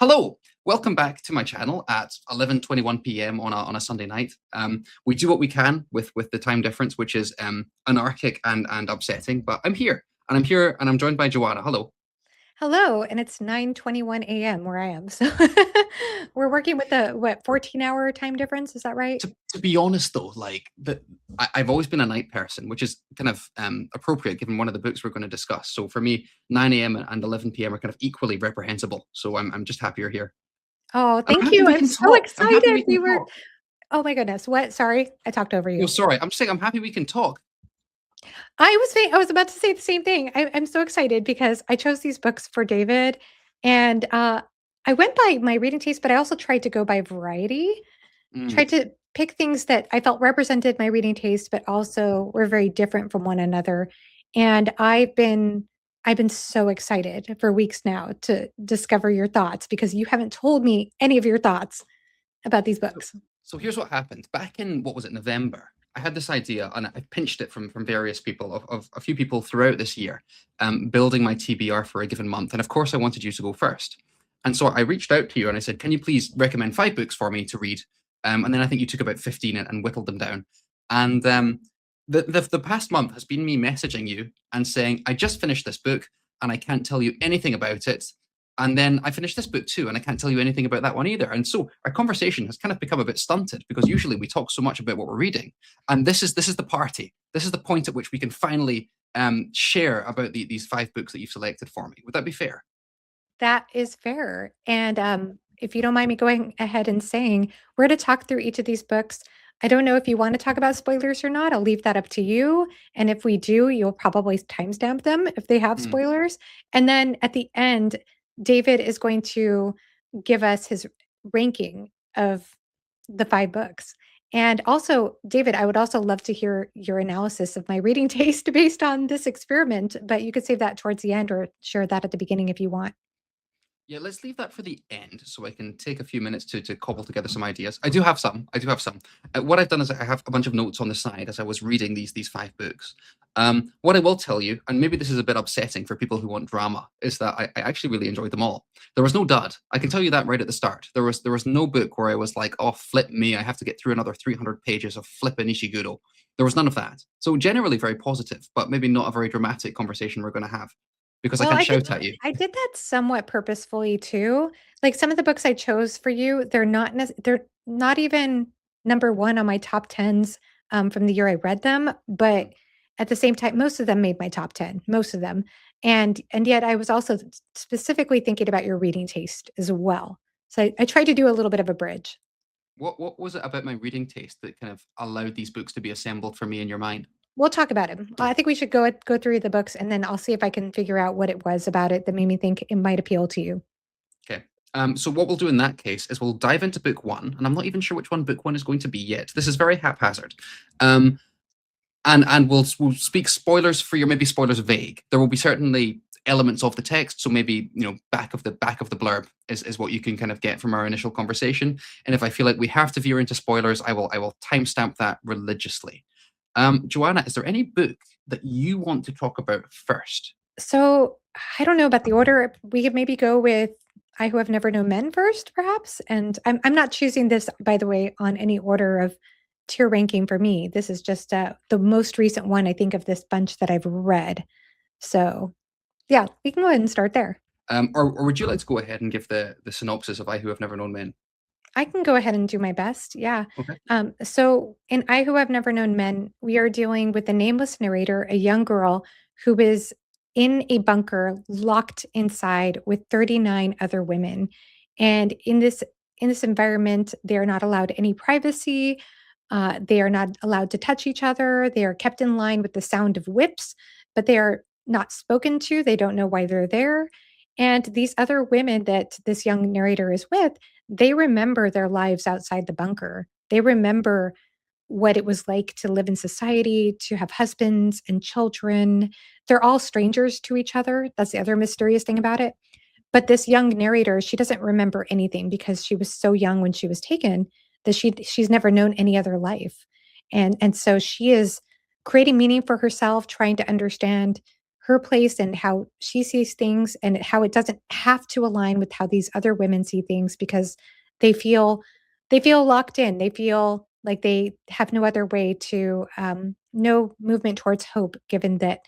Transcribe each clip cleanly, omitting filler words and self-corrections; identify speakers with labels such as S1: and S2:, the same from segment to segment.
S1: Hello, welcome back to my channel at 11:21 p.m. on a Sunday night. We do what we can with the time difference, which is anarchic and upsetting. But I'm here, and I'm joined by Johanna. Hello.
S2: Hello, and it's 9:21 a.m. where I am. So we're working with a what, 14-hour time difference, is that right?
S1: To be honest, though, I've always been a night person, which is kind of appropriate given one of the books we're going to discuss. So for me, 9 a.m. and 11 p.m. are kind of equally reprehensible. So I'm just happy you're here.
S2: Oh,
S1: I'm
S2: thank
S1: happy
S2: you.
S1: we
S2: I'm
S1: can
S2: so
S1: talk. I'm happy
S2: excited.
S1: we can talk.
S2: Oh my goodness. What? Sorry, I talked over
S1: No,
S2: you.
S1: sorry. I'm saying I'm happy we can talk.
S2: I was about to say the same thing. I'm so excited because I chose these books for David, and I went by my reading taste, but I also tried to go by variety.
S1: Mm.
S2: Tried to pick things that I felt represented my reading taste, but also were very different from one another. And I've been so excited for weeks now to discover your thoughts because you haven't told me any of your thoughts about these
S1: So,
S2: books.
S1: so here's what happened. Back in what was it, November? I had this idea, and I pinched it from various people of a few people throughout this year, building my TBR for a given month. And of course, I wanted you to go first. And so I reached out to you and I said, "Can you please recommend 5 books for me to read?" And then I think you took about 15 and whittled them down. And the past month has been me messaging you and saying, "I just finished this book and I can't tell you anything about it. And then I finished this book too, and I can't tell you anything about that one either." And so our conversation has kind of become a bit stunted because usually we talk so much about what we're reading, and this is the party. This is the point at which we can finally share about these 5 books that you've selected for me. Would that be fair?
S2: That is fair. And if you don't mind me going ahead and saying, we're going to talk through each of these books. I don't know if you want to talk about spoilers or not. I'll leave that up to you. And if we do, you'll probably timestamp them if they have
S1: Mm.
S2: spoilers. And then at the end, David is going to give us his ranking of the 5 books. And also, David, I would also love to hear your analysis of my reading taste based on this experiment, but you could save that towards the end or share that at the beginning if you want.
S1: Yeah, let's leave that for the end so I can take a few minutes to cobble together some ideas. I do have some. I do have some. What I've done is I have a bunch of notes on the side as I was reading these 5 books. What I will tell you, and maybe this is a bit upsetting for people who want drama, is that I actually really enjoyed them all. There was no dud. I can tell you that right at the start. There was no book where I was like, "Oh, flip me! I have to get through another 300 pages of flippin' Ishiguro." There was none of that. So generally very positive, but maybe not a very dramatic conversation we're going to have because I
S2: Well,
S1: can't shout at you.
S2: I did that somewhat purposefully too. Like some of the books I chose for you, they're not even number 1 on my top 10s, from the year I read them, but at the same time, most of them made my top 10, most of them. And yet I was also specifically thinking about your reading taste as well. So I tried to do a little bit of a bridge.
S1: What was it about my reading taste that kind of allowed these books to be assembled for me in your mind?
S2: We'll talk about it. I think we should go through the books, and then I'll see if I can figure out what it was about it that made me think it might appeal to you.
S1: Okay. So what we'll do in that case is we'll dive into book one, and I'm not even sure which one book one is going to be yet. This is very haphazard. Um, and we'll speak spoilers for your maybe spoilers vague. There will be certainly elements of the text, so maybe back of the blurb is what you can kind of get from our initial conversation. And if I feel like we have to veer into spoilers, I will timestamp that religiously. Joanna, is there any book that you want to talk about first?
S2: So, I don't know about the order. We could maybe go with I Who Have Never Known Men first, perhaps? And I'm not choosing this, by the way, on any order of tier ranking for me. This is just, the most recent one, I think, of this bunch that I've read. So, yeah, we can go ahead and start there.
S1: Or would you like to go ahead and give the synopsis of I Who Have Never Known Men?
S2: I can go ahead and do my best, yeah.
S1: Okay.
S2: So in I Who Have Never Known Men, we are dealing with a nameless narrator, a young girl who is in a bunker locked inside with 39 other women. And in this environment, they are not allowed any privacy. They are not allowed to touch each other. They are kept in line with the sound of whips, but they are not spoken to. They don't know why they're there. And these other women that this young narrator is with, they remember their lives outside the bunker. They remember what it was like to live in society, to have husbands and children. They're all strangers to each other. That's the other mysterious thing about it. But this young narrator, she doesn't remember anything because she was so young when she was taken that she's never known any other life. And so she is creating meaning for herself, trying to understand her place and how she sees things and how it doesn't have to align with how these other women see things because they feel they feel locked in. They feel like they have no other way to no movement towards hope given that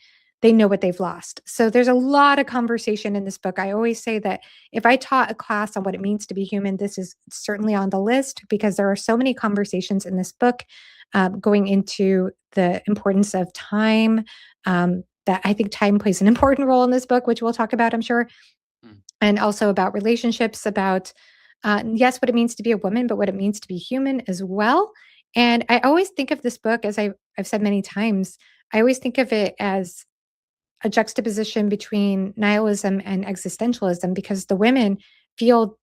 S2: they know what they've lost. So there's a lot of conversation in this book. I always say that if I taught a class on what it means to be human, this is certainly on the list because there are so many conversations in this book going into the importance of time. That I think time plays an important role in this book, which we'll talk about, I'm sure,
S1: Mm.
S2: and also about relationships, about yes, what it means to be a woman, but what it means to be human as well. And I always think of this book, as I've said many times, I always think of it as a juxtaposition between nihilism and existentialism because the women feel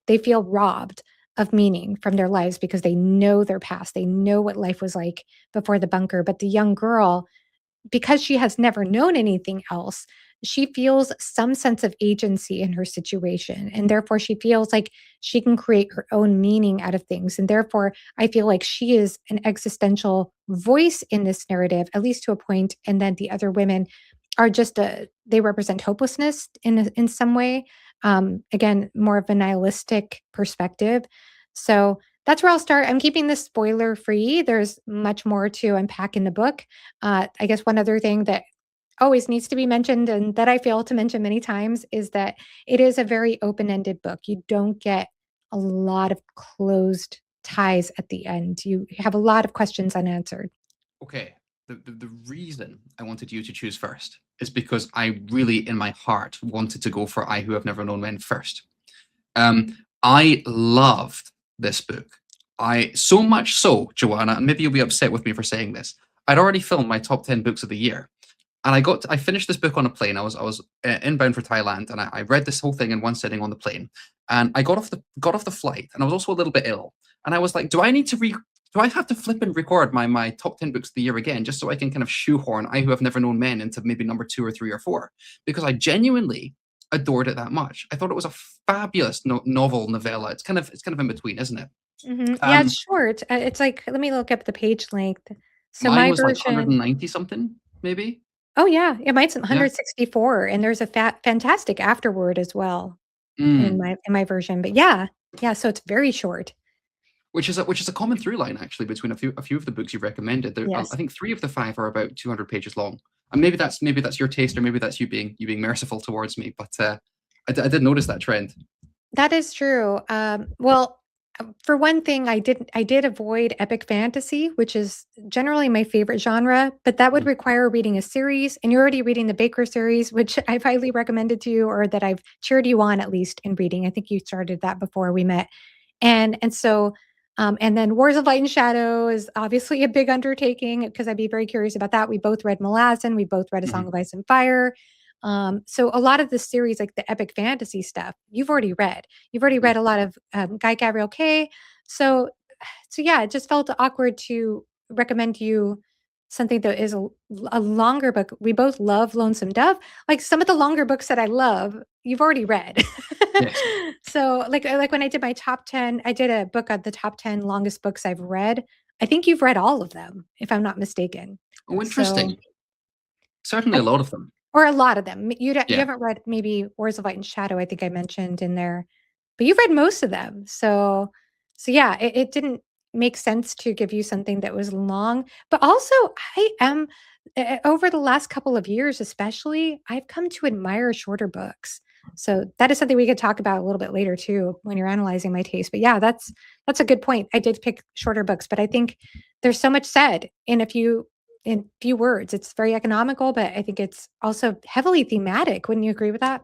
S2: robbed of meaning from their lives because they know their past. They know what life was like before the bunker. But the young girl, because she has never known anything else, she feels some sense of agency in her situation. And therefore, she feels like she can create her own meaning out of things. And therefore, I feel like she is an existential voice in this narrative, at least to a point. And then the other women are just they represent hopelessness in some way. Again, more of a nihilistic perspective. So that's where I'll start. I'm keeping this spoiler free. There's much more to unpack in the book. I guess one other thing that always needs to be mentioned and that I fail to mention many times is that it is a very open ended book. You don't get a lot of closed ties at the end. You have a lot of questions unanswered.
S1: Okay. The reason I wanted you to choose first is because I really, in my heart, wanted to go for I Who Have Never Known Men first. I loved this book. I so much so, Joanna, and maybe you'll be upset with me for saying this. I'd already filmed my top 10 books of the year. And I finished this book on a plane. I was inbound for Thailand, and I read this whole thing in one sitting on the plane. And I got off the flight, and I was also a little bit ill. And I was like, do I have to flip and record my top 10 books of the year again, just so I can kind of shoehorn I Who Have Never Known Men into maybe number 2 or 3 or 4? Because I genuinely adored it that much. I thought it was a fabulous novella. It's kind of in between, isn't it?
S2: Yeah,
S1: Um,
S2: it's short. It's like, let me look up the page length. So
S1: Mine
S2: my
S1: was like
S2: version,
S1: 190 something, maybe.
S2: oh yeah, mine's
S1: Yeah.
S2: 164, and there's a fantastic afterword as well in
S1: Mm.
S2: my version. But yeah, yeah, so it's very short.
S1: Which is a common through line actually between a few of the books you've recommended. I
S2: Yes.
S1: think 3 of the 5 are about 200 pages long, and maybe that's your taste, or maybe that's you being merciful towards me. But I did notice that trend.
S2: That is true. Well, for one thing, I did avoid epic fantasy, which is generally my favorite genre, but that would
S1: Mm,
S2: require reading a series, and you're already reading the Baker series, which I've highly recommended to you, or that I've cheered you on at least in reading. I think you started that before we met. And so, and then Wars of Light and Shadow is obviously a big undertaking because I'd be very curious about that. We both read Malazan, we both read A Song
S1: mhm,
S2: of Ice and Fire. So a lot of the series, like the epic fantasy stuff, you've already read. You've already
S1: mm.
S2: read a lot of Guy Gabriel Kay. So, so yeah, it just felt awkward to recommend you something that is a longer book. We both love Lonesome Dove. Like some of the longer books that I love, you've already read.
S1: Yes.
S2: So like when I did my top 10, I did a book on the top 10 longest books I've read. I think you've read all of them, if I'm not mistaken.
S1: Oh,
S2: So
S1: interesting. Certainly
S2: I
S1: a lot of them.
S2: or a lot of them. You
S1: Yeah.
S2: haven't read maybe Wars of Light and Shadow, I think I mentioned in there, but you've read most of them. So yeah, it didn't make sense to give you something that was long, but also I am over the last couple of years especially, I've come to admire shorter books. So that is something we could talk about a little bit later too when you're analyzing my taste. But yeah, that's a good point. I did pick shorter books, but I think there's so much said in few words. It's very economical, but I think it's also heavily thematic. Wouldn't you agree with that?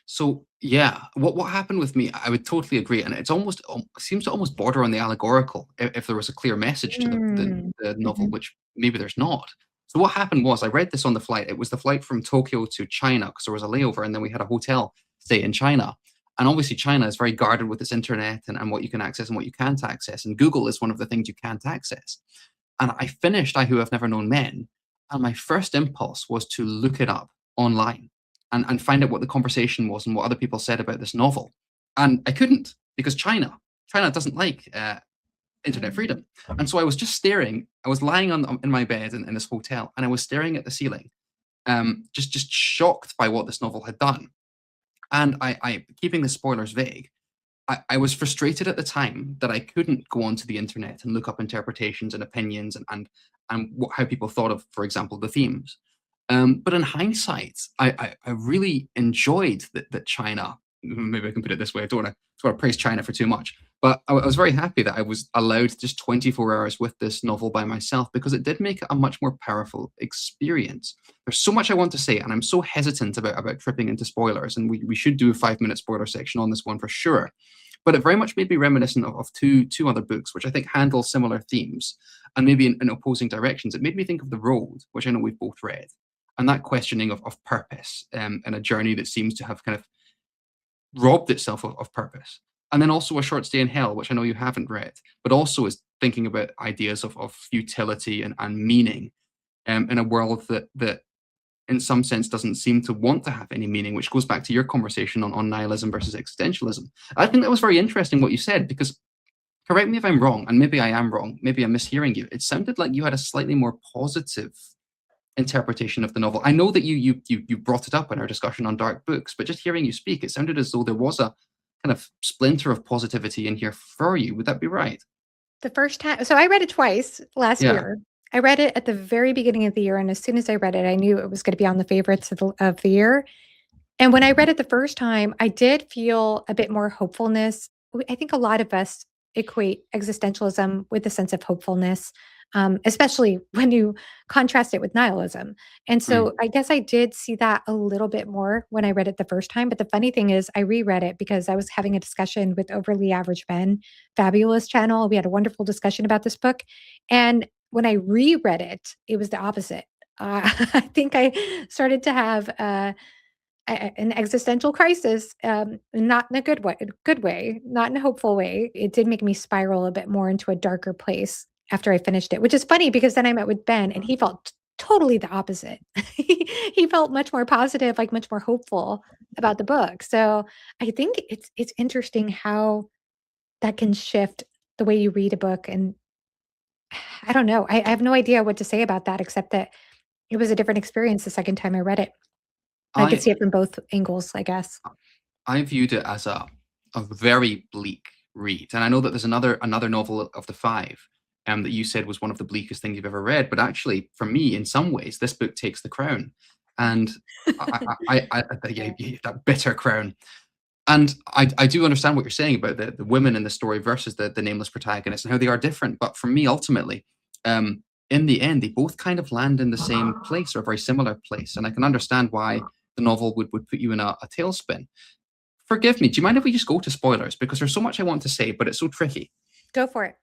S1: So yeah, what happened with me, I would totally agree, and it's almost seems to almost border on the allegorical if there was a clear message to the novel,
S2: Mhm.
S1: which maybe there's not. So what happened was I read this on the flight. It was the flight from Tokyo to China because there was a layover, and then we had a hotel stay in China. And obviously, China is very guarded with its internet and what you can access and what you can't access. And Google is one of the things you can't access. And I finished I Who Have Never Known Men, and my first impulse was to look it up online and find out what the conversation was and what other people said about this novel. And I couldn't because China doesn't like internet
S2: Mm.
S1: freedom. And so I was just staring. I was lying in my bed in this hotel, and I was staring at the ceiling. just shocked by what this novel had done. And I keeping the spoilers vague, I was frustrated at the time that I couldn't go onto the internet and look up interpretations and opinions and how people thought of, for example, the themes. But in hindsight, I really enjoyed that China. Maybe I can put it this way. I don't want to praise China for too much, but I was very happy that I was allowed just 24 hours with this novel by myself because it did make it a much more powerful experience. There's so much I want to say, and I'm so hesitant about tripping into spoilers. And we should do a 5-minute spoiler section on this one for sure. But it very much made me reminiscent of two other books, which I think handle similar themes and maybe in opposing directions. It made me think of The Road, which I know we've both read, and that questioning of purpose and a journey that seems to have kind of robbed itself of purpose. And then also A Short Stay in Hell, which I know you haven't read, but also is thinking about ideas of futility and meaning in a world that in some sense doesn't seem to want to have any meaning, which goes back to your conversation on nihilism versus existentialism. I think that was very interesting what you said, because correct me if I'm wrong, and maybe I am wrong, maybe I'm mishearing you. It sounded like you had a slightly more positive interpretation of the novel. I know that you brought it up in our discussion on dark books, but just hearing you speak, it sounded as though there was a kind of splinter of positivity in here for you. Would that be right?
S2: The first time, so I read it twice last
S1: Yeah.
S2: year. I read it at the very beginning of the year, and as soon as I read it, I knew it was going to be on the favorites of the year. And when I read it the first time, I did feel a bit more hopefulness. I think a lot of us equate existentialism with a sense of hopefulness, especially when you contrast it with nihilism. And
S1: Mm.
S2: so I guess I did see that a little bit more when I read it the first time. But the funny thing is, I reread it because I was having a discussion with Overly Average Men, Fabulous channel. We had a wonderful discussion about this book. And when I reread it, it was the opposite. I think I started to have an existential crisis, not in a good way, not in a hopeful way. It did make me spiral a bit more into a darker place after I finished it, which is funny because then I met with Ben and he felt totally the opposite. He felt much more positive, like much more hopeful about the book. So I think it's interesting how that can shift the way you read a book. And I don't know. I have no idea what to say about that except that it was a different experience the second time I read it. I could
S1: I
S2: see it from both angles, I guess.
S1: I viewed it as a very bleak read, and I know that there's another novel of the five, that you said was one of the bleakest things you've ever read. But actually, for me, in some ways, this book takes the crown, and yeah, that bitter crown. And I do understand what you're saying about the women in the story versus the nameless protagonist and how they are different. But for me, ultimately, in the end, they both kind of land in the same place or a very similar place, and I can understand why the novel would put you in a tailspin. Forgive me. Do you mind if we just go to spoilers? Because there's so much I want to say, but it's so tricky.
S2: Go for it.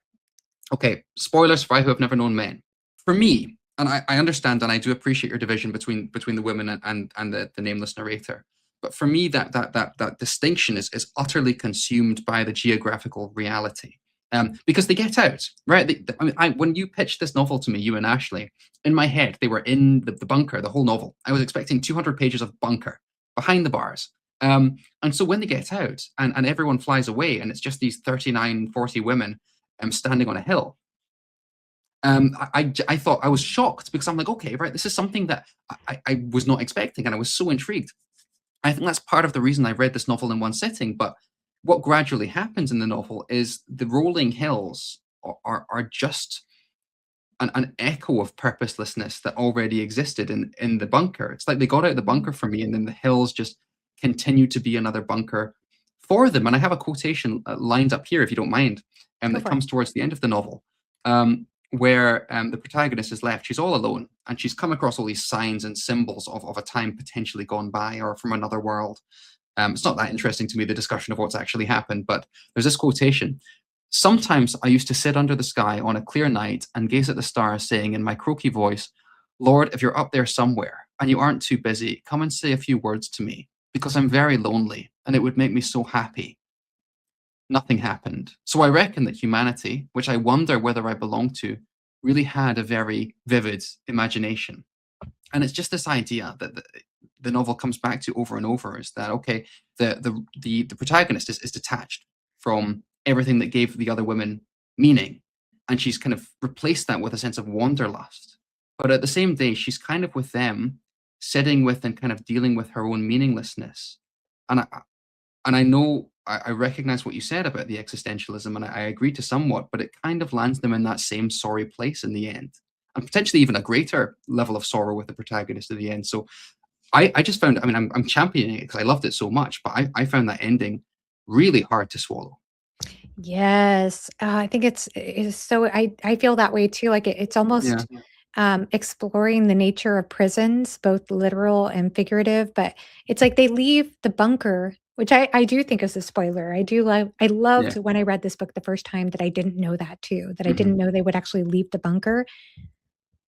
S1: Okay, spoilers for I Who Have Never Known Men. For me, and I understand and I do appreciate your division between the women and the nameless narrator. But for me, that distinction is utterly consumed by the geographical reality. Because they get out, right? I mean, when you pitched this novel to me, you and Ashley, in my head, they were in the bunker, the whole novel. I was expecting 200 pages of bunker behind the bars. And so when they get out and everyone flies away and it's just these 39, 40 women standing on a hill, I thought I was shocked because I'm like, okay, right, this is something that I was not expecting and I was so intrigued. I think that's part of the reason I read this novel in one sitting. But what gradually happens in the novel is the rolling hills are just an echo of purposelessness that already existed in the bunker. It's like they got out of the bunker for me, and then the hills just continue to be another bunker for them. And I have a quotation lined up here, if you don't mind,
S2: Go
S1: that
S2: for it.
S1: comes towards the end of the novel, where the protagonist is left. She's all alone, and she's come across all these signs and symbols of a time potentially gone by or from another world. It's not that interesting to me, the discussion of what's actually happened, but there's this quotation. Sometimes I used to sit under the sky on a clear night and gaze at the stars, saying in my croaky voice, Lord, if you're up there somewhere and you aren't too busy, come and say a few words to me, because I'm very lonely and it would make me so happy. Nothing happened. So I reckon that humanity, which I wonder whether I belong to, really had a very vivid imagination. And it's just this idea that the novel comes back to over and over, is that okay, the protagonist is detached from everything that gave the other women meaning, and she's kind of replaced that with a sense of wanderlust. But at the same day, she's kind of with them, sitting with and kind of dealing with her own meaninglessness. And I know I recognize what you said about the existentialism, and I agree to somewhat, but it kind of lands them in that same sorry place in the end, and potentially even a greater level of sorrow with the protagonist at the end. So I just found, I mean, I'm championing it because I loved it so much, but I found that ending really hard to swallow.
S2: Yes, I think it is so I feel that way too, like, it's
S1: Yeah.
S2: almost, exploring the nature of prisons, both literal and figurative, but it's like they leave the bunker, which I do think is a spoiler. I loved
S1: Yeah.
S2: when I read this book the first time that I didn't know that too, that I
S1: Hmm.
S2: didn't know they would actually leave the bunker.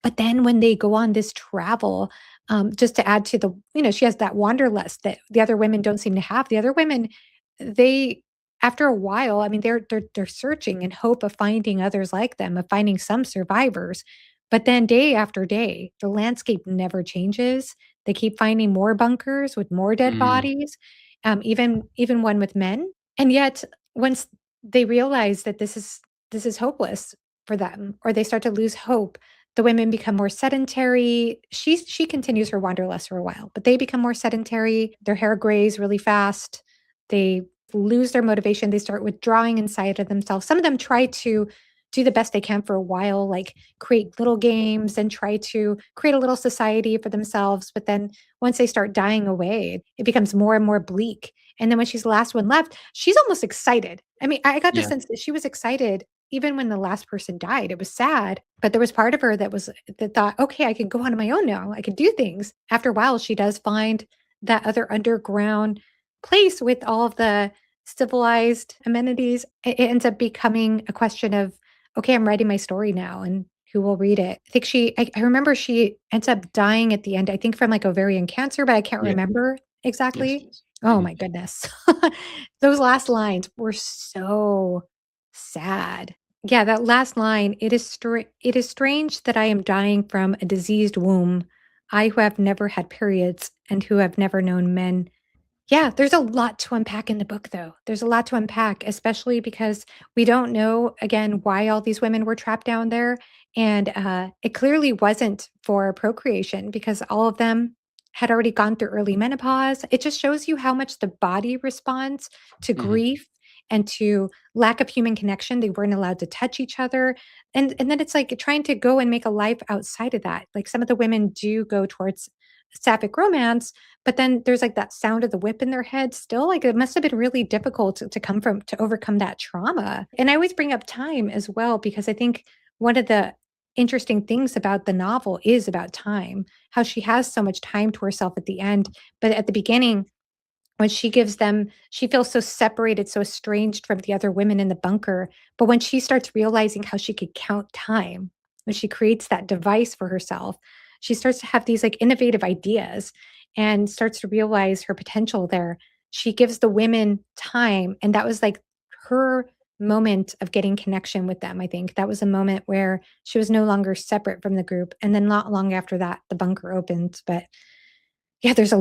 S2: But then when they go on this travel, just to add to she has that wanderlust that the other women don't seem to have. The other women, they after a while, I mean, they're searching in hope of finding others like them, of finding some survivors. But then day after day, the landscape never changes. They keep finding more bunkers with more dead
S1: Mm,
S2: bodies, even one with men. And yet, once they realize that this is hopeless for them, or they start to lose hope, the women become more sedentary. She continues her wanderlust for a while, but they become more sedentary. Their hair grays really fast. They lose their motivation. They start withdrawing inside of themselves. Some of them try to do the best they can for a while, like create little games and try to create a little society for themselves. But then once they start dying away, it becomes more and more bleak. And then when she's the last one left, she's almost excited. I mean, I got the
S1: yeah.
S2: sense that she was excited even when the last person died. It was sad, but there was part of her that thought, okay, I can go on my own now. I can do things. After a while, she does find that other underground place with all of the civilized amenities. It ends up becoming a question of, okay, I'm writing my story now, and who will read it? I think I remember she ends up dying at the end, I think from like ovarian cancer, but I can't
S1: Yeah.
S2: remember
S1: Yes.
S2: exactly. Oh
S1: Hmm.
S2: my goodness. Those last lines were so sad. Yeah, that last line, it is strange that I am dying from a diseased womb, I who have never had periods and who have never known men. Yeah, there's a lot to unpack in the book, though. There's a lot to unpack, especially because we don't know, again, why all these women were trapped down there. And it clearly wasn't for procreation because all of them had already gone through early menopause. It just shows you how much the body responds to
S1: Hmm.
S2: grief and to lack of human connection. They weren't allowed to touch each other. And then it's like trying to go and make a life outside of that. Like some of the women do go towards sapphic romance, but then there's, like, that sound of the whip in their head still, like, it must have been really difficult to overcome that trauma, and I always bring up time as well because I think one of the interesting things about the novel is about time, how she has so much time to herself at the end, but at the beginning, when she feels so separated, so estranged from the other women in the bunker, but when she starts realizing how she could count time, when she creates that device for herself, she starts to have these, like, innovative ideas and starts to realize her potential there. She gives the women time, and that was, like, her moment of getting connection with them, I think. That was a moment where she was no longer separate from the group, and then not long after that, the bunker opened, but yeah, there's a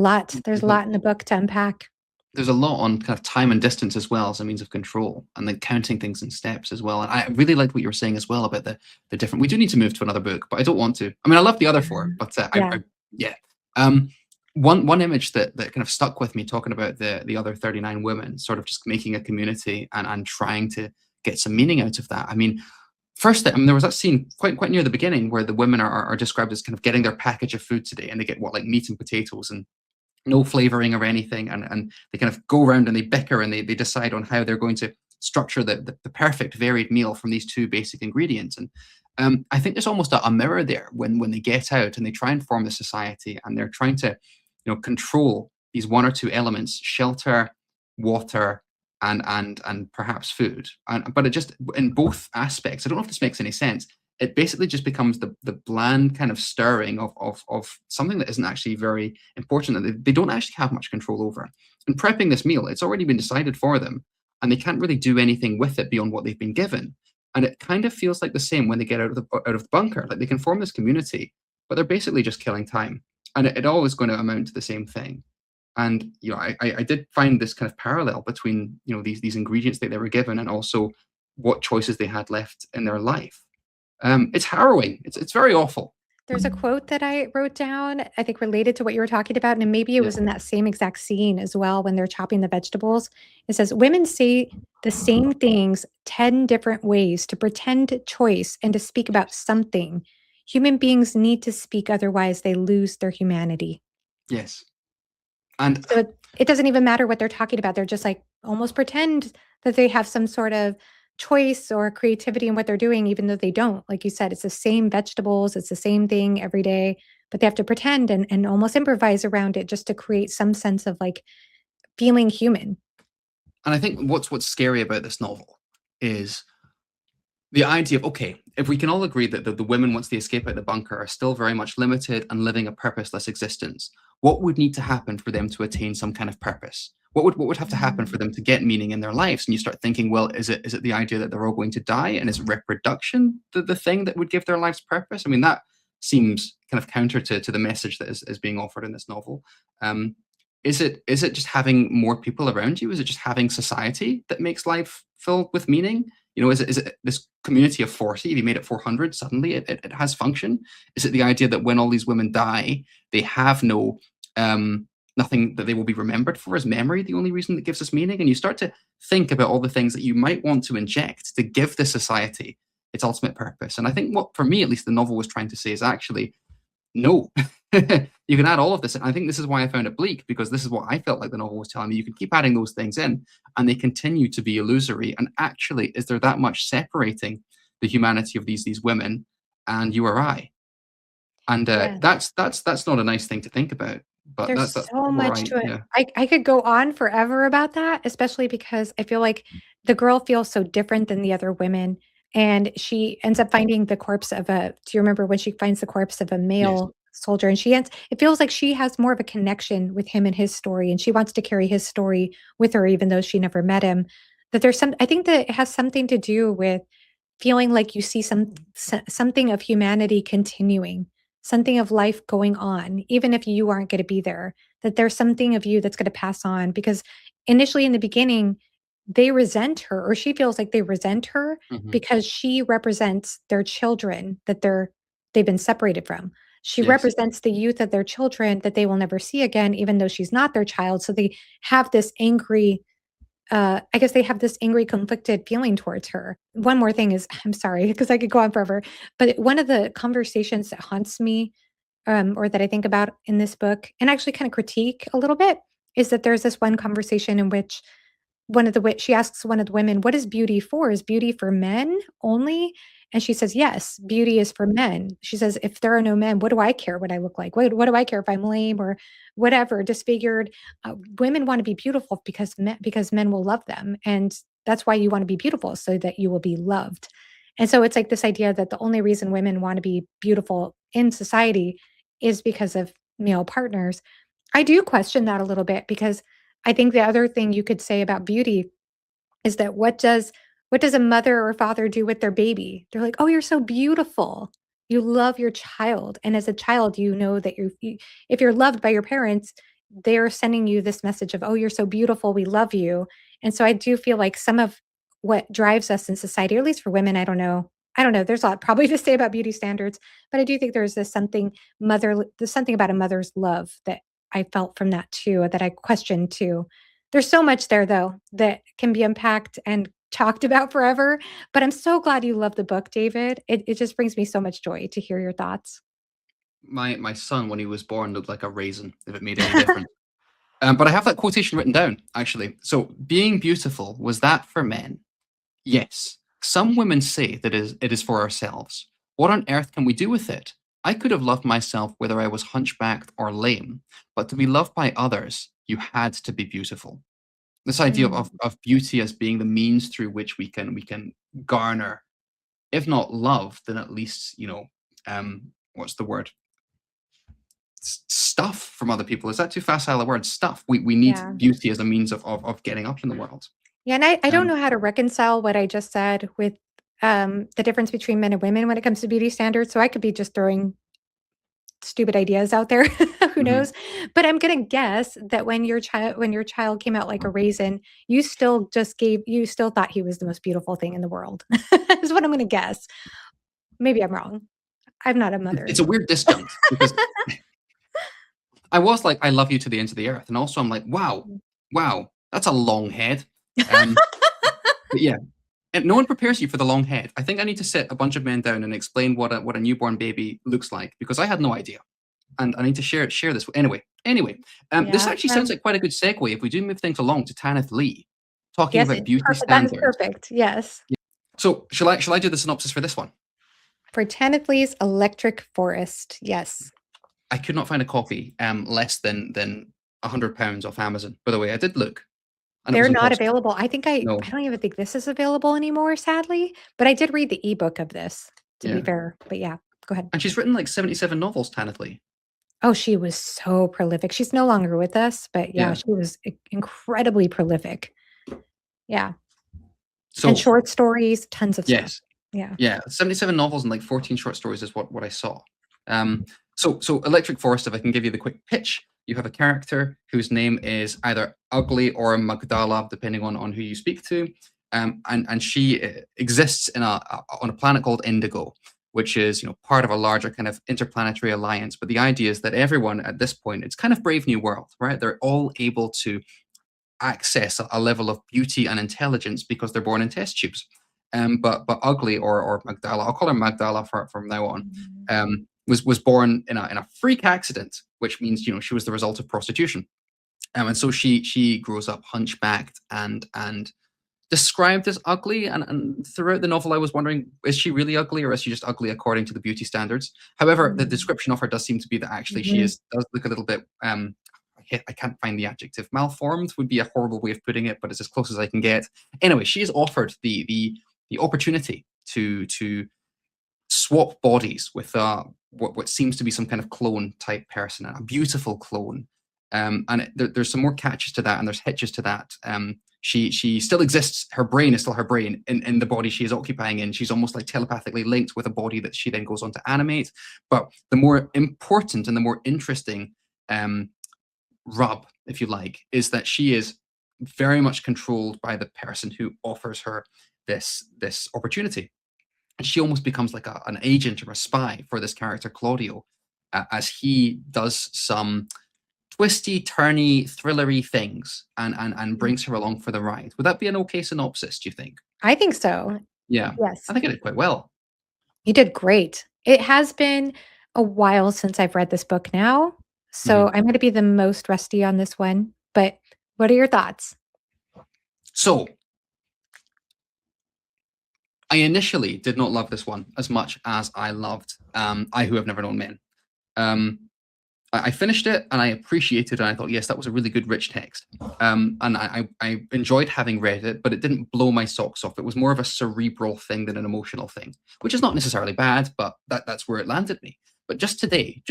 S1: There's a,
S2: lot in the book to unpack.
S1: there's a lot on kind of time and distance as well as a means of control, and then counting things in steps as well. And I really liked what you were saying as well about the different. We do need to move to another book, but I don't want to. I mean, I love the other four, but
S2: Yeah.
S1: yeah. Um, one image that kind of stuck with me talking about the other 39 women, sort of just making a community and trying to get some meaning out of that. I mean, first, I mean, there was that scene quite near the beginning where the women are described as kind of getting their package of food today, and they get what, like meat and potatoes and no flavoring or anything, and they kind of go around and they bicker and they decide on how they're going to structure the perfect varied meal from these two basic ingredients. And I think there's almost a mirror there when they get out and they try and form the society, and they're trying to control these one or two elements: shelter, water, and perhaps food. But it just, in both aspects, I don't know if this makes any sense, it basically just becomes the bland kind of stirring of something that isn't actually very important, that they don't actually have much control over. And prepping this meal, it's already been decided for them, and they can't really do anything with it beyond what they've been given. And it kind of feels like the same when they get out of the bunker. Like, they can form this community, but they're basically just killing time, and it all is going to amount to the same thing. And I did find this kind of parallel between these ingredients that they were given, and also what choices they had left in their life. It's harrowing. It's very awful.
S2: There's a quote that I wrote down, I think related to what you were talking about, and maybe it
S1: Yeah.
S2: was in that same exact scene as well when they're chopping the vegetables. It says, "Women say the same things 10 different ways to pretend choice and to speak about something. Human beings need to speak, otherwise they lose their humanity."
S1: Yes. And
S2: So it doesn't even matter what they're talking about. They're just like almost pretend that they have some sort of choice or creativity in what they're doing, even though they don't. Like you said, it's the same vegetables, it's the same thing every day, but they have to pretend and almost improvise around it just to create some sense of like feeling human.
S1: I think what's scary about this novel is the idea of, okay, if we can all agree that the women, once they escape out the bunker, are still very much limited and living a purposeless existence, what would need to happen for them to attain some kind of purpose? What would have to happen
S2: Mm.
S1: for them to get meaning in their lives? And you start thinking, well, is it the idea that they're all going to die, and is reproduction the thing that would give their lives purpose? I mean, that seems kind of counter to the message that is being offered in this novel. Um, is it just having more people around you? Is it just having society that makes life filled with meaning? Is it this community of 40? If you made it 400, suddenly it has function? Is it the idea that when all these women die, they have no nothing that they will be remembered for? Is memory the only reason that gives us meaning? And you start to think about all the things that you might want to inject to give the society its ultimate purpose. And I think what, for me at least, the novel was trying to say is actually no. You can add all of this. And I think this is why I found it bleak, because this is what I felt like the novel was telling me. You can keep adding those things in, and they continue to be illusory. And actually, is there that much separating the humanity of these women and you or I? And
S2: Yeah.
S1: that's not a nice thing to think about. But
S2: There's
S1: that's
S2: so
S1: where
S2: much
S1: I,
S2: to it.
S1: yeah.
S2: I could go on forever about that, especially because I feel like the girl feels so different than the other women, and she ends up finding the corpse of a do you remember when she finds the corpse of a
S1: Yes.
S2: male soldier, and she ends it feels like she has more of a connection with him and his story, and she wants to carry his story with her even though she never met him. That there's some I think that it has something to do with feeling like you see something of humanity continuing, something of life going on, even if you aren't gonna be there, that there's something of you that's gonna pass on because initially in the beginning, they resent her or she feels like they resent her
S1: Hmm.
S2: because she represents their children that they've been separated from. She
S1: Yes.
S2: represents the youth of their children that they will never see again, even though she's not their child, so they have this angry I guess they have this angry, conflicted feeling towards her. One more thing is I'm sorry because I could go on forever, but one of the conversations that haunts me, or that I think about in this book and actually kind of critique a little bit, is that there's this one conversation in which she asks one of the women, "What is beauty for? Is beauty for men only?" And she says, "Yes, beauty is for men." She says, "If there are no men, what do I care what I look like? What do I care if I'm lame or whatever, disfigured?" Women wanna be beautiful because men will love them, and that's why you wanna be beautiful, so that you will be loved. And so it's like this idea that the only reason women wanna be beautiful in society is because of male partners. I do question that a little bit because I think the other thing you could say about beauty is that what does a mother or father do with their baby? They're like, "Oh, you're so beautiful." You love your child, and as a child, you know that if you're loved by your parents, they're sending you this message of, "Oh, you're so beautiful, we love you." And so I do feel like some of what drives us in society, or at least for women, I don't know, there's a lot probably to say about beauty standards, but I do think there's something about a mother's love that I felt from that too, that I questioned too. There's so much there though that can be unpacked and talked about forever, but I'm so glad you love the book, David. It just brings me so much joy to hear your thoughts.
S1: My son, when he was born, looked like a raisin, if it made any difference. But I have that quotation written down, actually. So, being beautiful, was that for men? Yes. Some women say that it is for ourselves. What on earth can we do with it? I could have loved myself whether I was hunchbacked or lame, but to be loved by others, you had to be beautiful. This idea of,
S2: Mm,
S1: of, of beauty as being the means through which we can garner, if not love, then at least, what's the word? Stuff from other people. Is that too facile a word? Stuff. We need
S2: yeah.
S1: beauty as a means of getting up in the world.
S2: Yeah, and I don't
S1: Um,
S2: know how to reconcile what I just said with, the difference between men and women when it comes to beauty standards, so I could be just throwing stupid ideas out there, who
S1: mhm.
S2: knows? But I'm gonna guess that when your child came out like a raisin, you still thought he was the most beautiful thing in the world, is what I'm gonna guess. Maybe I'm wrong. I'm not a mother.
S1: It's a weird disjunct because I was like, I love you to the ends of the earth. And also I'm like, wow, wow, that's a long head. Um, but yeah, and no one prepares you for the long head. I think I need to sit a bunch of men down and explain what a newborn baby looks like because I had no idea. And I need to share this. Anyway, this
S2: Yeah,
S1: actually sounds like quite a good segue if we do move things along to Tanith Lee, talking
S2: yes,
S1: about beauty
S2: that is
S1: standards.
S2: perfect, yes.
S1: So shall I do the synopsis for this one?
S2: For Tanith Lee's Electric Forest, yes.
S1: I could not find a copy less than £100 off Amazon. By the way, I did look, and it was
S2: They're not
S1: impossible.
S2: available.
S1: No,
S2: I don't even think this is available anymore, sadly, but I did read the ebook of this, to be
S1: yeah.
S2: fair, but yeah, go ahead.
S1: And she's written like 77 novels, Tanith Lee.
S2: Oh, she was so prolific. She's no longer with us, but yeah,
S1: Yeah.
S2: she was incredibly prolific. Yeah, and
S1: So
S2: short stories, tons of stuff.
S1: yes,
S2: Yeah.
S1: yeah, 77 novels and like 14 short stories is what I saw. So Electric Forest, if I can give you the quick pitch, you have a character whose name is either Ugly or Magdala, depending on who you speak to. And she exists on a planet called Indigo, which is part of a larger kind of interplanetary alliance. But the idea is that everyone at this point, it's kind of Brave New World, right? They're all able to access a level of beauty and intelligence because they're born in test tubes. But Ugly or Magdala, I'll call her Magdala from now on, was born in a freak accident, which means she was the result of prostitution. And so she grows up hunchbacked and described as ugly. And throughout the novel, I was wondering, is she really ugly or is she just ugly according to the beauty standards? However, the description of her does seem to be that actually she does look a little bit. I can't find the adjective. Malformed would be a horrible way of putting it, but it's as close as I can get. Anyway, she is offered the opportunity to swap bodies with what seems to be some kind of clone type person, a beautiful clone. There's some more catches to that, and there's hitches to that. She still exists. Her brain is still her brain in the body she is occupying in. She's almost like telepathically linked with a body that she then goes on to animate. But the more important and the more interesting rub, if you like, is that she is very much controlled by the person who offers her this opportunity. And she almost becomes like an agent or a spy for this character Claudio, as he does some twisty, turny, thrillery things and brings her along for the ride. Would that be an okay synopsis, do you think?
S2: I think so.
S1: Yeah,
S2: Yes.
S1: I think I did quite well.
S2: You did great. It has been a while since I've read this book now, so I'm gonna be the most rusty on this one, but what are your thoughts?
S1: So, I initially did not love this one as much as I loved I Who Have Never Known Men. I finished it and I appreciated it and I thought, yes, that was a really good, rich text. And I enjoyed having read it, but it didn't blow my socks off. It was more of a cerebral thing than an emotional thing, which is not necessarily bad, but that's where it landed me. But just today,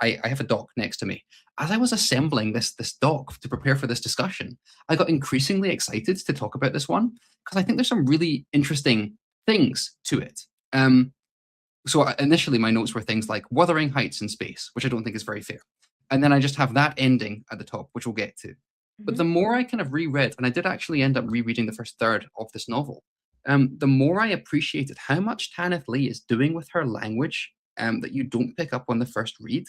S1: I have a doc next to me. As I was assembling this doc to prepare for this discussion, I got increasingly excited to talk about this one because I think there's some really interesting things to it. So initially my notes were things like Wuthering Heights in space, which I don't think is very fair. And then I just have that ending at the top, which we'll get to. But the more I kind of reread, and I did actually end up rereading the first third of this novel, the more I appreciated how much Tanith Lee is doing with her language that you don't pick up on the first read.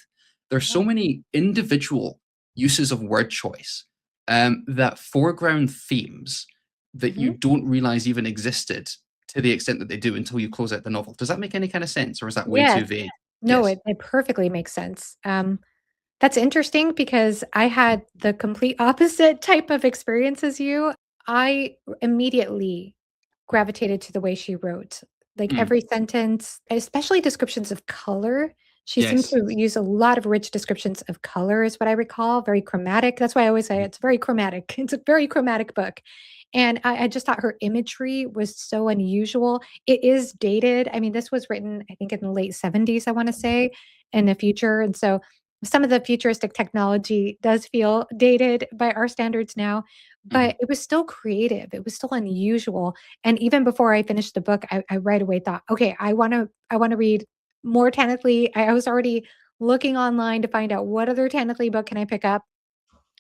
S1: There's so many individual uses of word choice that foreground themes that you don't realize even existed to the extent that they do until you close out the novel. Does that make any kind of sense, or is that way
S2: Yes.
S1: too vague?
S2: No,
S1: Yes.
S2: it perfectly makes sense. That's interesting because I had the complete opposite type of experience as you. I immediately gravitated to the way she wrote. Like
S1: Mm.
S2: every sentence, especially descriptions of color. She seemed
S1: Yes.
S2: to use a lot of rich descriptions of color, is what I recall. Very chromatic. That's why I always say
S1: Mhm.
S2: it's very chromatic. It's a very chromatic book. And I just thought her imagery was so unusual. It is dated. I mean, this was written, I think, in the late 70s, I want to say, in the future. And so some of the futuristic technology does feel dated by our standards now,
S1: Mhm.
S2: but it was still creative. It was still unusual. And even before I finished the book, I right away thought, okay, I want to read more Tanith Lee. I was already looking online to find out what other Tanith Lee book can I pick up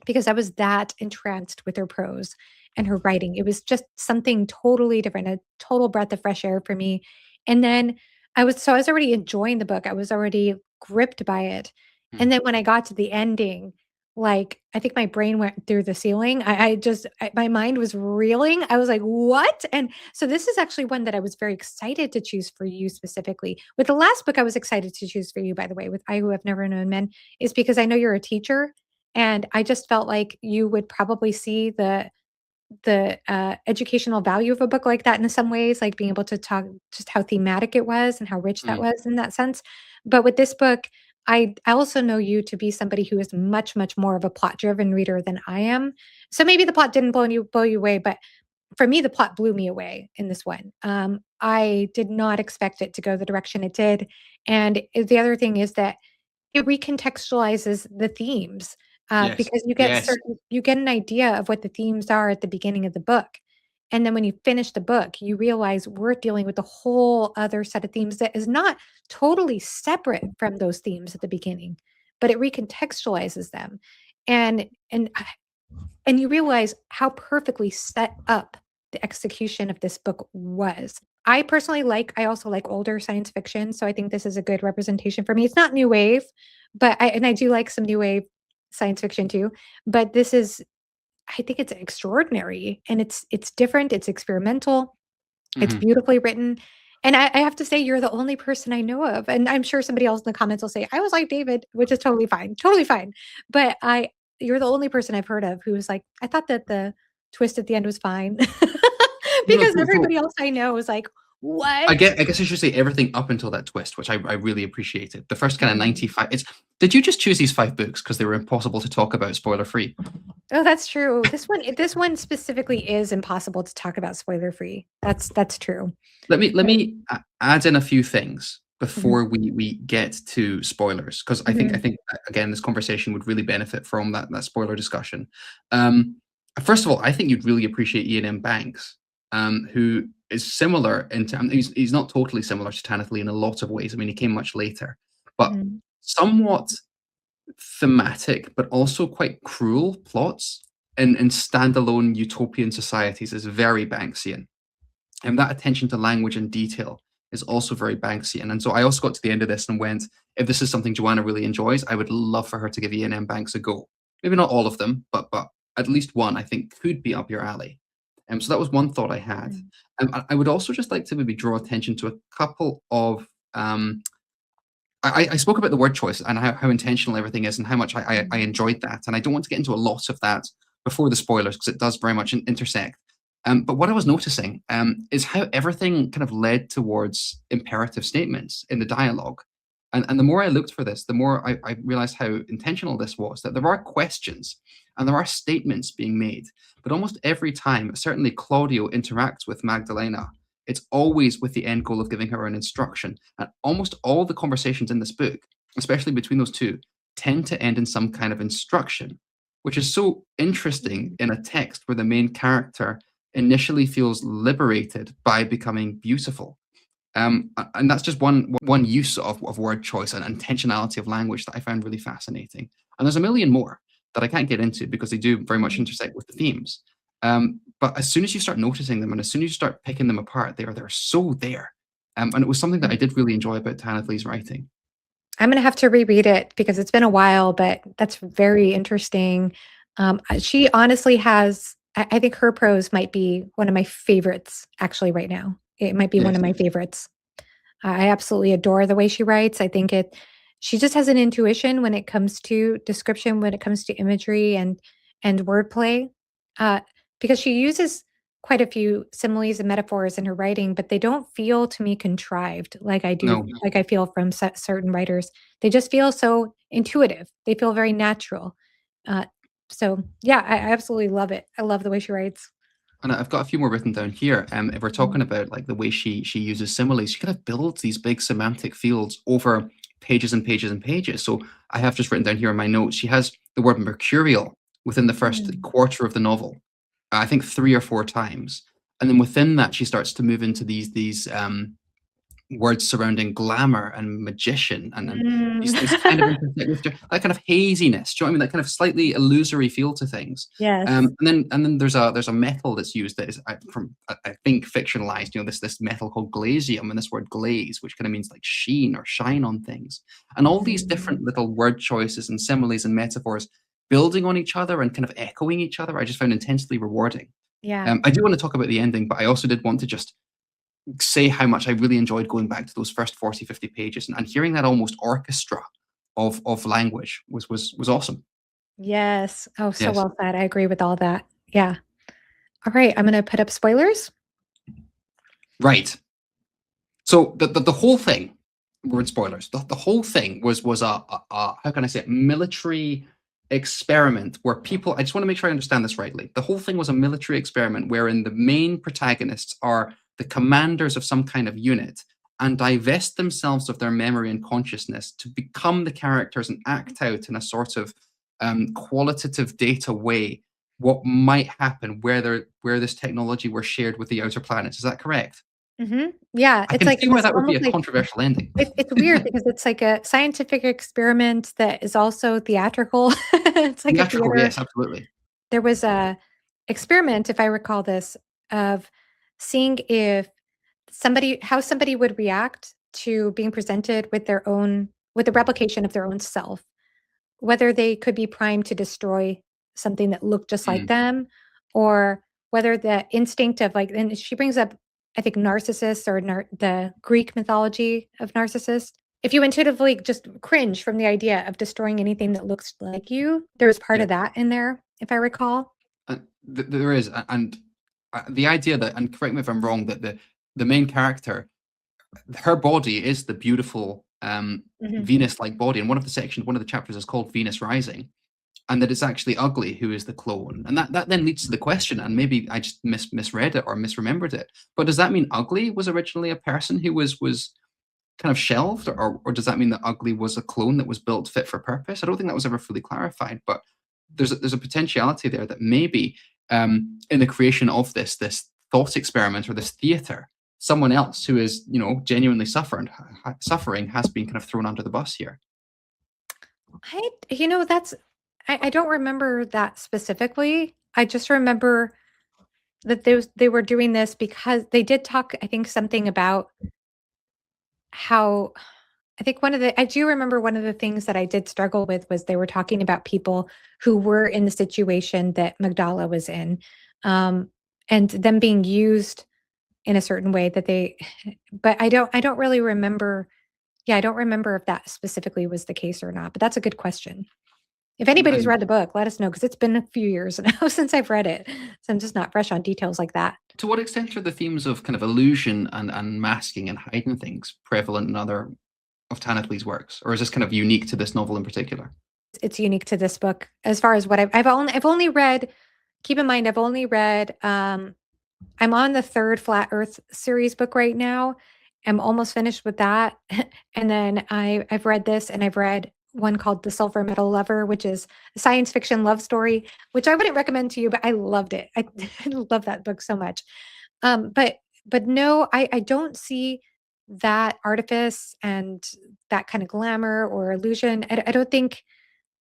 S2: because I was that entranced with her prose and her writing. It was just something totally different, a total breath of fresh air for me. And then I was already enjoying the book. I was already gripped by it. And
S1: Mm.
S2: then when I got to the ending, like, I think my brain went through the ceiling. My mind was reeling. I was like, what? And so this is actually one that I was very excited to choose for you specifically. With the last book I was excited to choose for you, by the way, with I Who Have Never Known Men, is because I know you're a teacher. And I just felt like you would probably see the educational value of a book like that in some ways, like being able to talk just how thematic it was and how rich that
S1: Mm.
S2: was in that sense. But with this book, I also know you to be somebody who is much, much more of a plot-driven reader than I am. So maybe the plot didn't blow you away, but for me, the plot blew me away in this one. I did not expect it to go the direction it did. And the other thing is that it recontextualizes the themes,
S1: Yes.
S2: because
S1: Yes.
S2: you get an idea of what the themes are at the beginning of the book, and then when you finish the book, you realize we're dealing with a whole other set of themes that is not totally separate from those themes at the beginning, but it recontextualizes them, and and and you realize how perfectly set up the execution of this book was. I also like older science fiction, so I think this is a good representation for me. It's not new wave, but I do like some new wave science fiction too, but this is I think it's extraordinary and it's different, it's experimental, it's
S1: Hmm.
S2: beautifully written. And I have to say you're the only person I know of. And I'm sure somebody else in the comments will say, I was like David, which is totally fine. Totally fine. But you're the only person I've heard of who was like, I thought that the twist at the end was fine.
S1: No, no,
S2: Because
S1: so
S2: everybody else I know is like,
S1: I
S2: what?
S1: get. I guess I should say everything up until that twist, which I really appreciated. The first kind of
S2: Mhm.
S1: 95. It's. Did you just choose these 5 books because they were impossible to talk about spoiler free?
S2: Oh, that's true. This one specifically is impossible to talk about spoiler free. That's true.
S1: Let me add in a few things
S2: Mhm,
S1: before we get to spoilers because
S2: mhm,
S1: I think again this conversation would really benefit from that spoiler discussion. Um, First of all, I think you'd really appreciate Ian M. Banks, who is similar in terms. He's not totally similar to Tanith Lee in a lot of ways. I mean, he came much later, but
S2: mhm,
S1: somewhat thematic, but also quite cruel plots in standalone utopian societies is very Banksian. And that attention to language and detail is also very Banksian. And so I also got to the end of this and went, if this is something Joanna really enjoys, I would love for her to give Ian M. Banks a go. Maybe not all of them, but at least one I think could be up your alley. So that was one thought I had.
S2: mhm,
S1: I would also just like to maybe draw attention to a couple of I spoke about the word choice and how intentional everything is and how much I
S2: mhm,
S1: enjoyed that. And I don't want to get into a lot of that before the spoilers because it does very much intersect. But what I was noticing is how everything kind of led towards imperative statements in the dialogue. And the more I looked for this, the more I realized how intentional this was, that there are questions and there are statements being made. But almost every time, certainly Claudio interacts with Magdalena, it's always with the end goal of giving her an instruction. And almost all the conversations in this book, especially between those two, tend to end in some kind of instruction, which is so interesting
S2: mhm,
S1: in a text where the main character initially feels liberated by becoming beautiful. And that's just one use of word choice and intentionality of language that I found really fascinating. And there's a million more that I can't get into because they do very much
S2: mhm.
S1: intersect with the themes. But as soon as you start noticing them and as soon as you start picking them apart, they're so there. And it was something that I did really enjoy about Tanith Lee's writing.
S2: I'm gonna have to reread it because it's been a while, but that's very interesting. She honestly has I think her prose might be one of my favorites actually right now. It might be one
S1: Yes.
S2: of my favorites. I absolutely adore the way she writes. I think it she just has an intuition when it comes to description, when it comes to imagery and wordplay, uh, because she uses quite a few similes and metaphors in her writing, but they don't feel to me contrived
S1: No.
S2: like I feel from certain writers. They just feel so intuitive. They feel very natural. Uh, so yeah, I absolutely love it. I love the way she writes.
S1: And I've got a few more written down here. If we're
S2: Mhm.
S1: talking about like the way she uses similes, she kind of builds these big semantic fields over pages and pages and pages. So I have just written down here in my notes. She has the word mercurial within the first
S2: Mm.
S1: quarter of the novel. I think 3 or 4 times, and then within that she starts to move into these words surrounding glamour and magician and these
S2: Mm.
S1: things kind of intersect with that kind of haziness. Do you know what I mean? That kind of slightly illusory feel to things.
S2: Yes.
S1: And then there's a metal that's used that is from I think fictionalized. This metal called glazium, and this word glaze, which kind of means like sheen or shine on things. And all these different
S2: Mm.
S1: little word choices and similes and metaphors building on each other and kind of echoing each other, I just found intensely rewarding.
S2: Yeah.
S1: I do want to talk about the ending, but I also did want to just say how much I really enjoyed going back to those first 40, 50 pages and hearing that almost orchestra of language was awesome.
S2: Yes. Oh, so
S1: Yes.
S2: well said. I agree with all that. Yeah. All right. I'm going to put up spoilers.
S1: Right. So the whole thing, word spoilers, the whole thing was a how can I say it, military experiment where people, I just want to make sure I understand this rightly. The whole thing was a military experiment wherein the main protagonists are the commanders of some kind of unit and divest themselves of their memory and consciousness to become the characters and act out in a sort of qualitative data way what might happen where this technology were shared with the outer planets. Is that correct?
S2: Yeah.
S1: I
S2: It's
S1: can
S2: like
S1: see why
S2: this
S1: that would be
S2: almost
S1: a
S2: like
S1: controversial ending.
S2: it's weird because it's like a scientific experiment that is also theatrical. It's like a
S1: Theatrical,
S2: theater.
S1: yes, absolutely.
S2: There was a experiment, if I recall this, of seeing if how somebody would react to being presented with with a replication of their own self, whether they could be primed to destroy something that looked just like
S1: Mm,
S2: them, or whether the instinct of like, and she brings up, I think, narcissists or the Greek mythology of narcissists. If you intuitively just cringe from the idea of destroying anything that looks like you, there was part
S1: yeah,
S2: of that in there, if I recall.
S1: there is, and the idea that, and correct me if I'm wrong, that the main character, her body is the beautiful
S2: Mhm.
S1: Venus-like body, and one of the chapters is called Venus Rising, and that it's actually Ugly who is the clone, and that then leads to the question, and maybe I just misread it or misremembered it, but does that mean Ugly was originally a person who was kind of shelved, or does that mean that Ugly was a clone that was built fit for purpose? I don't think that was ever fully clarified, but there's a potentiality there that maybe in the creation of this thought experiment or this theater, someone else who is genuinely suffering has been kind of thrown under the bus here.
S2: That's I don't remember that specifically. I just remember that they were doing this because they did talk, I think, something about how I think I do remember one of the things that I did struggle with was they were talking about people who were in the situation that Magdala was in, um, and them being used in a certain way that they but I don't really remember. Yeah, I don't remember if that specifically was the case or not, but that's a good question. If anybody's
S1: And
S2: read the book, let us know because it's been a few years now since I've read it. So I'm just not fresh on details like that.
S1: to what extent are the themes of kind of illusion and masking and hiding things prevalent in other of Tanatli's works, or is this kind of unique to this novel in particular?
S2: It's unique to this book as far as what I've only read. Keep in mind, I've only read, I'm on the 3rd Flat Earth series book right now. I'm almost finished with that. And then I've read this, and I've read one called The Silver Medal Lover, which is a science fiction love story, which I wouldn't recommend to you, but I loved it. I I love that book so much. But no, I don't see that artifice and that kind of glamour or illusion. I don't think,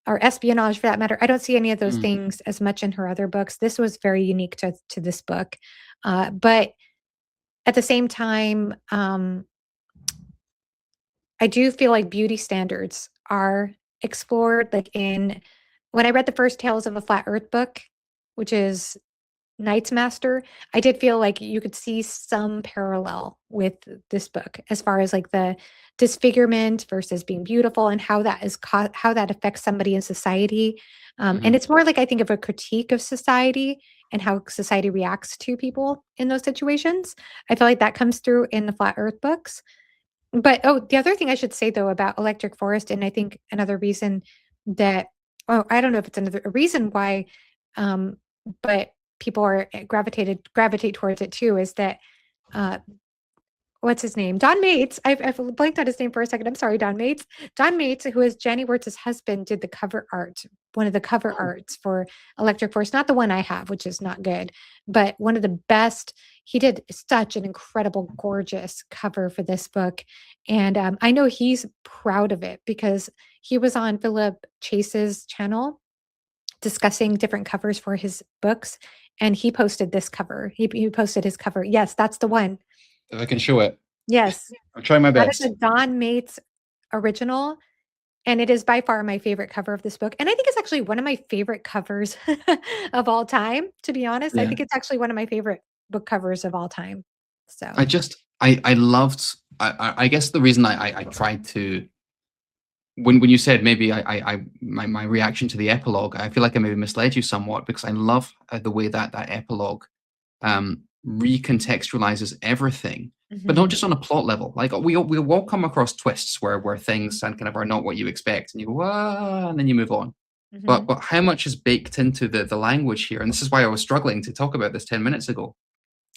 S2: or espionage for that matter. I don't see any of those
S1: Mm,
S2: things as much in her other books. This was very unique to this book. But at the same time, I do feel like beauty standards are explored. Like in when I read the first Tales of a Flat Earth book, which is Knight's Master, I did feel like you could see some parallel with this book as far as like the disfigurement versus being beautiful and how how that affects somebody in society. And
S1: mhm.
S2: it's more like I think of a critique of society and how society reacts to people in those situations. I feel like that comes through in the Flat Earth books. But oh, the other thing I should say though about Electric Forest, and I think another reason that, oh, I don't know if it's another a reason why, um, but people are gravitate towards it too, is that uh, what's his name? Don Mates. I've blanked on his name for a second. I'm sorry, Don Mates. Don Mates, who is Jenny Wirtz's husband, did the cover art, one of the cover
S1: Oh,
S2: arts for Electric Force. Not the one I have, which is not good, but one of the best. He did such an incredible, gorgeous cover for this book. And I know he's proud of it because he was on Philip Chase's channel discussing different covers for his books. And he posted this cover. He posted his cover. Yes, that's the one.
S1: if I can show it.
S2: Yes,
S1: I'm trying my
S2: that is
S1: best.
S2: a Don Mates original, and it is by far my favorite cover of this book, and I think it's actually one of my favorite covers of all time, to be honest. I
S1: Yeah.
S2: think it's actually one of my favorite book covers of all time. So,
S1: I loved, I guess the reason I tried to, when you said maybe my reaction to the epilogue, I feel like I maybe misled you somewhat because I love the way that epilogue recontextualizes everything, but not
S2: mhm,
S1: just on a plot level. Like we all come across twists where things and kind of are not what you expect, and you go, ah, and then you move on.
S2: mhm.
S1: But how much is baked into the language here? And this is why I was struggling to talk about this 10 minutes ago.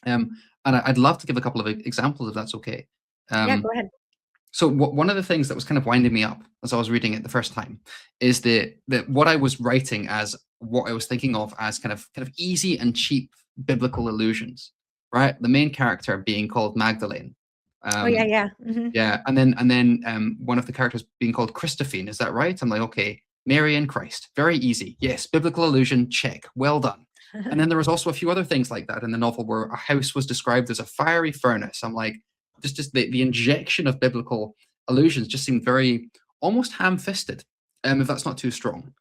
S1: Um, and I'd love to give a couple of examples if that's okay.
S2: Yeah,
S1: Um,
S2: go ahead.
S1: so one of the things that was kind of winding me up as I was reading it the first time is that what I was writing as what I was thinking of as kind of easy and cheap biblical illusions, right? The main character being called Magdalene.
S2: Oh, yeah,
S1: Um,
S2: yeah. Mhm.
S1: yeah, and then one of the characters being called Christophine. Is that right? I'm like, okay, Mary and Christ, very easy. Yes, biblical illusion, check, well done. And then there was also a few other things like that in the novel where a house was described as a fiery furnace. I'm like, just the injection of biblical allusions just seemed very almost ham-fisted, if that's not too strong.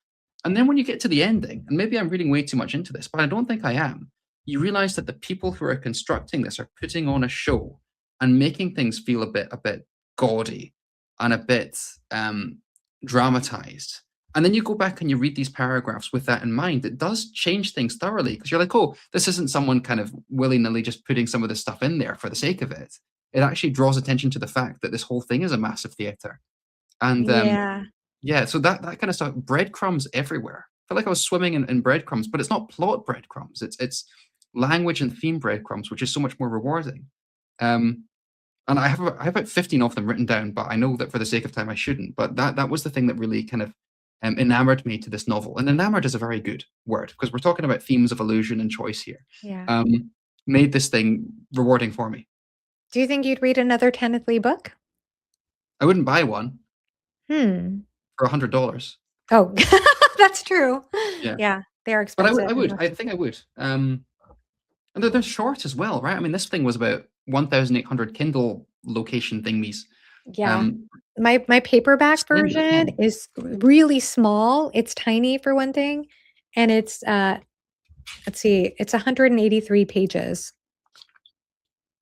S1: And then when you get to the ending, and maybe I'm reading way too much into this, but I don't think I am, you realize that the people who are constructing this are putting on a show and making things feel a bit gaudy and a bit dramatized. And then you go back and you read these paragraphs with that in mind. It does change things thoroughly because you're like, oh, this isn't someone kind of willy-nilly just putting some of this stuff in there for the sake of it. It actually draws attention to the fact that this whole thing is a massive theater. And
S2: Yeah.
S1: yeah, so that kind of stuff, breadcrumbs everywhere. I feel like I was swimming in breadcrumbs, but it's not plot breadcrumbs. It's language and theme breadcrumbs, which is so much more rewarding. Um, and I have about 15 of them written down, but I know that for the sake of time I shouldn't. But that was the thing that really kind of enamored me to this novel. And enamored is a very good word because we're talking about themes of illusion and choice here.
S2: Yeah.
S1: Made this thing rewarding for me.
S2: Do you think you'd read another Kenneth Lee book?
S1: I wouldn't buy one
S2: Hmm.
S1: for $100.
S2: Oh, that's true.
S1: Yeah,
S2: Yeah, they're
S1: but
S2: expensive.
S1: I would. I think I would. And they're short as well, right? I mean, this thing was about 1,800 Kindle location thingies.
S2: Yeah.
S1: Um,
S2: My paperback
S1: Slim but
S2: version
S1: fun.
S2: is really small. It's tiny for one thing, and it's, let's see, it's 183 pages,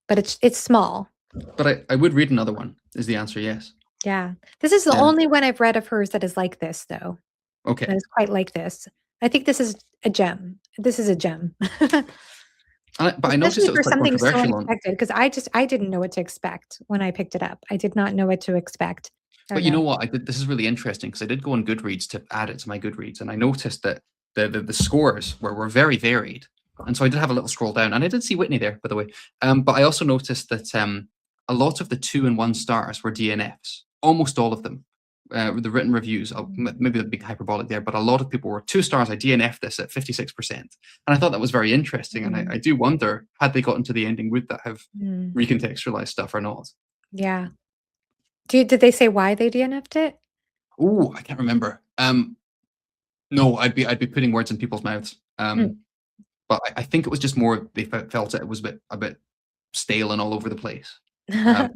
S2: but it's small.
S1: But I would read another one. Is the answer yes?
S2: Yeah. This is the
S1: Yeah.
S2: only one I've read of hers that is like this, though, that
S1: Okay.
S2: is quite like this. I think this is a gem. This is a gem.
S1: But I noticed
S2: Especially
S1: it was
S2: for
S1: quite
S2: something so
S1: controversial on.
S2: unexpected, because I didn't know what to expect when I picked it up. I did not know what to expect. I
S1: But
S2: don't
S1: you know
S2: know.
S1: what? I did. This is really interesting because I did go on Goodreads to add it to my Goodreads, and I noticed that the scores were very varied. And so I did have a little scroll down, and I did see Whitney there, by the way. But I also noticed that a lot of the 2 and 1 stars were DNFs. Almost all of them. The written reviews, maybe a big hyperbolic there, but a lot of people were 2 stars. I DNF'd this at 56%. And I thought that was very interesting. And
S2: Mm,
S1: I do wonder, had they gotten to the ending, would that have
S2: mm,
S1: recontextualized stuff or not?
S2: yeah. Did they say why they DNF'd it?
S1: Oh, I can't remember. No, I'd be putting words in people's mouths.
S2: Mm.
S1: But I think it was just more they felt that it was a bit stale and all over the place. Um,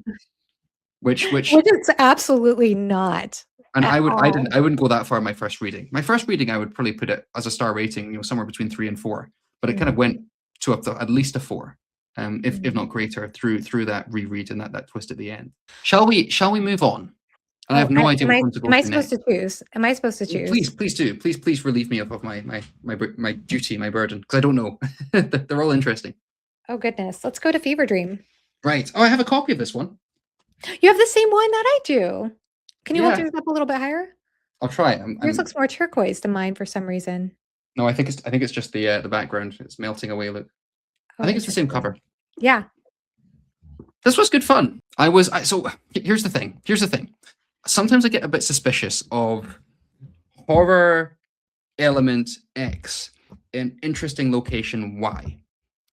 S1: which
S2: Which it's absolutely not
S1: and
S2: at all.
S1: I wouldn't go that far in my first reading. My first reading, I would probably put it as a star rating, somewhere between 3 and 4. But it kind
S2: Mm,
S1: of went to up to at least a 4, if
S2: mm.
S1: not greater, through that reread and that twist at the end. Shall we move on? And I
S2: Oh,
S1: have no idea which one to go
S2: am I
S1: to
S2: supposed to
S1: next.
S2: choose? Am I supposed to choose?
S1: Please do. Please relieve me of my duty, my burden, because I don't know. They're all interesting.
S2: Oh, goodness. Let's go to Fever Dream.
S1: Right. Oh, I have a copy of this one.
S2: You have the same one that I do. Can you hold
S1: Yeah,
S2: yours up a little bit higher?
S1: I'll try.
S2: Yours looks more turquoise than mine for some reason.
S1: No, I think it's just the background. It's melting away. Look, I
S2: Oh,
S1: think it's the same
S2: interesting.
S1: cover.
S2: Yeah.
S1: This was good fun. So here's the thing. Here's the thing. Sometimes I get a bit suspicious of horror element X in interesting location Y.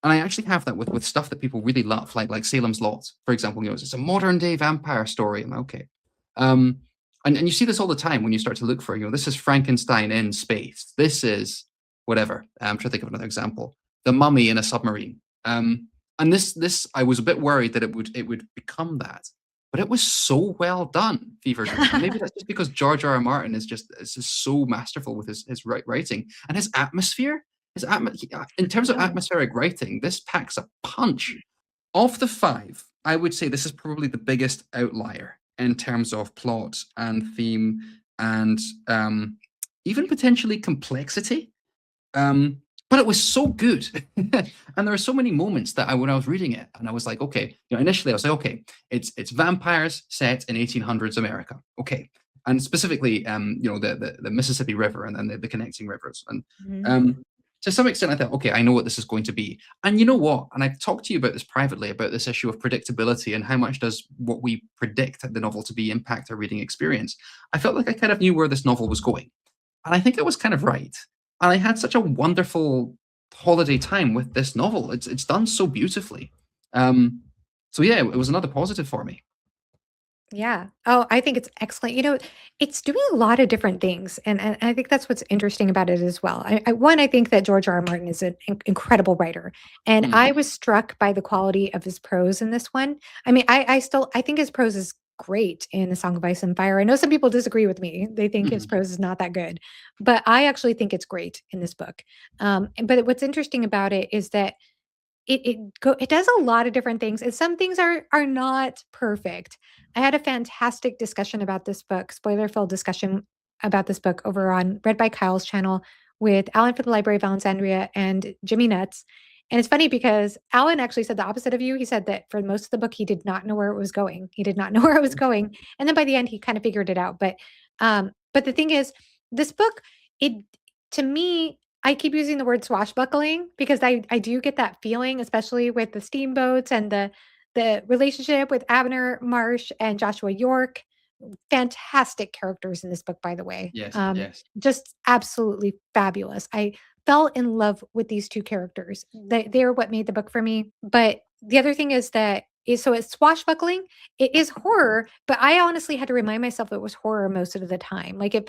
S1: And I actually have that with stuff that people really love, like Salem's Lot, for example. It's a modern day vampire story. I'm like, okay. Um, and you see this all the time when you start to look for, this is Frankenstein in space. This is whatever. I'm trying to think of another example. The Mummy in a submarine. And this I was a bit worried that it would become that, but it was so well done, Fever Dream. And maybe that's just because George R. R. Martin is just so masterful with his writing and his atmosphere. In terms of atmospheric writing, this packs a punch. Of the five, I would say this is probably the biggest outlier in terms of plot and theme and even potentially complexity. But it was so good. And there are so many moments that when I was reading it, and I was like, okay, initially I was like, okay, it's vampires set in 1800s America. Okay. And specifically, the Mississippi River and then the connecting rivers. And to some extent, I thought, okay, I know what this is going to be. And you know what? And I've talked to you about this privately, about this issue of predictability and how much does what we predict the novel to be impact our reading experience. I felt like I kind of knew where this novel was going. And I think it was kind of right. And I had such a wonderful holiday time with this novel. It's done so beautifully. So yeah, it was another positive for me.
S2: Yeah. Oh, I think it's excellent. It's doing a lot of different things, and I think that's what's interesting about it as well. I think that George R. R. Martin is an incredible writer, and I was struck by the quality of his prose in this one. I mean, I think his prose is great in A Song of Ice and Fire. I know some people disagree with me; they think his prose is not that good, but I actually think it's great in this book. But what's interesting about it is that it does a lot of different things, and some things are not perfect. I had a fantastic discussion about this book, spoiler-filled discussion about this book over on Read by Kyle's channel with Alan from the Library of Alexandria and Jimmy Nuts. And it's funny because Alan actually said the opposite of you. He said that for most of the book, he did not know where it was going. He did not know where it was going. And then by the end, he kind of figured it out. But the thing is, this book, it to me, I keep using the word swashbuckling because I do get that feeling, especially with the steamboats and the relationship with Abner Marsh and Joshua York. Fantastic characters in this book, by the way.
S1: Yes, yes.
S2: Just absolutely fabulous. I fell in love with these two characters. They're what made the book for me. But the other thing is that so it's swashbuckling. It is horror, but I honestly had to remind myself it was horror most of the time. Like it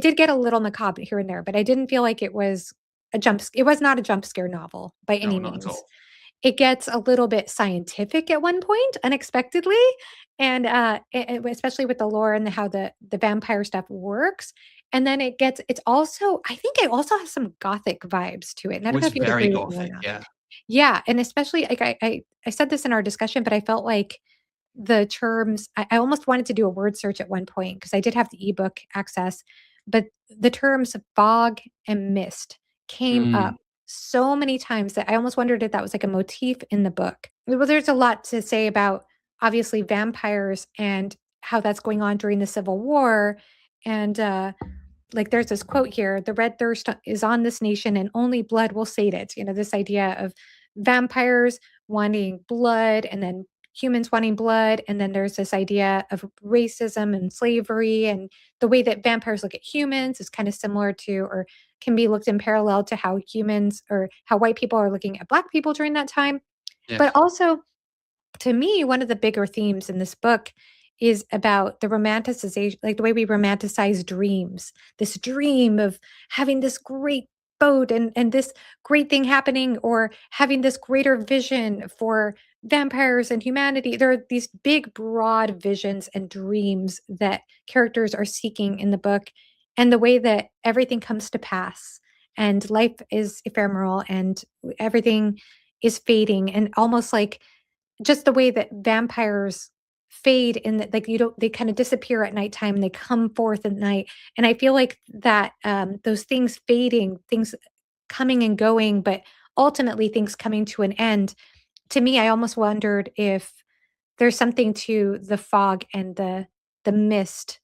S2: did get a little macabre here and there, but I didn't feel like it was it was not a jump scare novel by any
S1: No, not at
S2: means.
S1: all.
S2: It gets a little bit scientific at one point, unexpectedly, and, especially with the lore and how the vampire stuff works, and then it's also I think it also has some gothic vibes to it, and I
S1: Oh,
S2: don't know
S1: it's
S2: if you'd
S1: very
S2: agree with me or
S1: gothic.
S2: not.
S1: Yeah.
S2: Yeah, and especially, like, I said this in our discussion, but I felt like the terms I almost wanted to do a word search at one point because I did have the ebook access, but the terms fog and mist came up
S1: Mm,
S2: so many times that I almost wondered if that was like a motif in the book. Well, there's a lot to say about obviously vampires and how that's going on during the Civil War. And like there's this quote here, the red thirst is on this nation and only blood will sate it. This idea of vampires wanting blood and then humans wanting blood. And then there's this idea of racism and slavery, and the way that vampires look at humans is kind of similar to, or can be looked in parallel to how humans or how white people are looking at black people during that time. But
S1: yes.
S2: also, to me, one of the bigger themes in this book is about the romanticization, like the way we romanticize dreams. This dream of having this great boat and this great thing happening, or having this greater vision for vampires and humanity. There are these big, broad visions and dreams that characters are seeking in the book, and the way that everything comes to pass and life is ephemeral and everything is fading, and almost like just the way that vampires fade in that, like, you don't they kinda disappear at nighttime and they come forth at night, and I feel like that, those things fading, things coming and going, but ultimately things coming to an end, to me, I almost wondered if there's something to the fog and the mist,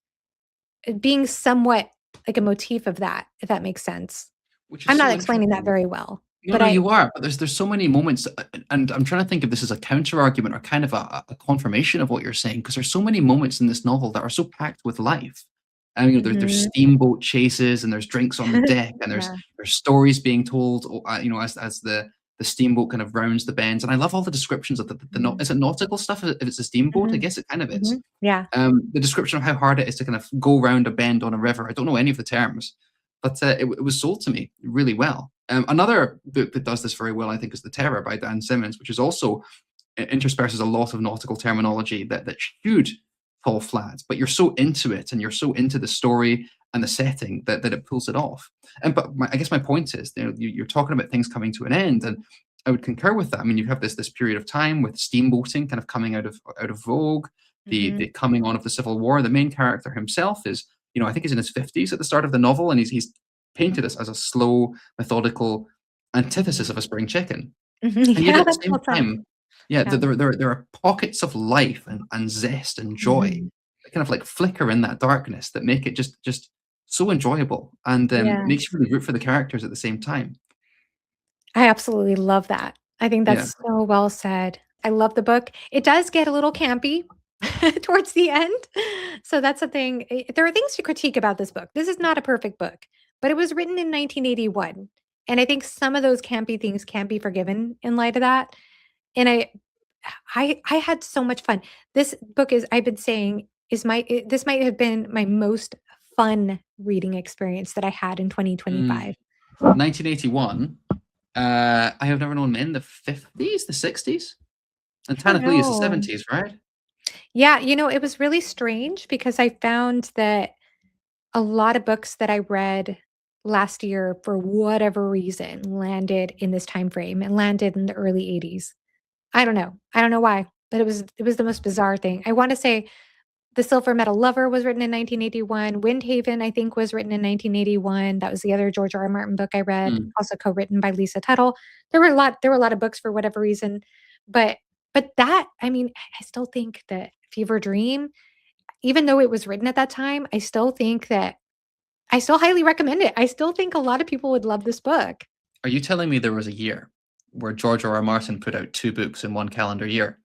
S2: being somewhat like a motif of that, if that makes sense.
S1: Which is
S2: I'm not
S1: so
S2: explaining that
S1: interesting.
S2: very well.
S1: No,
S2: but
S1: no,
S2: I
S1: you are. But there's so many moments, and I'm trying to think if this is a counter argument or kind of a confirmation of what you're saying, because there's so many moments in this novel that are so packed with life. And there's
S2: Mhm.
S1: steamboat chases, and there's drinks on the deck, and there's
S2: Yeah.
S1: there's stories being told, as the steamboat kind of rounds the bends. And I love all the descriptions of
S2: Mhm.
S1: is it nautical stuff? If it's a steamboat, I
S2: Mhm.
S1: guess it kind of is.
S2: Mhm. Yeah.
S1: The description of how hard it is to kind of go round a bend on a river. I don't know any of the terms, but it was sold to me really well. Another book that does this very well, I think, is The Terror by Dan Simmons, which is also intersperses a lot of nautical terminology that should fall flat, but you're so into it and you're so into the story and the setting that it pulls it off. I guess my point is, you're talking about things coming to an end, and I would concur with that. I mean, you have this period of time with steamboating kind of coming out of vogue, the
S2: Mhm.
S1: coming on of the Civil War. The main character himself is, I think he's in his 50s at the start of the novel, and he's painted as a slow, methodical antithesis
S2: Mhm.
S1: of a spring chicken.
S2: Mhm.
S1: And yet
S2: Yeah,
S1: at the
S2: that
S1: same
S2: makes sense.
S1: time, yeah,
S2: Yeah.
S1: there are pockets of life and zest and joy
S2: Mhm.
S1: that kind of like flicker in that darkness that make it just so enjoyable, and makes
S2: Yes.
S1: you really root for the characters at the same time.
S2: I absolutely love that. I think
S1: Yeah.
S2: that's so well said. I love the book. It does get a little campy towards the end. So that's the thing. There are things to critique about this book. This is not a perfect book, but it was written in 1981. And I think some of those campy things can be forgiven in light of that. And I had so much fun. This book is I've been saying this might have been my most fun reading experience that I had in
S1: Mm.
S2: 2025.
S1: 1981, I Have Never Known Men, the 50s, the 60s? And
S2: I don't
S1: technically it's the
S2: know.
S1: 70s, right?
S2: Yeah, it was really strange because I found that a lot of books that I read last year for whatever reason landed in this time frame and landed in the early 80s. I don't know. I don't know why, but it was the most bizarre thing. I want to say The Silver Metal Lover was written in 1981. Windhaven, I think, was written in 1981. That was the other George R. R. Martin book I read,
S1: Mm.
S2: also co-written by Lisa Tuttle. There were a lot of books for whatever reason, but that I mean, I still think that Fever Dream, even though it was written at that time, I still think that I still highly recommend it. I still think a lot of people would love this book.
S1: Are you telling me there was a year where George R. R. Martin put out 2 books in one calendar year?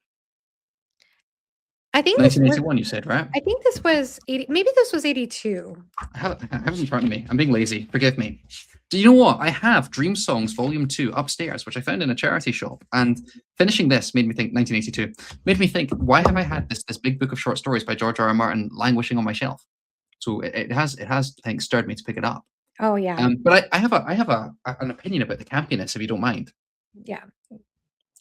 S2: I think this was
S1: 1981, you said, right?
S2: I think this was 80, maybe this was 82.
S1: I have it in front of me. I'm being lazy. Forgive me. Do you know what? I have Dream Songs Volume 2 upstairs, which I found in a charity shop. And finishing this made me think 1982. Made me think, why have I had this big book of short stories by George R. R. Martin languishing on my shelf? So it has I think stirred me to pick it up.
S2: Oh, yeah.
S1: But I have an opinion about the campiness, if you don't mind.
S2: Yeah.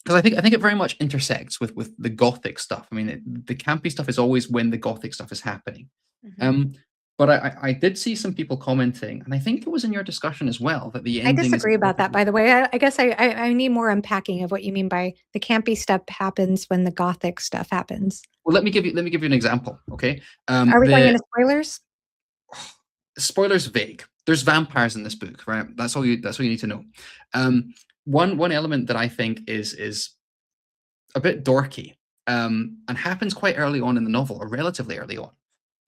S1: Because I think it very much intersects with the gothic stuff. I mean, the campy stuff is always when the gothic stuff is happening.
S2: Mhm.
S1: Um, but I did see some people commenting, and I think it was in your discussion as well, that the
S2: I
S1: ending is a
S2: disagree about
S1: perfect.
S2: that, by the way. I guess I need more unpacking of what you mean by the campy stuff happens when the gothic stuff happens.
S1: Well, let me give you an example. Okay,
S2: Are we going
S1: the
S2: into spoilers?
S1: spoilers vague. There's vampires in this book, right? That's all you need to know. Um, one element that I think is a bit dorky, and happens quite early on in the novel, or relatively early on,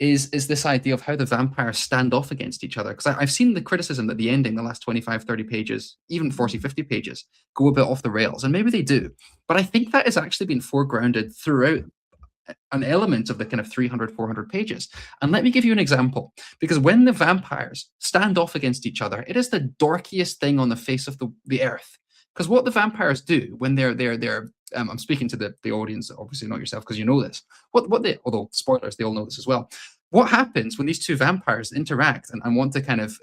S1: is this idea of how the vampires stand off against each other. Because I've seen the criticism that the ending, the last 25, 30 pages, even 40, 50 pages, go a bit off the rails. And maybe they do. But I think that has actually been foregrounded throughout an element of the kind of 300, 400 pages. And let me give you an example. Because when the vampires stand off against each other, it is the dorkiest thing on the face of the earth. Because what the vampires do when they're I'm speaking to the audience, obviously not yourself, because you know this. What they, although spoilers, they all know this as well. What happens when these two vampires interact and want to kind of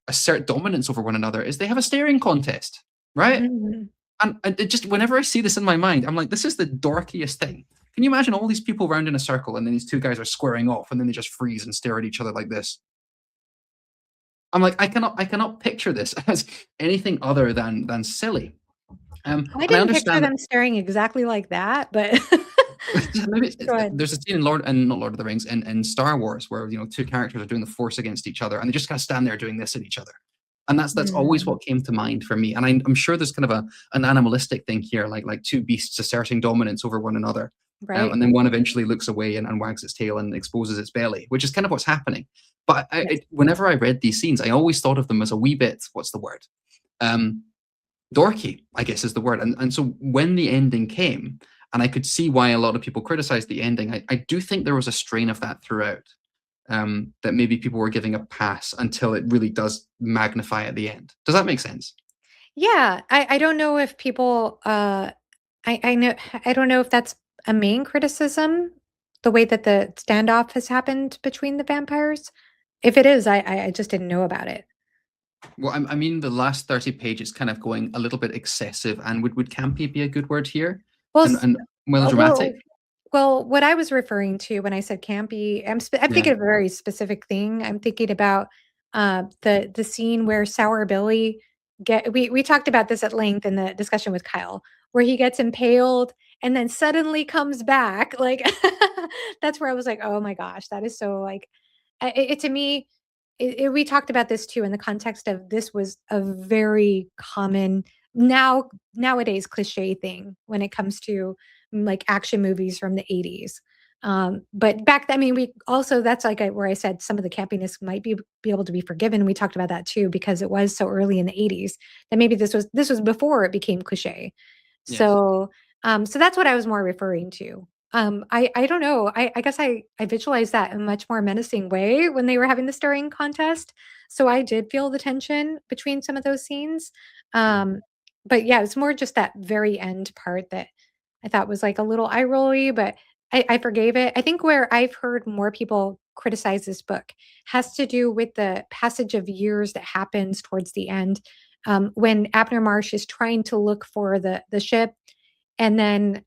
S1: assert dominance over one another is they have a staring contest, right?
S2: Mhm.
S1: And it just, whenever I see this in my mind, I'm like, this is the dorkiest thing. Can you imagine all these people round in a circle, and then these two guys are squaring off, and then they just freeze and stare at each other like this? I'm like, I cannot picture this as anything other than silly.
S2: I
S1: And I
S2: didn't picture
S1: understand that.
S2: them staring exactly like that, but
S1: Maybe
S2: go ahead.
S1: there's a scene in not Lord of the Rings, and Star Wars, where two characters are doing the Force against each other, and they just kind of stand there doing this at each other. And that's always
S2: Mm,
S1: what came to mind for me. And I'm sure there's kind of an animalistic thing here, like two beasts asserting dominance over one another.
S2: right.
S1: And then one eventually looks away and wags its tail and exposes its belly, which is kind of what's happening. But
S2: Yes.
S1: whenever I read these scenes, I always thought of them as a wee bit, what's the word? Um, dorky, I guess is the word. And so when the ending came, and I could see why a lot of people criticized the ending, I do think there was a strain of that throughout. That maybe people were giving a pass until it really does magnify at the end. Does that make sense?
S2: Yeah, I don't know if people, I know I don't know if that's a main criticism, the way that the standoff has happened between the vampires. If it is, I just didn't know about it.
S1: Well, I mean, the last 30 pages kind of going a little bit excessive, and would campy be a good word here?
S2: Well,
S1: And
S2: uh,
S1: melodramatic?
S2: well well, what I was referring to when I said campy, I'm
S1: Yeah.
S2: thinking of a very specific thing. I'm thinking about, the scene where Sour Billy we talked about this at length in the discussion with Kyle, where he gets impaled and then suddenly comes back, like, that's where I was like, "Oh my gosh, that is so, like," to me, we talked about this too in the context of this was a very common nowadays cliche thing when it comes to like action movies from the 80s. But back then, I mean, we also that's like where I said some of the campiness might be able to be forgiven. We talked about that too because it was so early in the 80s that maybe this was before it became cliche.
S1: Yes.
S2: So that's what I was more referring to. I don't know. I guess I visualized that in a much more menacing way when they were having the staring contest. So I did feel the tension between some of those scenes.
S1: Mm.
S2: But yeah, it's more just that very end part that I thought was like a little eye rolly, but I forgave it. I think where I've heard more people criticize this book has to do with the passage of years that happens towards the end, when Abner Marsh is trying to look for the ship, and then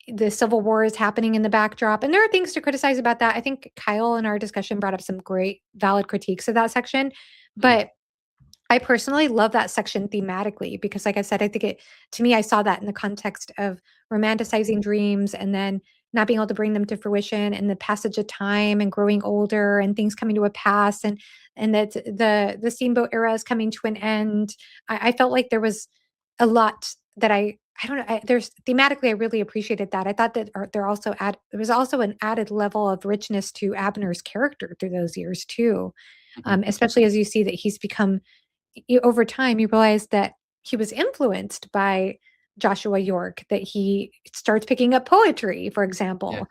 S2: the Civil War is happening in the backdrop. And there are things to criticize about that. I think Kyle in our discussion brought up some great, valid critiques of that section,
S1: Mm.
S2: but I personally love that section thematically because, like I said, I think to me, I saw that in the context of romanticizing dreams and then not being able to bring them to fruition and the passage of time and growing older and things coming to a pass and that the steamboat era is coming to an end. I felt like there was a lot that I don't know. There's thematically, I really appreciated that. I thought that there was also an added level of richness to Abner's character through those years too,
S1: Mhm.
S2: especially as you see that he's become over time, you realize that he was influenced by Joshua York, that he starts picking up poetry, for
S1: Yeah.
S2: example.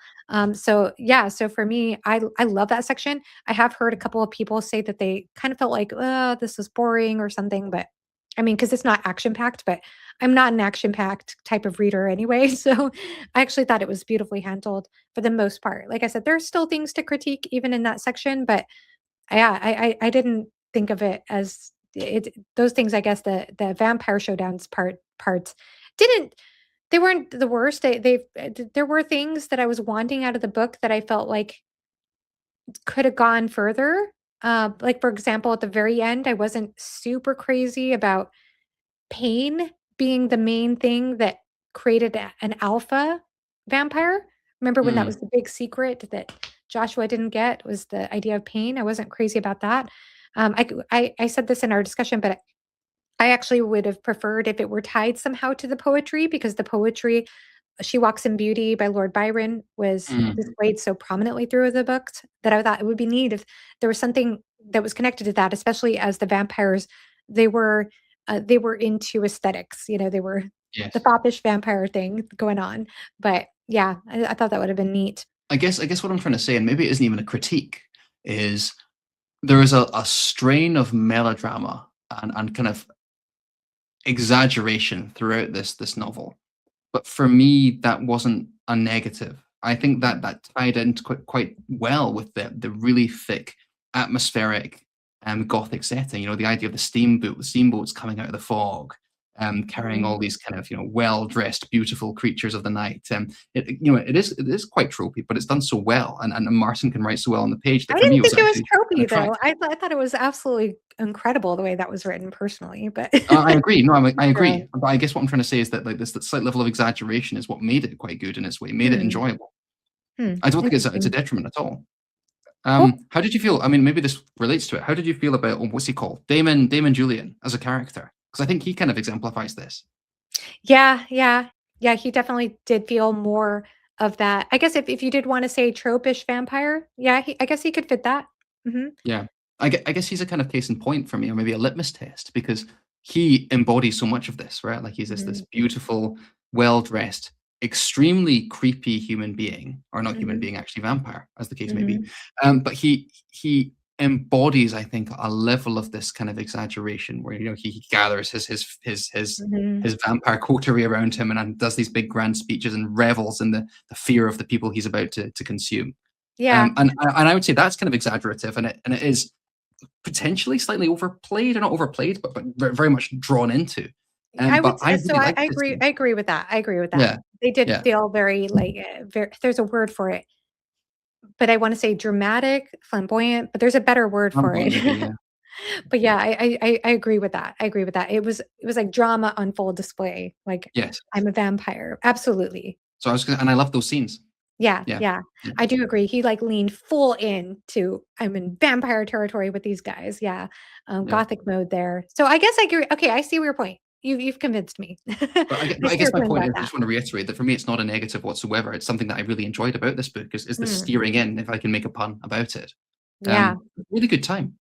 S2: So yeah, so for me, I love that section. I have heard a couple of people say that they kind of felt like, oh, this is boring or something, but I mean, because it's not action packed, but I'm not an action packed type of reader anyway. So I actually thought it was beautifully handled for the most part. Like I said, there's still things to critique even in that section, but yeah, I didn't think of it as those things, I guess the vampire showdowns parts didn't they weren't the worst. There were things that I was wanting out of the book that I felt like could have gone further. Like for example, at the very end, I wasn't super crazy about pain being the main thing that created an alpha vampire. Remember when that
S1: Mm.
S2: was the big secret that Joshua didn't get was the idea of pain? I wasn't crazy about that. I said this in our discussion, but I actually would have preferred if it were tied somehow to the poetry because the poetry She Walks in Beauty by Lord Byron was
S1: Mm.
S2: displayed so prominently through the books that I thought it would be neat if there was something that was connected to that, especially as the vampires, they were they were into aesthetics, they were the
S1: Yes.
S2: foppish vampire thing going on. But yeah, I thought that would have been neat.
S1: I guess what I'm trying to say, and maybe it isn't even a critique, is there is a strain of melodrama and kind of exaggeration throughout this novel. But for me, that wasn't a negative. I think that tied into quite well with the really thick, atmospheric, gothic setting. The idea of the steamboats coming out of the fog, carrying all
S2: Mhm.
S1: these kind of well dressed, beautiful creatures of the night. It is quite tropey, but it's done so well, and Martin can write so well on the page
S2: I
S1: that for me
S2: didn't
S1: it was
S2: think it was
S1: actually an
S2: tropey though.
S1: attractive.
S2: I thought it was absolutely incredible the way that was written personally, but
S1: I agree. No, I
S2: so,
S1: agree. But I guess what I'm trying to say is that like this that slight level of exaggeration is what made it quite good in its way, made it
S2: hmm,
S1: enjoyable. I don't think it's a
S2: interesting.
S1: detriment at all.
S2: Cool.
S1: How did you feel? I mean, maybe this relates to it. How did you feel about what's he called, Damon Julian as a character? Because I think he kind of exemplifies this.
S2: Yeah, yeah. Yeah, he definitely did feel more of that. I guess if you did wanna say tropish vampire, yeah, I guess he could fit that. Mhm.
S1: Yeah, I guess he's a kind of case in point for me, or maybe a litmus test, because he embodies so much of this, right? Like he's this
S2: Mhm.
S1: beautiful, well-dressed, extremely creepy human being, or not human
S2: Mhm.
S1: being, actually vampire, as the case may be.
S2: Mhm.
S1: But he embodies, I think, a level of this kind of exaggeration where he gathers
S2: Mhm.
S1: his vampire coterie around him and does these big grand speeches and revels in the fear of the people he's about to consume.
S2: Yeah.
S1: And I would say that's kind of exaggerative, and it is potentially slightly overplayed, or not overplayed, but very much drawn into.
S2: I would
S1: But I
S2: s so
S1: really liked
S2: I
S1: this
S2: agree
S1: scene.
S2: I agree with that, I agree with that.
S1: Yeah,
S2: They did
S1: yeah.
S2: feel very, like, there's a word for it, but I wanna say dramatic, flamboyant, but there's a better word for
S1: Flamboyant,
S2: it.
S1: maybe, yeah.
S2: But yeah, I agree with that, I agree with that. It was like drama on full display, like,
S1: Yes.
S2: I'm a vampire. Absolutely.
S1: So I was gonna, and I love those scenes.
S2: Yeah,
S1: Yeah,
S2: yeah.
S1: yeah,
S2: I do agree. He, like, leaned full in to, "I'm in vampire territory with these guys." Yeah,
S1: yeah.
S2: gothic mode there. So I guess I agree. Okay, I see your point. You've convinced me.
S1: But
S2: I
S1: I
S2: see
S1: guess
S2: your
S1: my
S2: point
S1: point
S2: about
S1: is, I
S2: that.
S1: just want to reiterate that for me, it's not a negative whatsoever. It's something that I really enjoyed about this book, is the
S2: Mm,
S1: steering in, if I can make a pun about it.
S2: yeah.
S1: Really good time.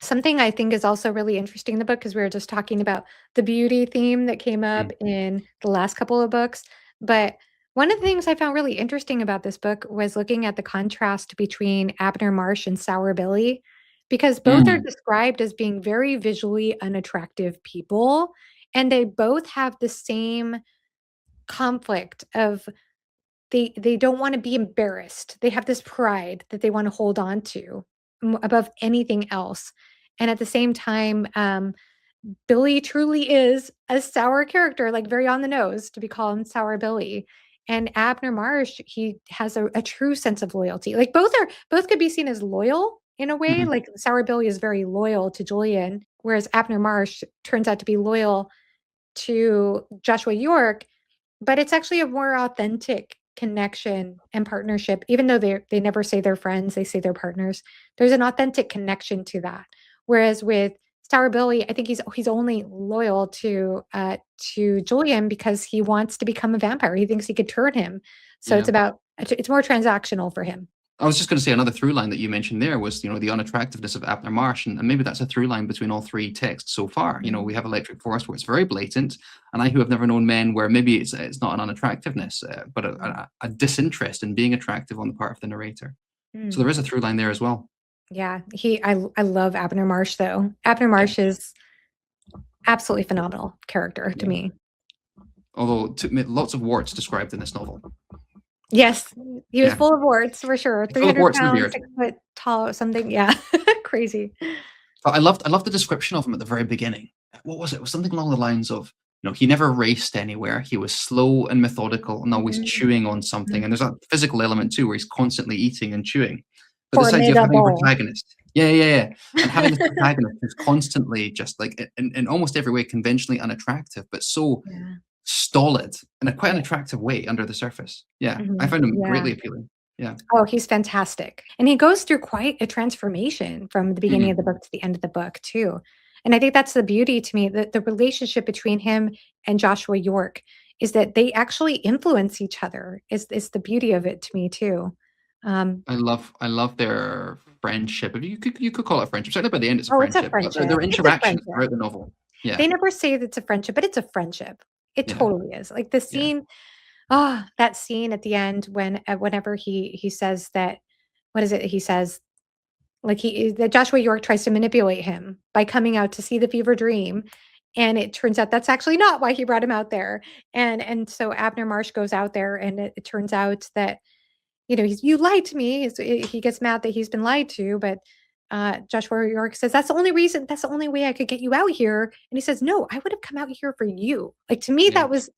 S2: Something I think is also really interesting in the book, because we were just talking about the beauty theme that came up
S1: Mm,
S2: in the last couple of books, but one of the things I found really interesting about this book was looking at the contrast between Abner Marsh and Sour Billy, because both are
S1: mm,
S2: described as being very visually unattractive people, and they both have the same conflict of they don't wanna be embarrassed. They have this pride that they wanna hold on to above anything else, and at the same time, Billy truly is a sour character, like, very on the nose to be called Sour Billy, and Abner Marsh, he has a true sense of loyalty. Like, both could be seen as loyal in a way,
S1: mhm.
S2: like, Sour Billy is very loyal to Julian, whereas Abner Marsh turns out to be loyal to Joshua York, but it's actually a more authentic connection and partnership, even though they never say they're friends, they say they're partners. There's an authentic connection to that. Whereas with Sour Billy, I think he's only loyal to Julian because he wants to become a vampire. He thinks he could turn him. So
S1: Yeah.
S2: it's more transactional for him.
S1: I was just going to say another through line that you mentioned there was, the unattractiveness of Abner Marsh, and maybe that's a through line between all three texts so far.
S2: Mhm.
S1: We have Electric Forest where it's very blatant, and I who have never known men where maybe it's not an unattractiveness, but
S2: Mhm.
S1: a disinterest in being attractive on the part of the narrator. So
S2: Mm.
S1: there is a through line there as well.
S2: Yeah, I love Abner Marsh though. Abner
S1: Yeah,
S2: Marsh is absolutely phenomenal character to
S1: yeah.
S2: me.
S1: Although lots of warts described in this novel.
S2: Yes, he was
S1: Yeah,
S2: full of warts for sure.
S1: full of
S2: 300
S1: warts and a
S2: pounds,
S1: beard.
S2: 6 foot tall or something, yeah, crazy.
S1: But I loved the description of him at the very beginning. What was it? It was something along the lines of, he never raced anywhere. He was slow and methodical and always
S2: Mhm,
S1: chewing on something. And
S2: mhm.
S1: there's a physical element too, where he's constantly eating and chewing. But this idea of having a
S2: Formidable.
S1: protagonist, yeah, yeah, yeah, and having this protagonist who's constantly just like in almost every way conventionally unattractive, but so
S2: Yeah,
S1: stolid in a quite an
S2: yeah,
S1: attractive way under the surface. Yeah, I
S2: mhm,
S1: found him
S2: yeah.
S1: greatly appealing. Yeah.
S2: Oh, he's fantastic, and he goes through quite a transformation from the beginning of
S1: Mhm.
S2: the book to the end of the book too, and I think that's the beauty to me, the relationship between him and Joshua York is that they actually influence each other, is the beauty of it to me too. Um
S1: I love their friendship. If you could call it a friendship. Certainly by the end it's a
S2: oh, it's a
S1: friendship, but their
S2: friendship, it's a
S1: interactions
S2: friendship.
S1: throughout the novel. Yeah.
S2: They never say that it's a friendship, but it's a friendship. It
S1: Yeah.
S2: totally is. Like the
S1: Yeah.
S2: scene that scene at the end when whenever he says that what is it he says? Like that Joshua York tries to manipulate him by coming out to see the fever dream, and it turns out that's actually not why he brought him out there. And so Abner Marsh goes out there, and it turns out that he's "You lied to me." He gets mad that he's been lied to, but, Joshua York says, that's the only way I could get you out here." And he says, "No, I would have come out here for you." Like, to me,
S1: Yeah.
S2: that was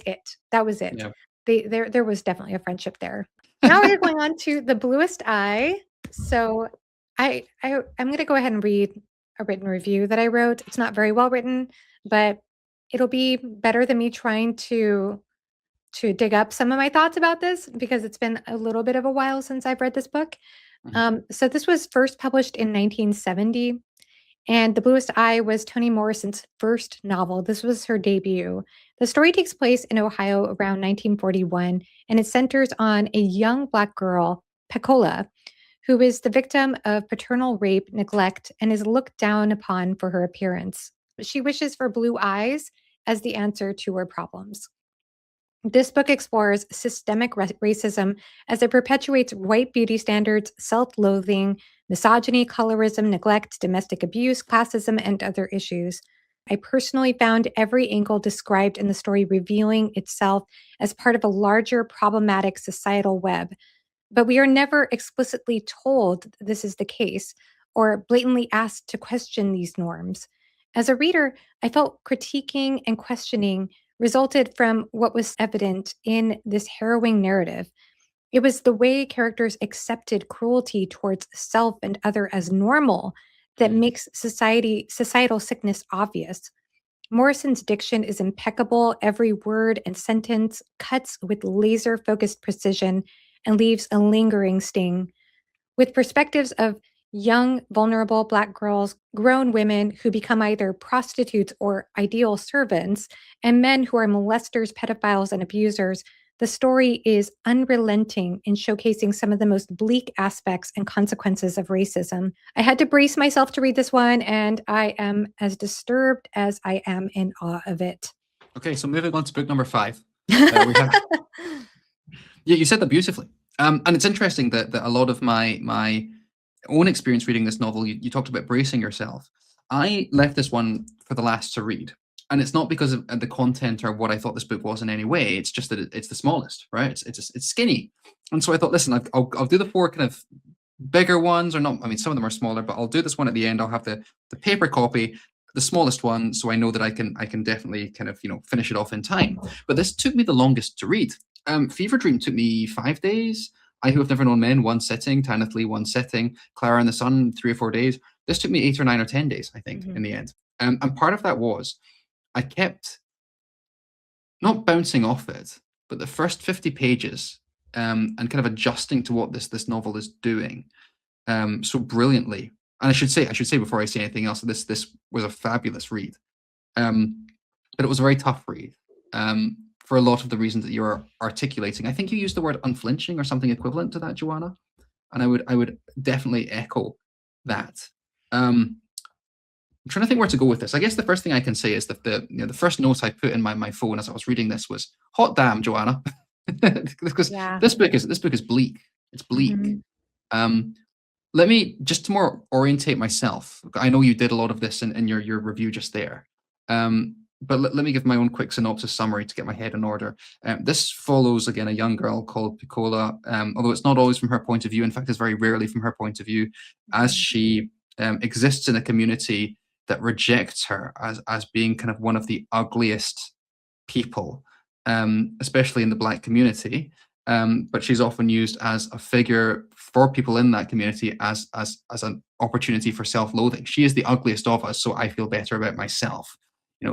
S2: it. That was it.
S1: Yeah.
S2: There was definitely a friendship there. Now we're going on to The Bluest Eye. So, I'm gonna go ahead and read a written review that I wrote. It's not very well written, but it'll be better than me trying to dig up some of my thoughts about this because it's been a little bit of a while since I've read this book.
S1: Mhm.
S2: So this was first published in 1970, and The Bluest Eye was Toni Morrison's first novel. This was her debut. The story takes place in Ohio around 1941, and it centers on a young Black girl, Pecola, who is the victim of paternal rape, neglect, and is looked down upon for her appearance. She wishes for blue eyes as the answer to her problems. This book explores systemic racism as it perpetuates white beauty standards, self loathing, misogyny, colorism, neglect, domestic abuse, classism, and other issues. I personally found every angle described in the story revealing itself as part of a larger problematic societal web, but we are never explicitly told this is the case or blatantly asked to question these norms. As a reader, I felt critiquing and questioning resulted from what was evident in this harrowing narrative. It was the way characters accepted cruelty towards self and other as normal that
S1: Mm.
S2: makes societal sickness obvious. Morrison's diction is impeccable. Every word and sentence cuts with laser focused precision and leaves a lingering sting. With perspectives of young, vulnerable Black girls, grown women who become either prostitutes or ideal servants, and men who are molesters, pedophiles, and abusers, the story is unrelenting in showcasing some of the most bleak aspects and consequences of racism. I had to brace myself to read this one, and I am as disturbed as I am in awe of it.
S1: Okay, so moving on to book number 5. We have Yeah, you said that beautifully. And it's interesting that a lot of my own experience reading this novel, you talked about bracing yourself. I left this one for the last to read. And it's not because of the content or what I thought this book was in any way. It's just that it's the smallest, right? It's skinny. And so I thought, listen, I'll do the 4 kind of bigger ones, or not. I mean, some of them are smaller, but I'll do this one at the end. I'll have the paper copy, the smallest one, so I know that I can definitely kind of finish it off in time. But this took me the longest to read. Fever Dream took me 5 days. I Who Have Never Known Men, 1 sitting. Tanith Lee, 1 sitting. Klara and the Sun, 3 or 4 days. This took me 8 or 9 or 10 days, I think, in the end. And part of that was I kept not bouncing off it, but the first 50 pages, and kind of adjusting to what this novel is doing so brilliantly. And I should say before I say anything else, this was a fabulous read, but it was a very tough read for a lot of the reasons that you're articulating. I think you used the word unflinching or something equivalent to that, Joanna, and I would definitely echo that. I'm trying to think where to go with this. I guess the first thing I can say is that the first note I put in my phone as I was reading this was "Hot damn, Joanna," because
S2: Yeah.
S1: this book is bleak. It's bleak.
S2: Mhm.
S1: Um, Let me just to more orientate myself. I know you did a lot of this in your review just there. But let me give my own quick synopsis summary to get my head in order. This follows, again, a young girl called Piccola, although it's not always from her point of view. In fact, it's very rarely from her point of view, as
S2: Mhm.
S1: she exists in a community that rejects her as being kind of one of the ugliest people, especially in the Black community. But she's often used as a figure for people in that community as an opportunity for self-loathing. She is the ugliest of us, so I feel better about myself.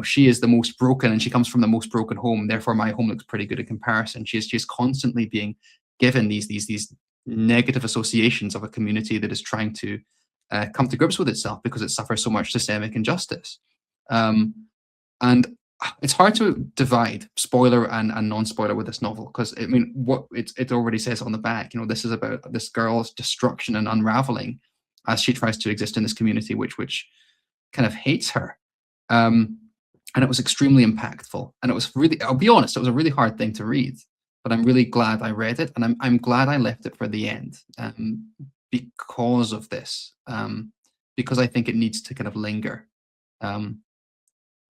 S1: She is the most broken, and she comes from the most broken home. Therefore, my home looks pretty good in comparison. She's constantly being given these negative associations of a community that is trying to come to grips with itself because it suffers so much systemic injustice. Um, and it's hard to divide spoiler and non-spoiler with this novel, because I mean, what it already says on the back. This is about this girl's destruction and unraveling as she tries to exist in this community which kind of hates her. And it was extremely impactful, and it was really, I'll be honest, it was a really hard thing to read, but I'm really glad I read it, and I'm glad I left it for the end, because of this, because I think it needs to kind of linger. Um,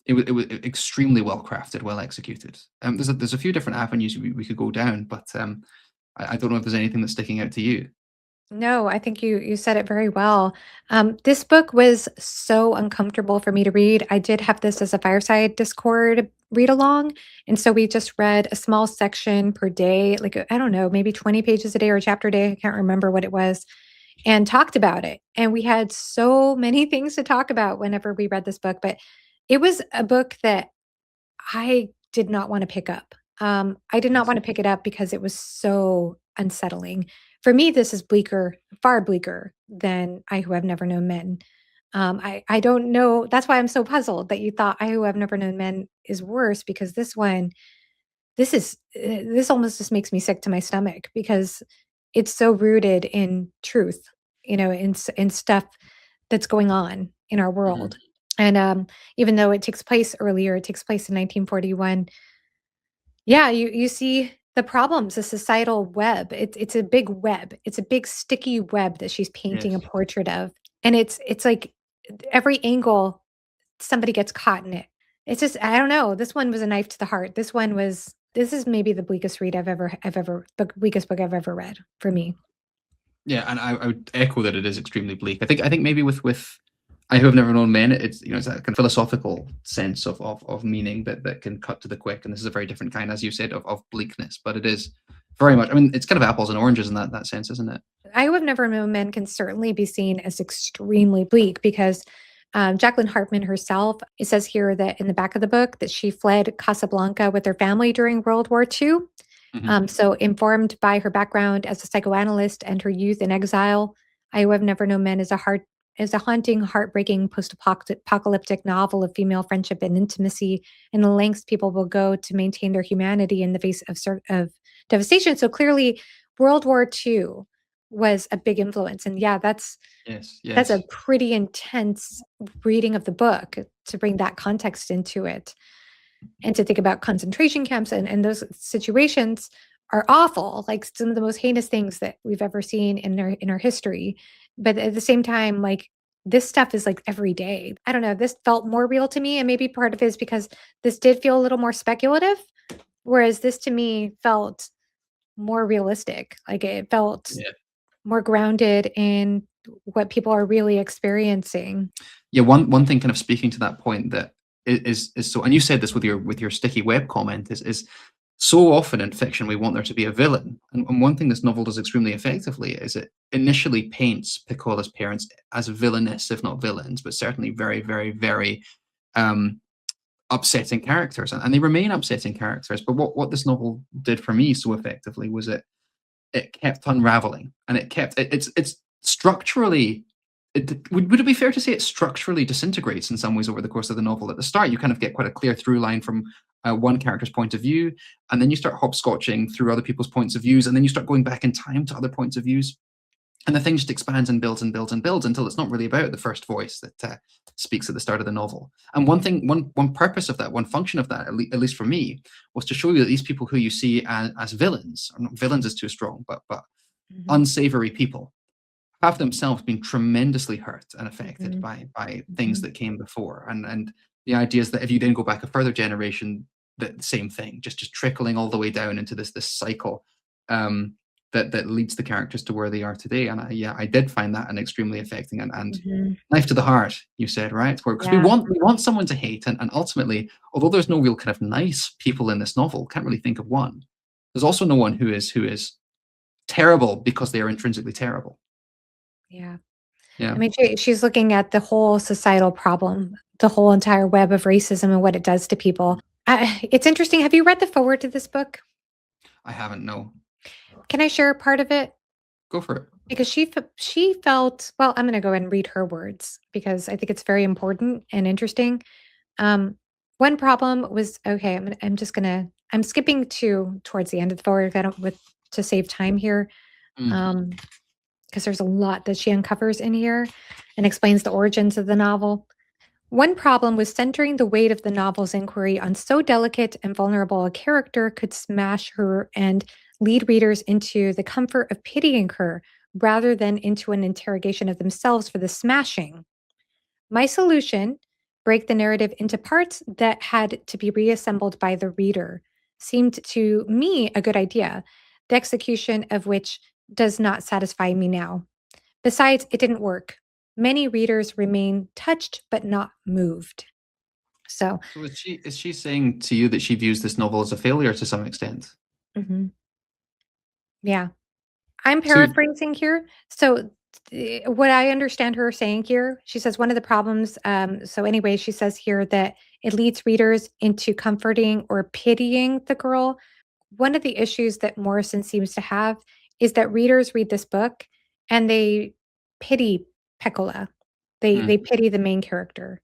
S1: it was extremely well crafted, well executed. There's a few different avenues we could go down, but I don't know if there's anything that's sticking out to you.
S2: No, I think you said it very well. This book was so uncomfortable for me to read. I did have this as a fireside Discord read along, and so we just read a small section per day, like I don't know, maybe 20 pages a day or a chapter a day. I can't remember what it was, and talked about it. And we had so many things to talk about whenever we read this book, but it was a book that I did not wanna pick up. I did not
S1: Yes.
S2: wanna pick it up because it was so unsettling. For me, this is bleaker, far bleaker than I Who Have Never Known Men. I don't know, that's why I'm so puzzled that you thought I Who Have Never Known Men is worse, because this one, this almost just makes me sick to my stomach because it's so rooted in truth, in stuff that's going on in our
S1: Mhm.
S2: world. And even though it takes place earlier, it takes place in 1941. Yeah, you see the problems, the societal web. It's a big web. It's a big sticky web that she's painting a
S1: Yes.
S2: portrait of, and it's like every angle somebody gets caught in it. It's just I don't know. This one was a knife to the heart. This is maybe the bleakest read I've ever book weakest book I've ever read for me.
S1: Yeah, and I would echo that it is extremely bleak. I think maybe with I who have never known men, it's it's that kind of philosophical sense of meaning that can cut to the quick, and this is a very different kind, as you said, of bleakness. But it is very much. I mean, it's kind of apples and oranges in that sense, isn't it?
S2: I Who Have Never Known Men can certainly be seen as extremely bleak because Jacqueline Hartman herself, it says here that in the back of the book that she fled Casablanca with her family during World War II.
S1: Hmm.
S2: So, informed by her background as a psychoanalyst and her youth in exile, I Who Have Never Known Men is a haunting, heartbreaking post-apocalyptic novel of female friendship and intimacy, and the lengths people will go to maintain their humanity in the face of devastation. So clearly, World War II was a big influence, and yeah,
S1: Yes,
S2: that's a
S1: yes.
S2: pretty intense reading of the book to bring that context into it. And to think about concentration camps and those situations are awful, like some of the most heinous things that we've ever seen in our history. But at the same time, like this stuff is like every day. I don't know. This felt more real to me. And maybe part of it is because this did feel a little more speculative, whereas this to me felt more realistic. Like it felt
S1: Yeah.
S2: more grounded in what people are really experiencing.
S1: Yeah, one thing kind of speaking to that point that is so, and you said this with your sticky web comment, is so often in fiction we want there to be a villain, and one thing this novel does extremely effectively is it initially paints Piccola's parents as villainous, if not villains, but certainly very, very, very um, upsetting characters, and they remain upsetting characters. But what this novel did for me so effectively was it kept unraveling, and it's structurally. Would it be fair to say it structurally disintegrates in some ways over the course of the novel? At the start, you kind of get quite a clear through line from one character's point of view, and then you start hopscotching through other people's points of views, and then you start going back in time to other points of views, and the thing just expands and builds and builds and builds until it's not really about the first voice that speaks at the start of the novel. And one purpose of that, one function of that, at least for me, was to show you that these people who you see as villains, or not villains is too strong, but
S2: Mhm,
S1: unsavory people, have themselves been tremendously hurt and affected
S2: mhm,
S1: by things
S2: mhm,
S1: that came before. And the idea is that if you then go back a further generation, that the same thing, just trickling all the way down into this cycle, um, that leads the characters to where they are today. And yeah, I did find that an extremely affecting and
S2: mhm.
S1: knife to the heart. You said, right, because
S2: Yeah.
S1: we want someone to hate, and ultimately, although there's no real kind of nice people in this novel, can't really think of one. There's also no one who is terrible because they are intrinsically terrible.
S2: Yeah.
S1: Yeah.
S2: I mean, she's looking at the whole societal problem, the whole entire web of racism and what it does to people. It's interesting. Have you read the forward to this book?
S1: I haven't, no.
S2: Can I share a part of it?
S1: Go for it.
S2: Because she felt well, I'm gonna go ahead and read her words because I think it's very important and interesting. Um, one problem was okay, I'm skipping to towards the end of the forward. I don't with to save time here.
S1: Mm,
S2: Because there's a lot that she uncovers in here and explains the origins of the novel. One problem was centering the weight of the novel's inquiry on so delicate and vulnerable a character could smash her and lead readers into the comfort of pitying her rather than into an interrogation of themselves for the smashing. My solution, break the narrative into parts that had to be reassembled by the reader, seemed to me a good idea, the execution of which does not satisfy me now. Besides, it didn't work. Many readers remain touched but not moved. So,
S1: so is she saying to you that she views this novel as a failure to some extent?
S2: mhm, yeah, I'm
S1: So
S2: paraphrasing here. So, what I understand her saying here, she says one of the problems. So, anyway, she says here that it leads readers into comforting or pitying the girl. One of the issues that Morrison seems to have is that readers read this book and they pity Peccola. They
S1: mm,
S2: pity the main character.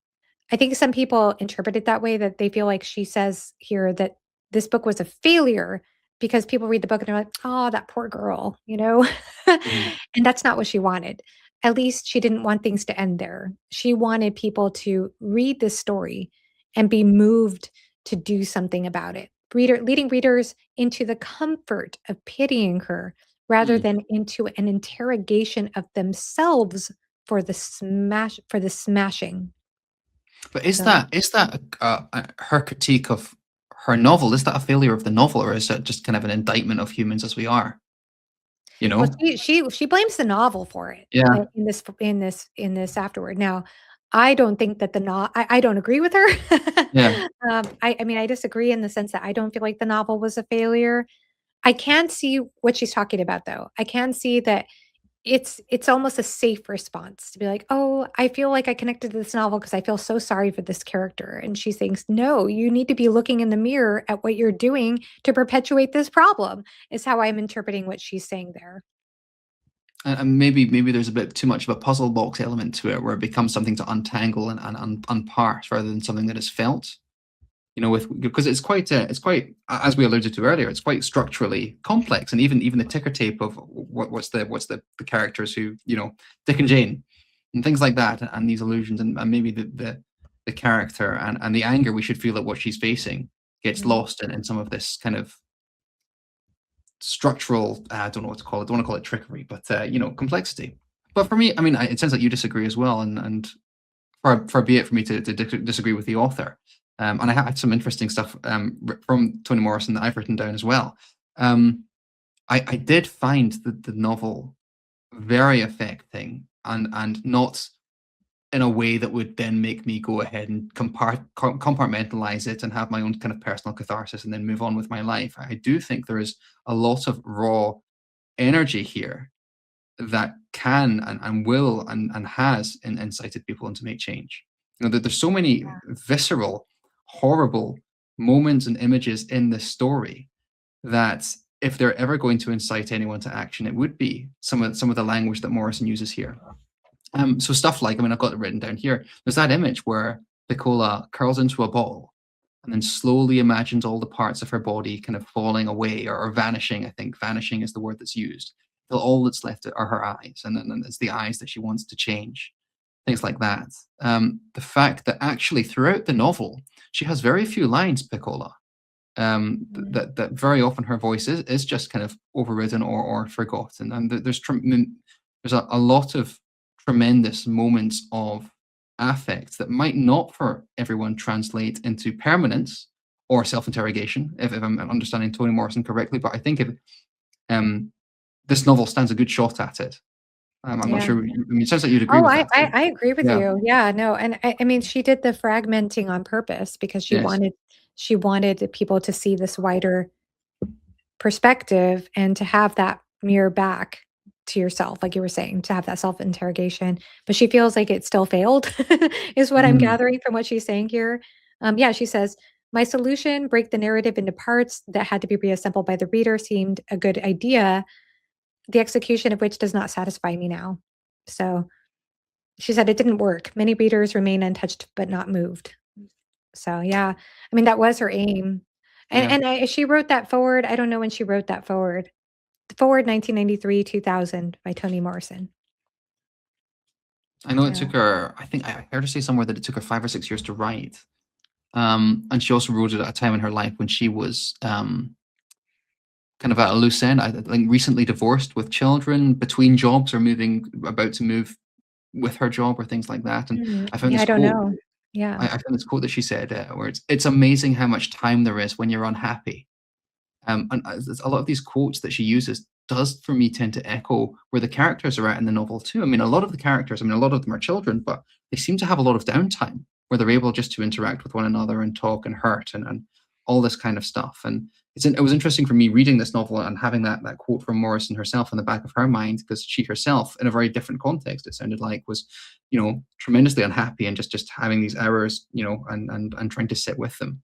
S2: I think some people interpret it that way, that they feel like she says here that this book was a failure because people read the book and they're like, "Oh, that poor girl," you know?
S1: mhm.
S2: And that's not what she wanted. at least she didn't want things to end there. She wanted people to read this story and be moved to do something about it. Leading readers into the comfort of pitying her rather
S1: Mm.
S2: than into an interrogation of themselves for the smashing.
S1: But is
S2: So,
S1: that her critique of her novel? Is that a failure of the novel, or is it just kind of an indictment of humans as we are? You
S2: well,
S1: know?
S2: she blames the novel for it
S1: Yeah,
S2: in this afterward. Now, I don't think that I don't agree with her.
S1: yeah.
S2: I mean, I disagree in the sense that I don't feel like the novel was a failure. I can see what she's talking about, though. I can see that it's almost a safe response to be like, "Oh, I feel like I connected to this novel because I feel so sorry for this character." And she thinks, "No, you need to be looking in the mirror at what you're doing to perpetuate this problem," is how I'm interpreting what she's saying there.
S1: And maybe there's a bit too much of a puzzle box element to it, where it becomes something to untangle and unparse rather than something that is felt. You know, with because it's quite as we alluded to earlier, it's quite structurally complex, and even the ticker tape of what's the characters who Dick and Jane and things like that, and these illusions, and maybe the character and the anger we should feel at what she's facing gets
S2: Mhm.
S1: lost in some of this kind of structural, I don't know what to call it. I don't want to call it trickery, but complexity. But for me, I mean, it sounds like you disagree as well, and far be it for me to disagree with the author. And I had some interesting stuff from Toni Morrison that I've written down as well. Um, I did find the novel very affecting, and not in a way that would then make me go ahead and compartmentalize it and have my own kind of personal catharsis and then move on with my life. I do think there is a lot of raw energy here that can and will and has incited people into make change. There's so many visceral, horrible moments and images in this story that if they're ever going to incite anyone to action, it would be some of the language that Morrison uses here. So stuff like, I mean, I've got it written down here. There's that image where Piccola curls into a ball and then slowly imagines all the parts of her body kind of falling away or vanishing. I think vanishing is the word that's used. Till all that's left are her eyes, and then it's the eyes that she wants to change. Things like that. The fact that actually throughout the novel, she has very few lines, Piccola.
S2: Mhm.
S1: That very often her voice is just kind of overridden or forgotten, and there's a lot of tremendous moments of affect that might not for everyone translate into permanence or self-interrogation, if I'm understanding Toni Morrison correctly. But I think if um, this novel stands a good shot at it. I'm not
S2: Yeah.
S1: sure. I mean, it sounds like you'd agree
S2: Oh,
S1: with that too.
S2: I agree with
S1: Yeah.
S2: you. Yeah, no, and I mean, she did the fragmenting on purpose because
S1: Yes.
S2: she wanted the people to see this wider perspective and to have that mirror back to yourself, like you were saying, to have that self-interrogation, but she feels like it still failed, is what I'm
S1: Mm,
S2: gathering from what she's saying here. Yeah, she says, "My solution, break the narrative into parts that had to be reassembled by the reader, seemed a good idea, the execution of which does not satisfy me now." So she said it didn't work. Many readers remain untouched but not moved. So, yeah, I mean, that was her aim.
S1: yeah.
S2: She wrote that forward. I don't know when she wrote that forward. The forward 1993, 2000 by Toni Morrison.
S1: I know it
S2: Yeah.
S1: took her. I think I heard her say somewhere that it took her 5 or 6 years to write. And she also wrote it at a time in her life when she was kind of at a loose end. I think recently divorced with children, between jobs, or about to move with her job, or things like that. And I found
S2: Yeah,
S1: this
S2: I don't
S1: quote.
S2: know. Yeah.
S1: I found this quote that she said, where it's amazing how much time there is when you're unhappy. And a lot of these quotes that she uses does for me tend to echo where the characters are at in the novel too. I mean, a lot of the characters, I mean, a lot of them are children, but they seem to have a lot of downtime where they're able just to interact with one another and talk and hurt and all this kind of stuff. And it was interesting for me reading this novel and having that quote from Morrison herself in the back of her mind, because she herself, in a very different context, it sounded like, was, tremendously unhappy and just having these hours, and trying to sit with them.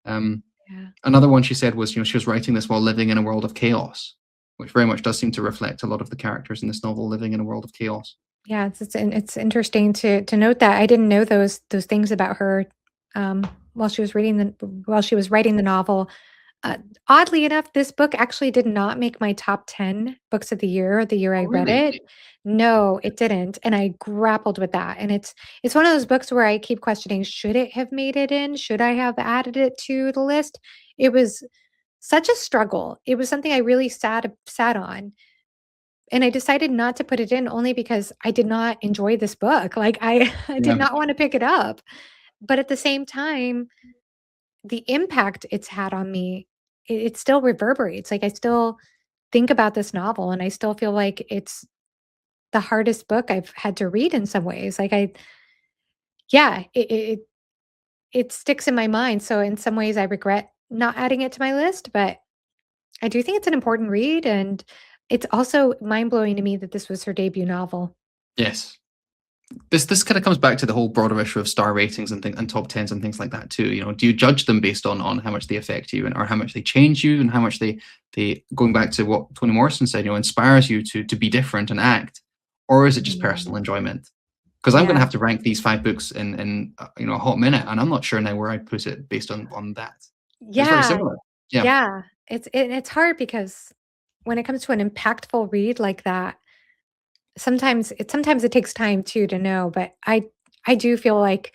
S1: Um,
S2: Yeah.
S1: Another one she said was, she was writing this while living in a world of chaos, which very much does seem to reflect a lot of the characters in this novel living in a world of chaos.
S2: Yeah, it's interesting to note that. I didn't know those things about her, while she was writing the novel. Uh, Oddly enough, this book actually did not make my top 10 books of the year I
S1: Oh,
S2: read
S1: really?
S2: it. No, it didn't, and I grappled with that, and it's one of those books where I keep questioning, should it have made it in? Should I have added it to the list? It was such a struggle. It was something I really sat on, and I decided not to put it in only because I did not enjoy this book. Like, I I did
S1: Yeah.
S2: not wanna pick it up, but at the same time, the impact it's had on me, it still reverberates. Like, I still think about this novel, and I still feel like it's the hardest book I've had to read in some ways. Like, I yeah, it sticks in my mind, so in some ways, I regret not adding it to my list, but I do think it's an important read, and it's also mind-blowing to me that this was her debut novel.
S1: Yes. This kind of comes back to the whole broader issue of star ratings and top tens and things like that too. You know, do you judge them based on how much they affect you or how much they change you and how much they going back to what Toni Morrison said, you know, inspires you to be different and act, or is it just
S2: Mhm.
S1: personal enjoyment? Because I'm going to
S2: Yeah.
S1: have to rank these 5 books in you know a hot minute, and I'm not sure now where I'd put it based on that. It's very
S2: Yeah,
S1: similar. Yeah.
S2: yeah. It's hard because when it comes to an impactful read like that, sometimes it takes time too to know, but I do feel like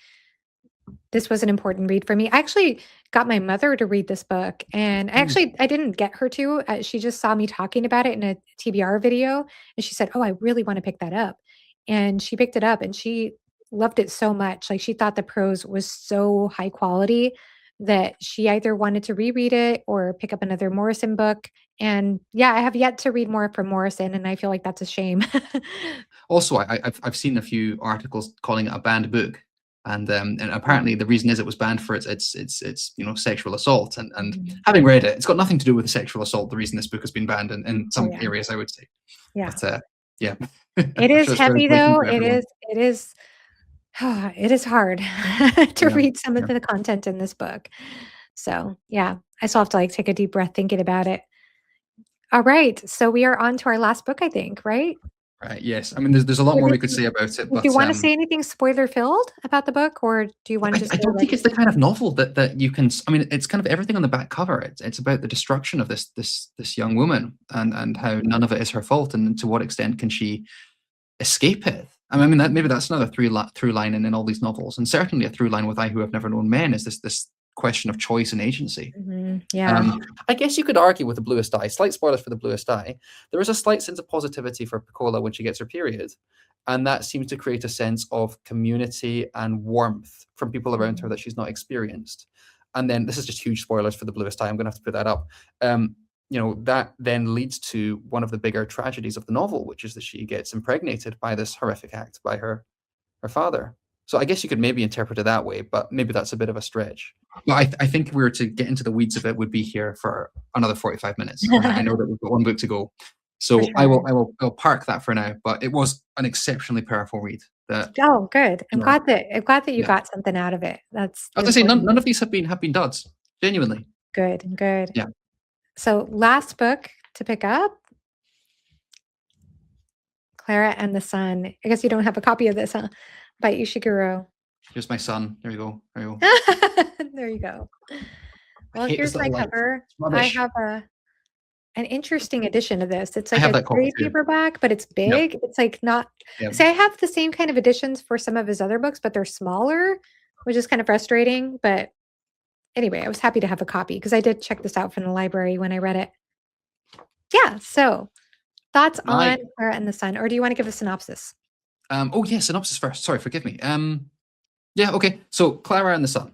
S2: this was an important read for me. I actually got my mother to read this book, and
S1: Mm.
S2: I didn't get her to. She just saw me talking about it in a TBR video, and she said, "Oh, I really want to pick that up." And she picked it up, and she loved it so much. Like, she thought the prose was so high quality that she either wanted to reread it or pick up another Morrison book. And yeah, I have yet to read more from Morrison, and I feel like that's a shame.
S1: Also, I've seen a few articles calling it a banned book, and
S2: Yeah.
S1: apparently the reason is it was banned for its you know sexual assault. And
S2: Mhm.
S1: having read it, it's got nothing to do with the sexual assault. The reason this book has been banned in
S2: Oh
S1: some
S2: yeah,
S1: areas, I would say.
S2: yeah.
S1: But yeah,
S2: It
S1: I'm
S2: is
S1: sure it's fairly
S2: heavy
S1: pointing
S2: though.
S1: to everyone.
S2: It is it is hard to
S1: Yeah,
S2: read some of
S1: yeah.
S2: the content in this book. So, yeah, I still have to, like, take a deep breath thinking about it. Alright, so we are on to our last book, I think, right?
S1: Right. Yes. I mean, there's a lot
S2: Or
S1: more we could say about it,
S2: did you
S1: but
S2: wanna say anything spoiler filled about the book, or do you wanna
S1: I
S2: just go
S1: don't
S2: right
S1: think it's the kind of novel that you can. I mean, it's kind of everything on the back cover. It's about the destruction of this young woman and how none of it is her fault, and to what extent can she escape it? I mean, that maybe that's another through line in all these novels, and certainly a through line with I Who Have Never Known Men is this question of choice and agency.
S2: Mhm, yeah.
S1: I guess you could argue with the Bluest Eye. Slight spoilers for the Bluest Eye. There is a slight sense of positivity for Piccola when she gets her period, and that seems to create a sense of community and warmth from people around her
S2: Mhm,
S1: that she's not experienced. And then this is just huge spoilers for the Bluest Eye. I'm going to have to put that up. Um, you know that then leads to one of the bigger tragedies of the novel, which is that she gets impregnated by this horrific act by her father. So I guess you could maybe interpret it that way, but maybe that's a bit of a stretch. Well, I think if we were to get into the weeds of it, would be here for another 45 minutes, and I know that we've got one book to go.
S2: for
S1: So
S2: sure.
S1: I'll park that for now. But it was an exceptionally powerful read. That
S2: Oh, good.
S1: you know,
S2: I'm glad that you
S1: yeah.
S2: got something out of it. That's
S1: I
S2: the
S1: was gonna say
S2: important
S1: none of these have been duds. Genuinely,
S2: good, good.
S1: yeah.
S2: So, last book to pick up, Klara and the Sun. I guess you don't have a copy of this, huh? By Ishiguro.
S1: Here's my son. There you go. There you go.
S2: There you go.
S1: I
S2: Well,
S1: hate this
S2: here's my
S1: little light.
S2: cover.
S1: It's
S2: I
S1: rubbish.
S2: have an interesting edition of this. It's
S1: I
S2: like
S1: have
S2: a
S1: that copy
S2: trade
S1: too.
S2: paperback, but it's
S1: Yep.
S2: big. It's like not
S1: Yep.
S2: see, I have the same kind of editions for some of his other books, but they're smaller, which is kind of frustrating. But anyway, I was happy to have a copy because I did check this out from the library when I read it. Yeah. So thoughts
S1: My
S2: on Clara and the Sun, or do you want to give a synopsis?
S1: oh yeah, synopsis first. Sorry, forgive me. Yeah, okay. So Clara and the Sun,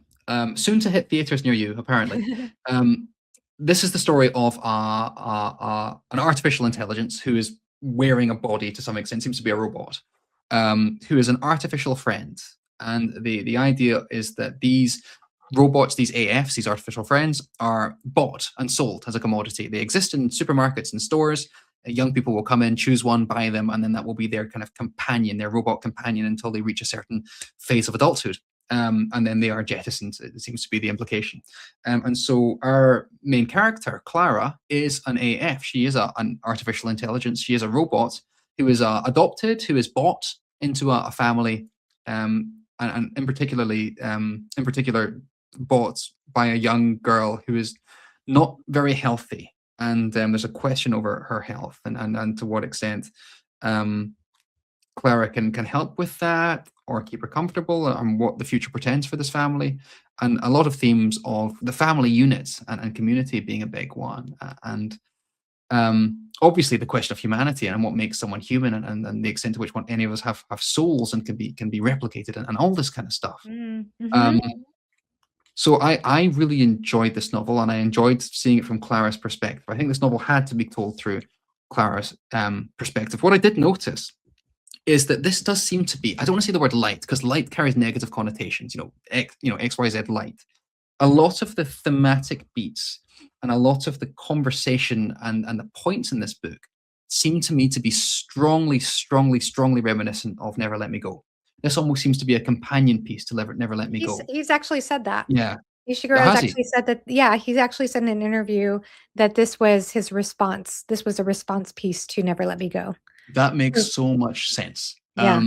S1: soon to hit theaters near you, apparently. Um, this is the story of an artificial intelligence who is wearing a body to some extent, seems to be a robot, who is an artificial friend. And the idea is that these robots, these AFs, these artificial friends, are bought and sold as a commodity. They exist in supermarkets and stores. Young people will come in, choose one, buy them, and then that will be their kind of companion, their robot companion, until they reach a certain phase of adulthood. And then they are jettisoned, it seems to be the implication. And so our main character, Clara, is an AF. She is an artificial intelligence. She is a robot who is adopted, who is bought into a family, and in particular, bought by a young girl who is not very healthy. And there's a question over her health and to what extent um, Klara can help with that or keep her comfortable and what the future portends for this family. And a lot of themes of the family units and community being a big one. And obviously the question of humanity and what makes someone human and the extent to which any of us have souls and can be replicated and all this kind of stuff.
S2: Mm-hmm.
S1: Um, so I really enjoyed this novel and I enjoyed seeing it from Clara's perspective. I think this novel had to be told through Clara's perspective. What I did notice is that this does seem to be, I don't want to say the word light because light carries negative connotations, XYZ light. A lot of the thematic beats and a lot of the conversation and the points in this book seem to me to be strongly, strongly, strongly reminiscent of Never Let Me Go. This almost seems to be a companion piece to Never Let Me
S2: He's
S1: Go.
S2: he's actually said that.
S1: Yeah.
S2: Ishiguro has
S1: Has he?
S2: actually said that, yeah, he's actually said in an interview that this was his response. This was a response piece to Never Let Me Go.
S1: That
S2: Mm.
S1: makes so much sense.
S2: Yeah.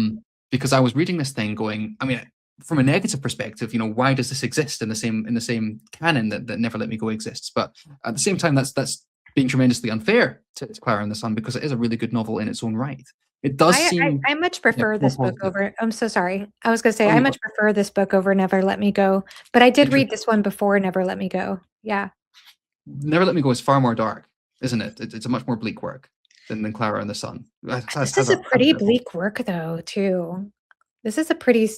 S1: Because I was reading this thing going, I mean, from a negative perspective, why does this exist in the same canon that Never Let Me Go exists? But at the same time, that's being tremendously unfair to Clara and the Sun because it is a really good novel in its own right. It does
S2: I
S1: seem
S2: I much prefer
S1: more
S2: this book
S1: positive.
S2: over, I'm so sorry. I was gonna say,
S1: Oh,
S2: I
S1: you
S2: much prefer this book over Never Let Me Go, but I did read
S1: interesting.
S2: this one before Never Let Me Go. Yeah.
S1: Never Let Me Go is far more dark, isn't it? It's a much more bleak work than Clara and the Sun. It has,
S2: This
S1: has
S2: is a
S1: a
S2: pretty
S1: bit of hope.
S2: bleak work though, too. This is a pretty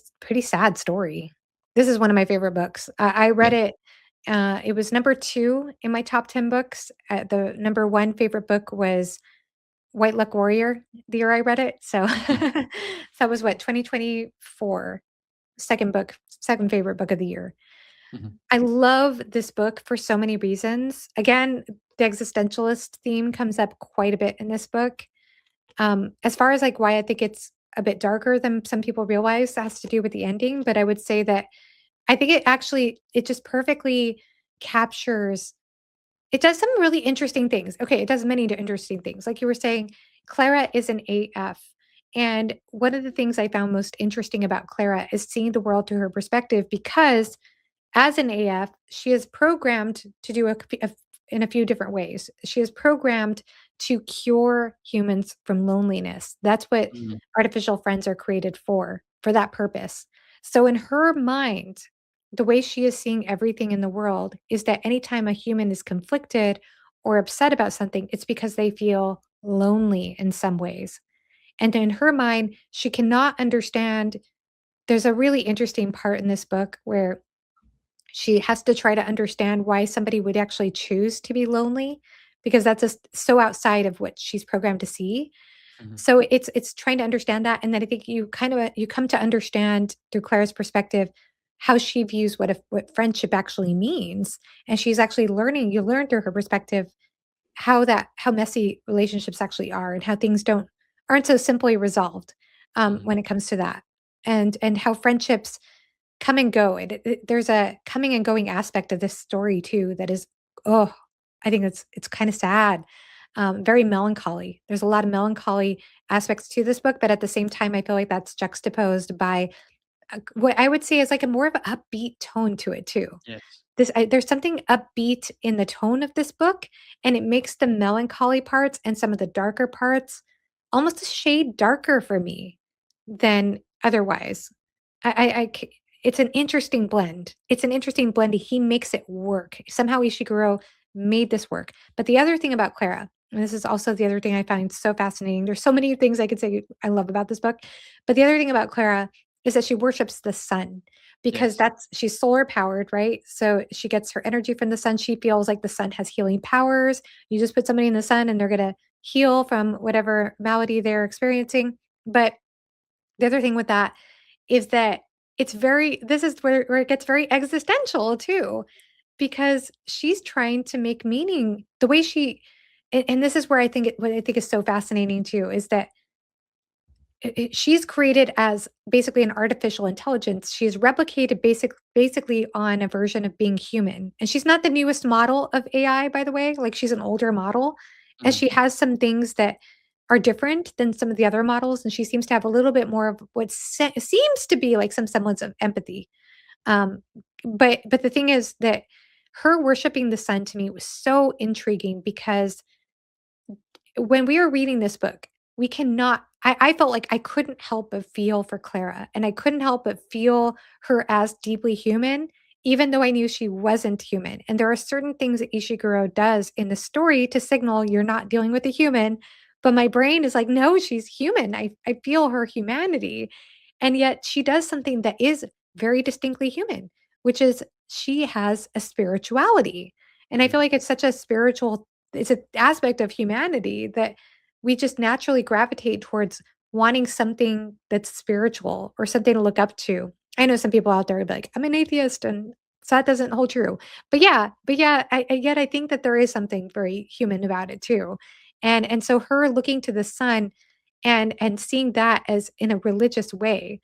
S2: sad story. This is one of my favorite books. I
S1: Yeah.
S2: read it, it was number 2 in my top 10 books. The number 1 favorite book was White Luck Warrior, the year I read it. So
S1: Mhm.
S2: so that was what, 2024, second favorite book of the year.
S1: Mhm.
S2: I love this book for so many reasons. Again, the existentialist theme comes up quite a bit in this book. As far as, like, why I think it's a bit darker than some people realize, that has to do with the ending, but I would say that I think it just perfectly captures, it does some really interesting things. Okay, it does many interesting things. Like you were saying, Clara is an AF, and one of the things I found most interesting about Clara is seeing the world through her perspective because as an AF, she is programmed to do in a few different ways. She is programmed to cure humans from loneliness. That's what
S1: Mhm.
S2: artificial friends are created for that purpose. So in her mind, the way she is seeing everything in the world is that anytime a human is conflicted or upset about something, it's because they feel lonely in some ways. And in her mind, she cannot understand. There's a really interesting part in this book where she has to try to understand why somebody would actually choose to be lonely because that's just so outside of what she's programmed to see.
S1: Mhm.
S2: So it's trying to understand that, and then I think you come to understand through Clara's perspective how she views what friendship actually means, and she's actually learning. You learn through her perspective how messy relationships actually are, and how things aren't so simply resolved
S1: Mhm.
S2: when it comes to that, and how friendships come and go. There's a coming and going aspect of this story too that is, oh, I think it's kind of sad, very melancholy. There's a lot of melancholy aspects to this book, but at the same time, I feel like that's juxtaposed by what I would say is like a more of an upbeat tone to it too.
S1: Yes.
S2: There's something upbeat in the tone of this book, and it makes the melancholy parts and some of the darker parts almost a shade darker for me than otherwise. I c It's an interesting blend. It's an interesting blend. He makes it work. Somehow Ishiguro made this work. But the other thing about Clara, and this is also the other thing I find so fascinating. There's so many things I could say I love about this book, but the other thing about Clara is that she worships the sun because
S1: Yes.
S2: she's solar powered, right? So she gets her energy from the sun. She feels like the sun has healing powers. You just put somebody in the sun and they're going to heal from whatever malady they're experiencing. But the other thing with that is that this is where it gets very existential too, because she's trying to make meaning the way and this is where what I think is so fascinating too, is that she's created as basically an artificial intelligence. She's replicated basically on a version of being human. And she's not the newest model of AI, by the way. Like she's an older model, and
S1: Mhm.
S2: she has some things that are different than some of the other models. And she seems to have a little bit more of what seems to be like some semblance of empathy. Um, but the thing is that her worshiping the sun to me was so intriguing because when we were reading this book, we cannot I felt like I couldn't help but feel for Klara, and I couldn't help but feel her as deeply human, even though I knew she wasn't human. And there are certain things that Ishiguro does in the story to signal you're not dealing with a human, but my brain is like, "No, she's human. I feel her humanity." And yet she does something that is very distinctly human, which is she has a spirituality. And I feel like it's such a spiritual it's an aspect of humanity that we just naturally gravitate towards wanting something that's spiritual or something to look up to. I know some people out there would be like, "I'm an atheist," and so that doesn't hold true. But yeah, yet I think that there is something very human about it too. And so her looking to the sun and seeing that as in a religious way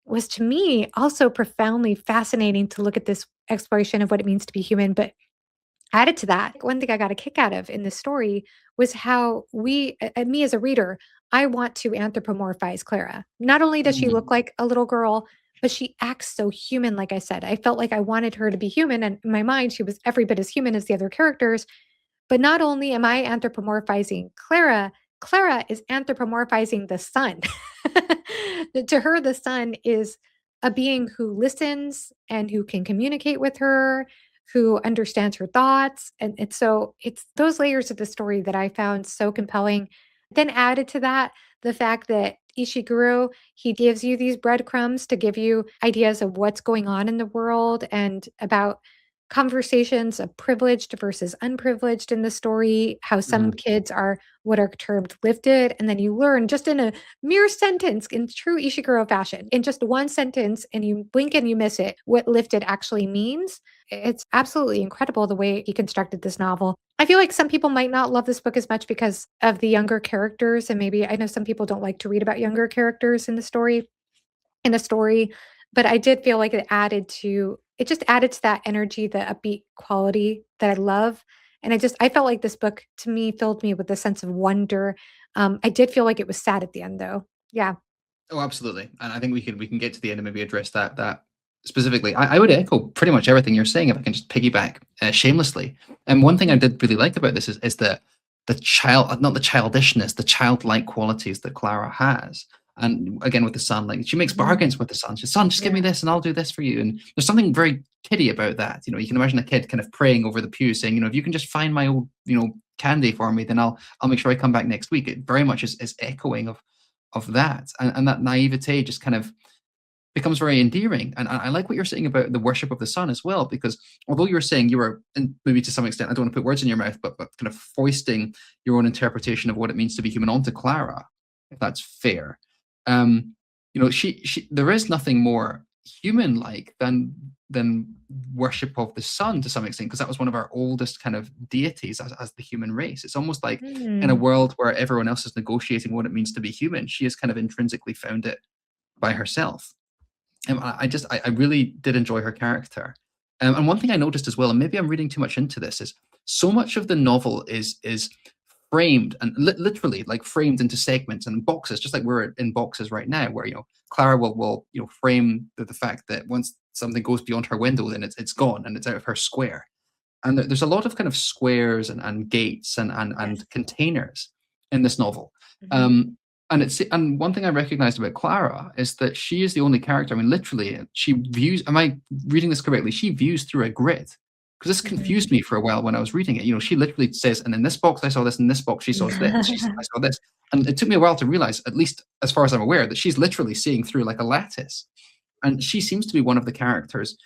S2: was to me also profoundly fascinating to look at this exploration of what it means to be human. But added to that, one thing I got a kick out of in this story was how me as a reader, I want to anthropomorphize Clara. Not only does she look
S1: Mm.
S2: like a little girl, but she acts so human, like I said. I felt like I wanted her to be human, and in my mind, she was every bit as human as the other characters. But not only am I anthropomorphizing Clara, Clara is anthropomorphizing the sun. To her, the sun is a being who listens and who can communicate with her, who understands her thoughts. And so it's those layers of the story that I found so compelling. Then added to that, the fact that Ishiguro, he gives you these breadcrumbs to give you ideas of what's going on in the world and about conversations of privileged versus unprivileged in the story, how some
S1: Mhm.
S2: kids are what are termed lifted, and then you learn just in a mere sentence in true Ishiguro fashion, in just one sentence, and you blink and you miss it, what lifted actually means. It's absolutely incredible the way he constructed this novel. I feel like some people might not love this book as much because of the younger characters, and maybe I know some people don't like to read about younger characters in a story, but I did feel like it just added to that energy, the upbeat quality that I love, and I felt like this book to me filled me with a sense of wonder. I did feel like it was sad at the end though. Yeah.
S1: Oh, absolutely. And I think we can get to the end and maybe address that specifically. I would echo pretty much everything you're saying if I can just piggyback shamelessly. And one thing I
S2: Mhm.
S1: did really like about this is the child, not the childishness, the childlike qualities that Clara has. And again with the son, like she makes
S2: Mhm.
S1: bargains with the son. She says, "Son, just give me
S2: Yeah.
S1: this and I'll do this for you." And there's something very kiddie about that. You know, you can imagine a kid kind of praying over the pew saying, "If you can just find my old, candy for me, then I'll make sure I come back next week." It very much is echoing of that, and that naivete just kind of becomes very endearing. And I like what you're saying about the worship of the sun as well, because although you're saying you were, and maybe to some extent, I don't want to put words in your mouth, but kind of foisting your own interpretation of what it means to be human onto Clara, if that's fair. Um, she there is nothing more human like than worship of the sun to some extent, because that was one of our oldest kind of deities as the human race. It's almost like in a
S2: Mm.
S1: world where everyone else is negotiating what it means to be human, she has kind of intrinsically found it by herself. And I really did enjoy her character. And one thing I noticed as well, and maybe I'm reading too much into this, is so much of the novel is framed and literally like framed into segments and boxes, just like we're in boxes right now, where Clara will frame the fact that once something goes beyond her window, then it's gone and it's out of her square. And there's a lot of kind of squares and gates and
S2: Yes.
S1: containers in this novel.
S2: Mhm.
S1: Um, and one thing I recognized about Clara is that she is the only character. I mean, literally, she views. Am I reading this correctly? She views through a grid, because this
S2: Mhm.
S1: confused me for a while when I was reading it. She literally says, "And in this box I saw this, in this box she saw this, I saw this," and it took me a while to realize, at least as far as I'm aware, that she's literally seeing through like a lattice, and she seems to be one of the characters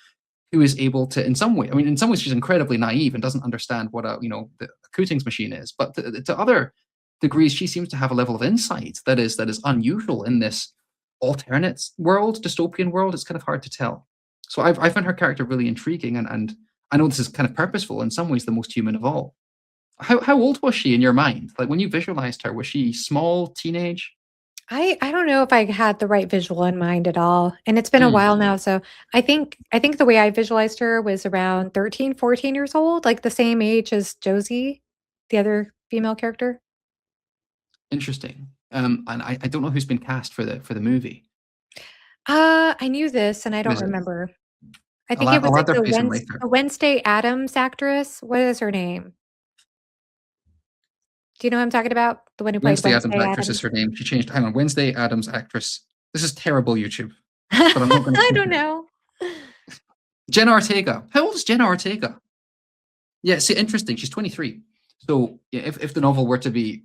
S1: who is able to, in some way, I mean, in some ways, she's incredibly naive and doesn't understand what the Coutings machine is. But to other degrees, she seems to have a level of insight that is unusual in this alternate world, dystopian world. It's kind of hard to tell. So I found her character really intriguing, and I know this is kind of purposeful, in some ways, the most human of all. How old was she in your mind? Like when you visualized her, was she small, teenage?
S2: I don't know if I had the right visual in mind at all, and it's been a
S1: Mm,
S2: while now, so I think the way I visualized her was around 13, 14 years old, like the same age as Josie, the other female character.
S1: interesting. And I don't know who's been cast for the movie.
S2: I knew this and I
S1: Who
S2: don't
S1: is it?
S2: remember. I think it was
S1: I'll
S2: like
S1: add their face in later.
S2: the Wednesday Addams actress. What is her name? Do you know what I'm talking about? The one who played
S1: Wednesday Adams
S2: Wednesday
S1: actress is
S2: Addams?
S1: her name. She changed. Hang on, Wednesday Adams actress. This is terrible YouTube, but I'm not going to
S2: I
S1: click
S2: don't
S1: it.
S2: know.
S1: Jenna Ortega. How old is Jenna Ortega? Yeah, see, interesting. She's 23. So yeah, if the novel were to be,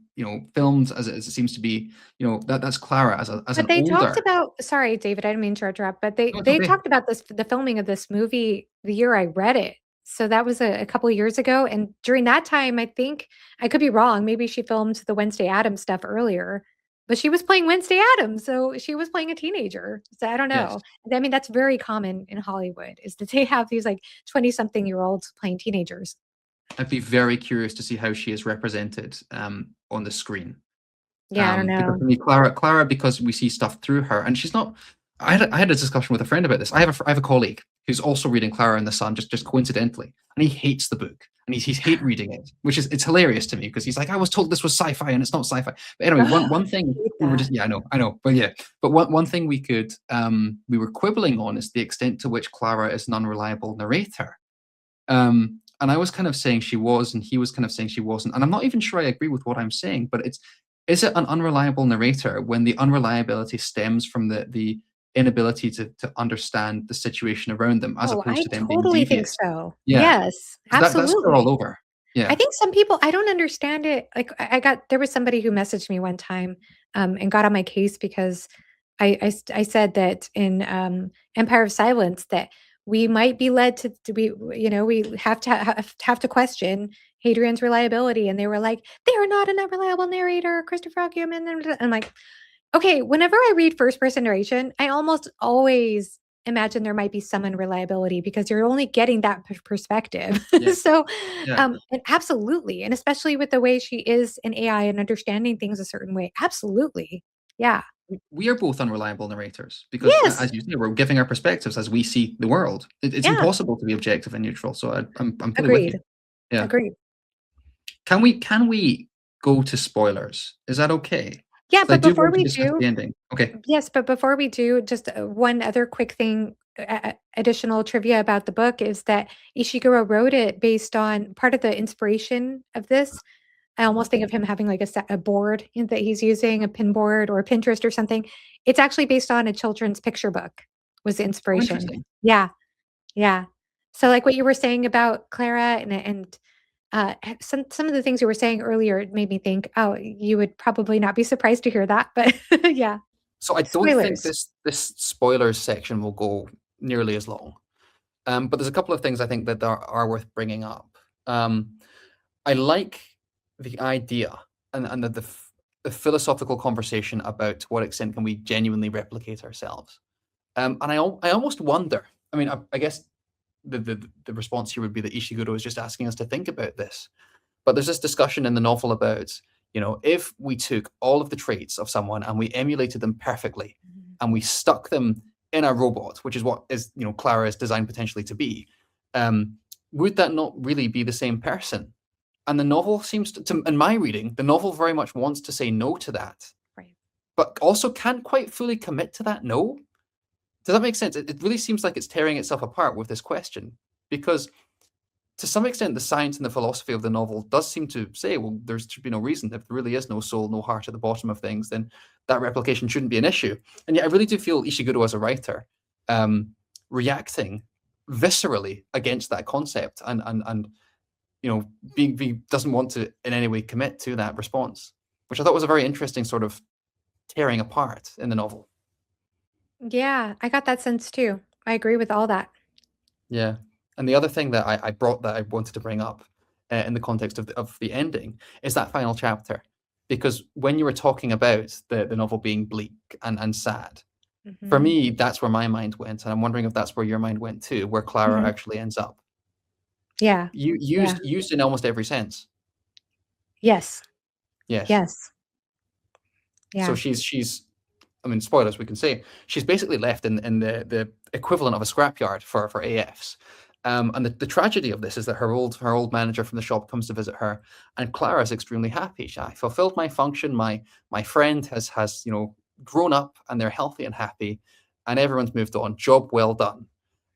S1: filmed as it seems to be, that's Klara as
S2: But
S1: an
S2: they talked
S1: older.
S2: about, sorry, David, I didn't mean to interrupt, but
S1: No, it's
S2: they
S1: okay.
S2: talked about the filming of this movie the year I read it. So that was a couple of years ago. And during that time, I think I could be wrong. Maybe she filmed the Wednesday Addams stuff earlier, but she was playing Wednesday Addams. So she was playing a teenager. So I don't
S1: Yes,
S2: know. I mean, that's very common in Hollywood is that they have these like 20 something year olds playing teenagers.
S1: I'd be very curious to see how she is represented on the screen.
S2: Yeah, I don't
S1: Because
S2: know.
S1: for me, Klara, because we see stuff through her, and she's not. I had a discussion with a friend about this. I have a colleague who's also reading Klara in the Sun, just coincidentally, and he hates the book, and he's hate reading it, which is it's hilarious to me because he's like, I was told this was sci-fi, and it's not sci-fi. But anyway, one thing
S2: Hate
S1: we were
S2: that.
S1: just I know, but yeah, but one thing we were quibbling on is the extent to which Klara is an unreliable narrator. And I was kind of saying she was, and he was kind of saying she wasn't. And I'm not even sure I agree with what I'm saying, but is it an unreliable narrator when the unreliability stems from the inability to understand the situation around them as
S2: Oh,
S1: opposed
S2: I
S1: to them being
S2: totally think
S1: devious?
S2: so.
S1: Yeah,
S2: Yes,
S1: 'cause that's her all
S2: absolutely.
S1: over.
S2: I
S1: Yeah.
S2: think some people I don't understand it, like, I got there was somebody who messaged me one time, and got on my case because I said that in, Empire of Silence that we might be led to be we have to question Hadrian's reliability, and they were like, "They are not an unreliable narrator, Christopher Acumen." I'm like, okay, whenever I read first person narration, I almost always imagine there might be some unreliability because you're only getting that perspective.
S1: Yes.
S2: So,
S1: Yeah.
S2: and absolutely, and especially with the way she is in AI and understanding things a certain way, absolutely. Yeah.
S1: We are both unreliable narrators because,
S2: Yes.
S1: as you say, we're giving our perspectives as we see the world. It's
S2: Yeah.
S1: impossible to be objective and neutral. So I'm fully with you.
S2: Agreed.
S1: Yeah.
S2: Agreed.
S1: Can we go to spoilers? Is that okay?
S2: Yeah,
S1: 'Cause I
S2: but
S1: do
S2: before
S1: want to
S2: we
S1: discuss
S2: do,
S1: the ending. Okay.
S2: yes, but before we do, just, one other quick thing, additional trivia about the book is that Ishiguro wrote it based on part of the inspiration of this. I almost think of him having like a board that he's using, a pin board or a Pinterest or something. It's actually based on a children's picture book was the
S1: Oh,
S2: inspiration.
S1: interesting.
S2: Yeah, yeah. So like what you were saying about Clara and some of the things you were saying earlier it made me think, oh, you would probably not be surprised to hear that, but yeah.
S1: So I don't think
S2: Spoilers.
S1: this spoilers section will go nearly as long. But there's a couple of things I think that are worth bringing up. Um, I like the idea and the philosophical conversation about to what extent can we genuinely replicate ourselves. And I almost wonder. I mean, I guess the response here would be that Ishiguro is just asking us to think about this. But there's this discussion in the novel about, if we took all of the traits of someone and we emulated them perfectly
S2: Mhm.
S1: and we stuck them in a robot, which is what is, Clara is designed potentially to be, um, would that not really be the same person? And the novel seems in my reading, the novel very much wants to say no to that,
S2: Right.
S1: but also can't quite fully commit to that no. Does that make sense? It really seems like it's tearing itself apart with this question because to some extent, the science and the philosophy of the novel does seem to say, well, there should be no reason. If there really is no soul, no heart at the bottom of things, then that replication shouldn't be an issue. And yet, I really do feel Ishiguro as a writer reacting viscerally against that concept, and being doesn't want to in any way commit to that response, which I thought was a very interesting sort of tearing apart in the novel.
S2: Yeah, I got that sense too. I agree with all that.
S1: Yeah. And the other thing that I brought that I wanted to bring up in the context of the ending is that final chapter. Because when you were talking about the novel being bleak and sad, for
S2: Mhm.
S1: me, that's where my mind went. And I'm wondering if that's where your mind went too, where Clara
S2: Mhm.
S1: actually ends up.
S2: Yeah.
S1: You
S2: Yeah.
S1: used in almost every sense.
S2: Yes.
S1: Yes.
S2: Yes.
S1: So
S2: Yeah.
S1: she's I mean, spoilers, we can say she's basically left in the equivalent of a scrapyard for AFs. And the tragedy of this is that her old manager from the shop comes to visit her, and Clara is extremely happy. I fulfilled my function. My friend has grown up, and they're healthy and happy, and everyone's moved on. Job well done.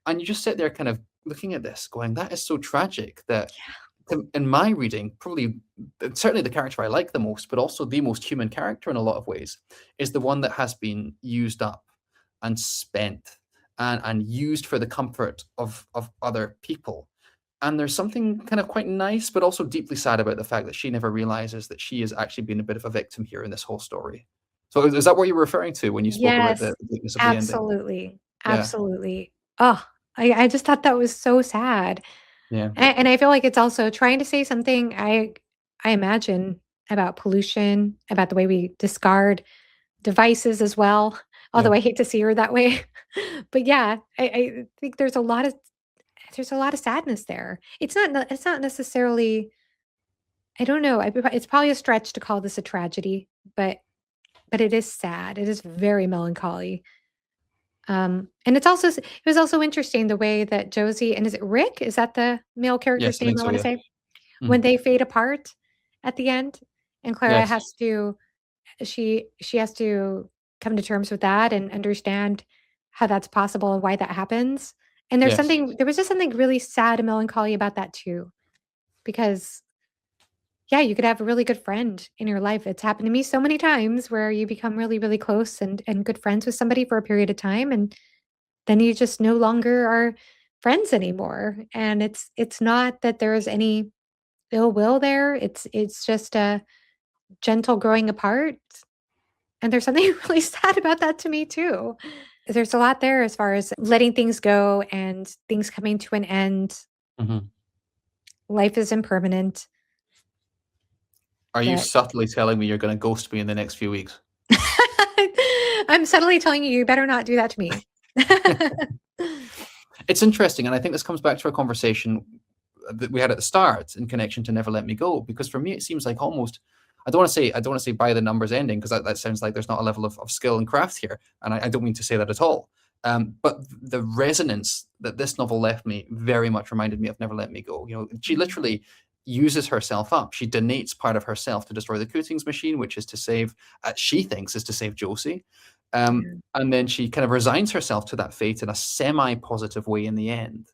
S1: And you just sit there kind of looking at this, going, that is so tragic that in my reading, probably certainly the character I like the most, but also the most human character in a lot of ways, is the one that has been used up and spent and used for the comfort of other people. And there's something kind of quite nice, but also deeply sad about the fact that she never realizes that she has actually been a bit of a victim here in this whole story. So is that what you were referring to when you spoke about
S2: Yes,
S1: the weakness of the ending?
S2: absolutely,
S1: Yeah,
S2: absolutely. Oh, I just thought that was so sad.
S1: yeah,
S2: And I feel like it's also trying to say something I imagine about pollution, about the way we discard devices as well,
S1: yeah.
S2: although I hate to see her that way. But yeah, I think there's a lot of sadness there. It's not necessarily I don't know, it's probably a stretch to call this a tragedy, but it is sad. It is very melancholy. And it was also interesting the way that Josie and is it Rick? Is that the male character's
S1: Yes, I
S2: name
S1: think
S2: I
S1: so.
S2: wanna
S1: Yeah.
S2: say? When
S1: Mm.
S2: they fade apart at the end, and Clara
S1: Yes,
S2: has to she has to come to terms with that and understand how that's possible and why that happens. And
S1: yes.
S2: there was just something really sad and melancholy about that too, because yeah, you could have a really good friend in your life. It's happened to me so many times where you become really, really close and good friends with somebody for a period of time, and then you just no longer are friends anymore. And it's not that there's any ill will there. It's just a gentle growing apart. And there's something really sad about that to me too. There's a lot there as far as letting things go and things coming to an end.
S1: Mhm.
S2: Life is impermanent.
S1: Are you
S2: That
S1: subtly telling me you're gonna ghost me in the next few weeks?
S2: I'm subtly telling you, you better not do that to me.
S1: It's interesting, and I think this comes back to a conversation that we had at the start in connection to Never Let Me Go, because for me it seems like almost I don't want to say by the numbers ending because that sounds like there's not a level of skill and craft here, and I don't mean to say that at all. But the resonance that this novel left me very much reminded me of Never Let Me Go. You know, she
S2: Mhm.
S1: literally uses herself up. She donates part of herself to destroy the Cootings machine, which is to save, she thinks, is to save Josie.
S2: Yeah.
S1: And then she kind of resigns herself to that fate in a semi-positive way in the end.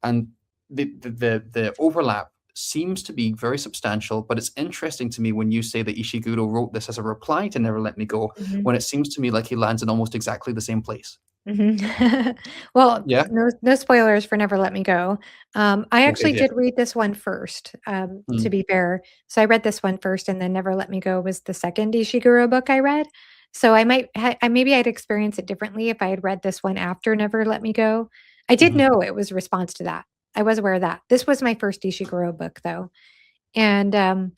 S1: And the overlap seems to be very substantial, but it's interesting to me when you say that Ishiguro wrote this as a reply to Never Let Me Go,
S2: Mhm.
S1: when it seems to me like he lands in almost exactly the same place.
S2: Mhm. Well,
S1: Yeah?
S2: no spoilers for Never Let Me Go. I
S1: Okay,
S2: actually
S1: yeah.
S2: did read this one first, to
S1: Mm,
S2: be fair. So I read this one first, and then Never Let Me Go was the second Ishiguro book I read. So I maybe I'd experience it differently if I had read this one after Never Let Me Go. I did
S1: mhm,
S2: know it was a response to that. I was aware of that. This was my first Ishiguro book, though. And, um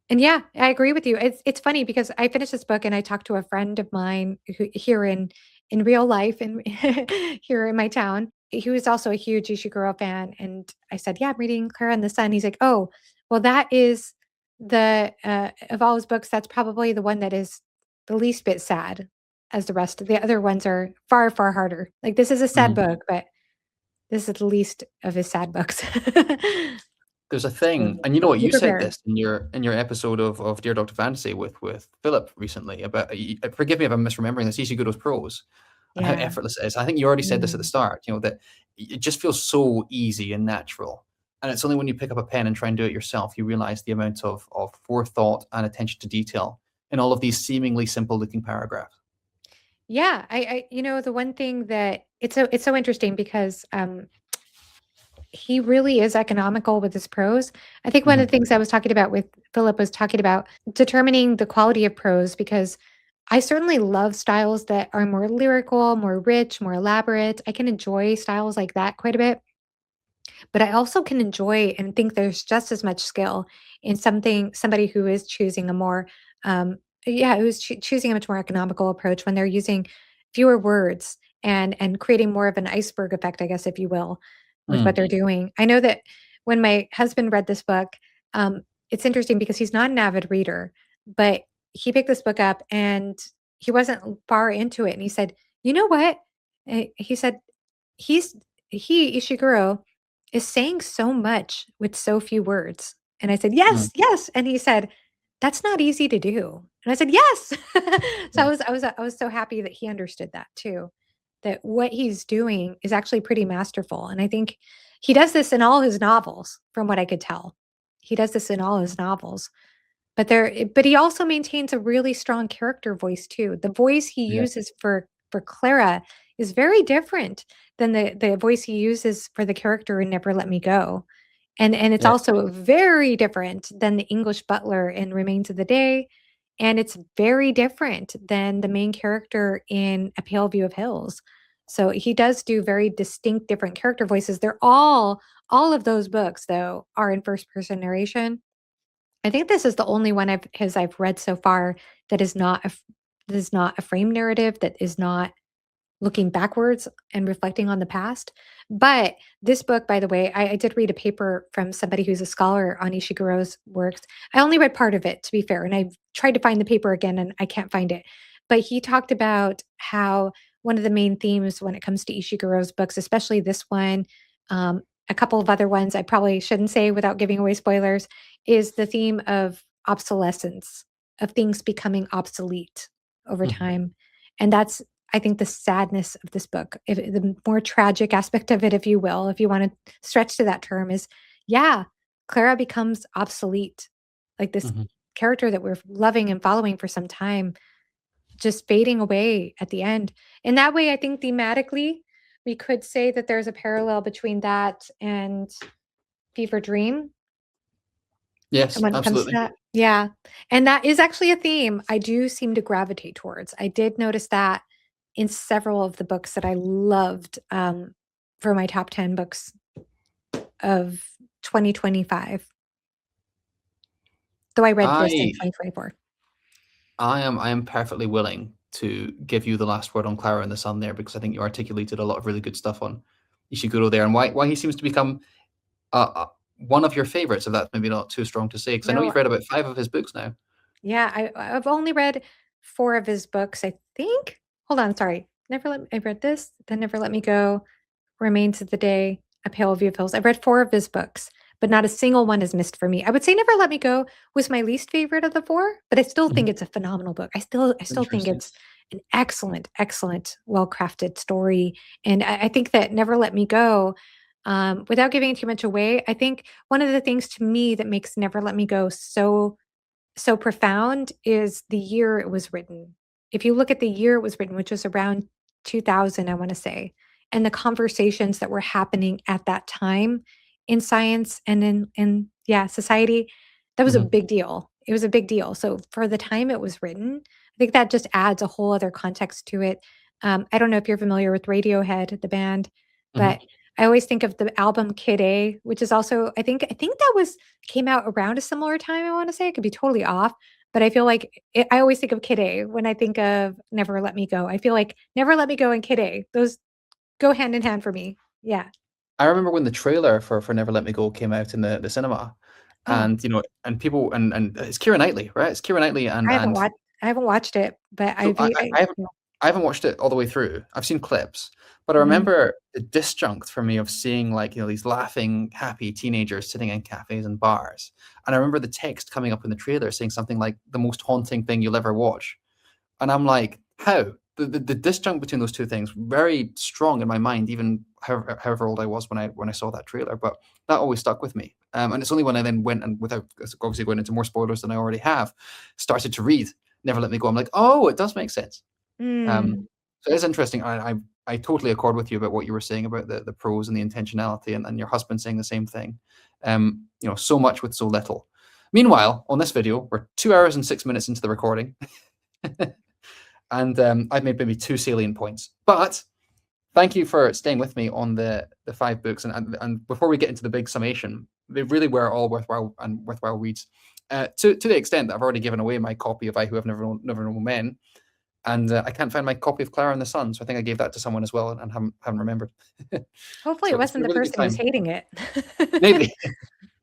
S2: and yeah, I agree with you. It's funny because I finished this book and I talked to a friend of mine who here in real life and here in my town. He was also a huge Ishiguro fan, and I said, "Yeah, I'm reading Clara and the Sun." He's like, "Oh, well, that is the of all his books, that's probably the one that is the least bit sad, as the rest of the other ones are far, far harder. Like this is a sad
S1: mhm.
S2: book, but this is the least of his sad books."
S1: There's a
S2: So
S1: thing, and you know what?
S2: be
S1: You said
S2: prepared.
S1: this in your episode of Dear Dr. Fantasy with Philip recently about. Forgive me if I'm misremembering this. Ishiguro's prose and how
S2: Yeah.
S1: effortless it is. I think you already said this at the
S2: Mm.
S1: start. You know that it just feels so easy and natural, and it's only when you pick up a pen and try and do it yourself you realize the amount of forethought and attention to detail in all of these seemingly simple looking paragraphs.
S2: Yeah, the one thing that it's so interesting because he really is economical with his prose. I think one of the
S1: Hmm.
S2: things I was talking about with Philip was talking about determining the quality of prose because I certainly love styles that are more lyrical, more rich, more elaborate. I can enjoy styles like that quite a bit. But I also can enjoy and think there's just as much skill in somebody who is choosing a more, um, yeah, who's choosing a much more economical approach when they're using fewer words and creating more of an iceberg effect, I guess, if you will, with what
S1: Mm.
S2: they're doing. I know that when my husband read this book, it's interesting because he's not an avid reader, but he picked this book up and he wasn't far into it, and he said, "You know what?" He said, "He's Ishiguro is saying so much with so few words." And I said,
S1: Mm.
S2: "Yes, yes." And he said, "That's not easy to do." And I said, "Yes." So
S1: Yeah.
S2: I was so happy that he understood that too. that what he's doing is actually pretty masterful, and I think he does this in all his novels, from what I could tell. He does this in all his novels, but he also maintains a really strong character voice too. The voice he
S1: Yeah.
S2: uses for Klara is very different than the voice he uses for the character in Never Let Me Go. And it's
S1: Yes.
S2: also very different than the English butler in Remains of the Day, and it's very different than the main character in A Pale View of Hills. So he does do very distinct different character voices. They're all of those books though are in first person narration. I think this is the only one I've read so far that is not that is not a frame narrative, that is not looking backwards and reflecting on the past. But this book, by the way, I did read a paper from somebody who's a scholar on Ishiguro's works. I only read part of it, to be fair, and I've tried to find the paper again and I can't find it. But he talked about how one of the main themes when it comes to Ishiguro's books, especially this one, a couple of other ones I probably shouldn't say without giving away spoilers, is the theme of obsolescence, of things becoming obsolete over
S1: Mhm.
S2: time. And that's, I think, the sadness of this book, if the more tragic aspect of it, if you will, if you want to stretch to that term, is yeah, Clara becomes obsolete. Like this
S1: Mhm.
S2: character that we're loving and following for some time, just fading away at the end. In that way, I think thematically, we could say that there's a parallel between that and Fever Dream. And
S1: Yes,
S2: when it comes to
S1: absolutely.
S2: that, yeah. And that is actually a theme I do seem to gravitate towards. I did notice that in several of the books that I loved, for my top 10 books of 2025, though I read this in
S1: I
S2: 2024.
S1: I am perfectly willing to give you the last word on Clara and the Sun there because I think you articulated a lot of really good stuff on Ishiguro there and why he seems to become one of your favorites, if that's maybe not too strong to say, because I know
S2: No,
S1: you've read about 5 of his books now.
S2: yeah, I've only read 4 of his books, I think. Hold on, sorry. I read this, then Never Let Me Go, Remains of the Day, A Pale View of Hills. I've read 4 of his books, but not a single one is missed for me. I would say Never Let Me Go was my least favorite of the 4, but I still think
S1: Mhm.
S2: it's a phenomenal book. I still think
S1: Interesting.
S2: it's an excellent, excellent, well-crafted story, and I think that Never Let Me Go, without giving too much away, I think one of the things to me that makes Never Let Me Go so profound is the year it was written. If you look at the year it was written, which was around 2000, I wanna say, and the conversations that were happening at that time in science and in yeah, society, that was a
S1: Mhm.
S2: big deal. It was a big deal. So for the time it was written, I think that just adds a whole other context to it. I don't know if you're familiar with Radiohead, the band,
S1: Mhm.
S2: but I always think of the album Kid A, which is also I think that was came out around a similar time, I wanna say. I could be totally off, but I feel like I always think of Kid A when I think of Never Let Me Go. I feel like Never Let Me Go and Kid A, those go hand in hand for me. Yeah.
S1: I remember when the trailer for Never Let Me Go came out in the cinema,
S2: Oh,
S1: and, and people and it's Keira Knightley, right? It's Keira Knightley and
S2: I haven't watched it, but
S1: so
S2: I yeah.
S1: I haven't watched it all the way through. I've seen clips, but I
S2: Mhm.
S1: remember the disjunct for me of seeing like these laughing, happy teenagers sitting in cafes and bars, and I remember the text coming up in the trailer saying something like the most haunting thing you'll ever watch, and I'm like, how the disjunct between those two things very strong in my mind, even however old I was when I saw that trailer, but that always stuck with me. And it's only when I then went and without obviously going into more spoilers than I already have, started to read Never Let Me Go. I'm like, oh, it does make sense. Um,
S2: Mm.
S1: so it's interesting. I totally accord with you about what you were saying about the prose and the intentionality, and your husband saying the same thing. So much with so little. Meanwhile, on this video, we're 2 hours and 6 minutes into the recording, and I've made maybe two salient points. But thank you for staying with me on the 5 books, and before we get into the big summation, they really were all worthwhile reads. To the extent that I've already given away my copy of I Who Have Never Known Men, and I can't find my copy of Clara and the Sun, so I think I gave that to someone as well and haven't remembered.
S2: Hopefully,
S1: So
S2: it
S1: it's been
S2: wasn't
S1: a
S2: the
S1: really good
S2: person who's
S1: time.
S2: hating it.
S1: Maybe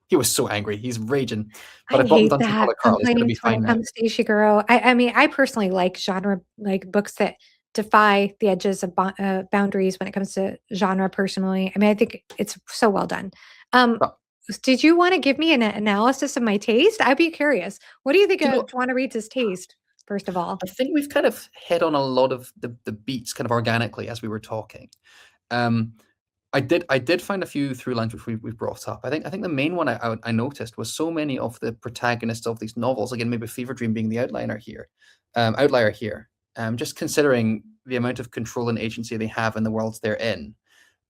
S1: he was so angry, he's raging. But
S2: I
S1: I bought him
S2: hate
S1: Dungeon
S2: that
S1: Crawler Carl. He's going to be
S2: complaint when
S1: fine
S2: it
S1: now.
S2: comes to Ishiguro. I mean, I personally like genre like books that defy the edges of boundaries when it comes to genre personally. I mean, I think it's so well done. Um,
S1: But
S2: did you wanna give me an analysis of my taste? I'd be curious. What do you think
S1: do you
S2: of
S1: know?
S2: Joanna Reed's taste? first of all?
S1: I think we've kind of hit on a lot of the beats kind of organically as we were talking. Um, I did find a few through lines which we've brought up. I think the main one I noticed was so many of the protagonists of these novels, again, maybe Fever Dream being the outlier here, just considering the amount of control and agency they have in the worlds they're in,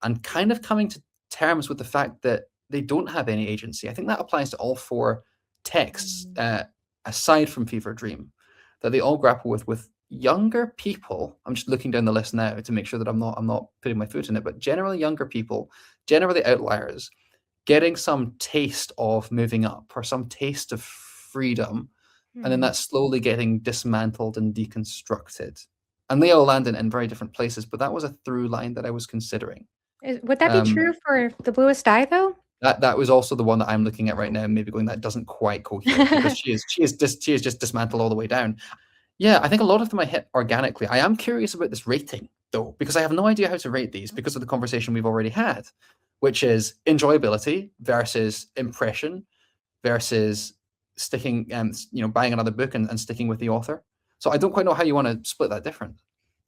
S1: and kind of coming to terms with the fact that they don't have any agency. I think that applies to all four texts,
S2: Mm.
S1: aside from Fever Dream, that they all grapple with younger people. I'm just looking down the list now to make sure that I'm not putting my foot in it, but generally younger people, generally outliers, getting some taste of moving up or some taste of freedom, and then
S2: Hmm.
S1: that's slowly getting dismantled and deconstructed. And they all land in very different places, but that was a through line that I was considering.
S2: Would that be
S1: Um,
S2: true for the Bluest Eye, though?
S1: that was also the one that I'm looking at right now, maybe going that doesn't quite cohere because she is just dismantled all the way down. Yeah, I think a lot of them I hit organically. I am curious about this rating though, because I have no idea how to rate these because of the conversation we've already had, which is enjoyability versus impression versus sticking buying another book and sticking with the author. So I don't quite know how you want to split that difference.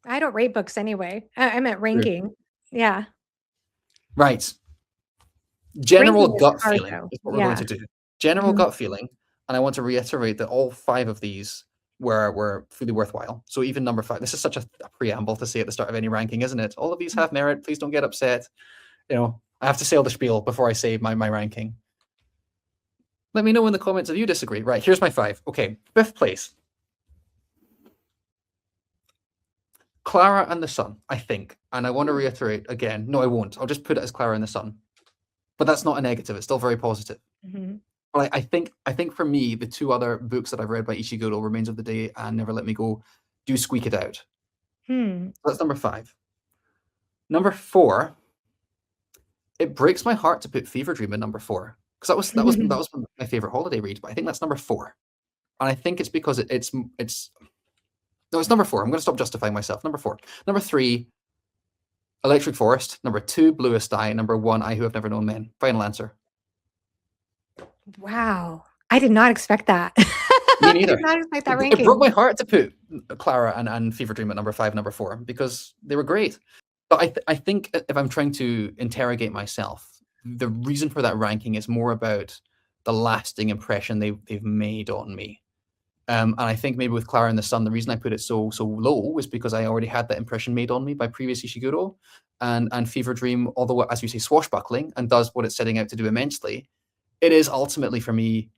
S2: I don't rate books anyway. I meant
S1: True.
S2: ranking. Yeah.
S1: Right. General
S2: Ranking is
S1: gut
S2: hard,
S1: feeling
S2: though.
S1: is what we're going
S2: Yeah.
S1: to do. General
S2: Mhm.
S1: gut feeling, and I want to reiterate that all five of these were fully worthwhile. So even number five, this is such a preamble to say at the start of any ranking, isn't it? All of these have merit. Please don't get upset. I have to say all the spiel before I say my ranking. Let me know in the comments if you disagree. Right, here's my five. Okay, fifth place. Klara and the Sun, I think. And I want to reiterate again. No, I won't. I'll just put it as Klara and the Sun. But that's not a negative. It's still very positive.
S2: Mhm.
S1: But I think for me, the two other books that I've read by Ishiguro, Remains of the Day and Never Let Me Go, do squeak it out.
S2: Hmm.
S1: So that's number five. Number four, it breaks my heart to put Fever Dream in number four because that was my favorite holiday read. But I think that's number four, and I think it's because it's no, it's number four. I'm going to stop justifying myself. Number four, number three, Electric Forest. Number two, Bluest Eye. Number one, I Who Have Never Known Men. Final answer.
S2: Wow. I did not expect that.
S1: Me
S2: I did
S1: neither.
S2: not expect that
S1: It broke
S2: ranking.
S1: my heart to put Klara and Fever Dream at number five, number four, because they were great. But I think if I'm trying to interrogate myself, the reason for that ranking is more about the lasting impression they've made on me. And I think maybe with Klara and the Sun, the reason I put it so low was because I already had that impression made on me by previous Ishiguro, and Fever Dream, although as you say swashbuckling and does what it's setting out to do immensely, it is ultimately for me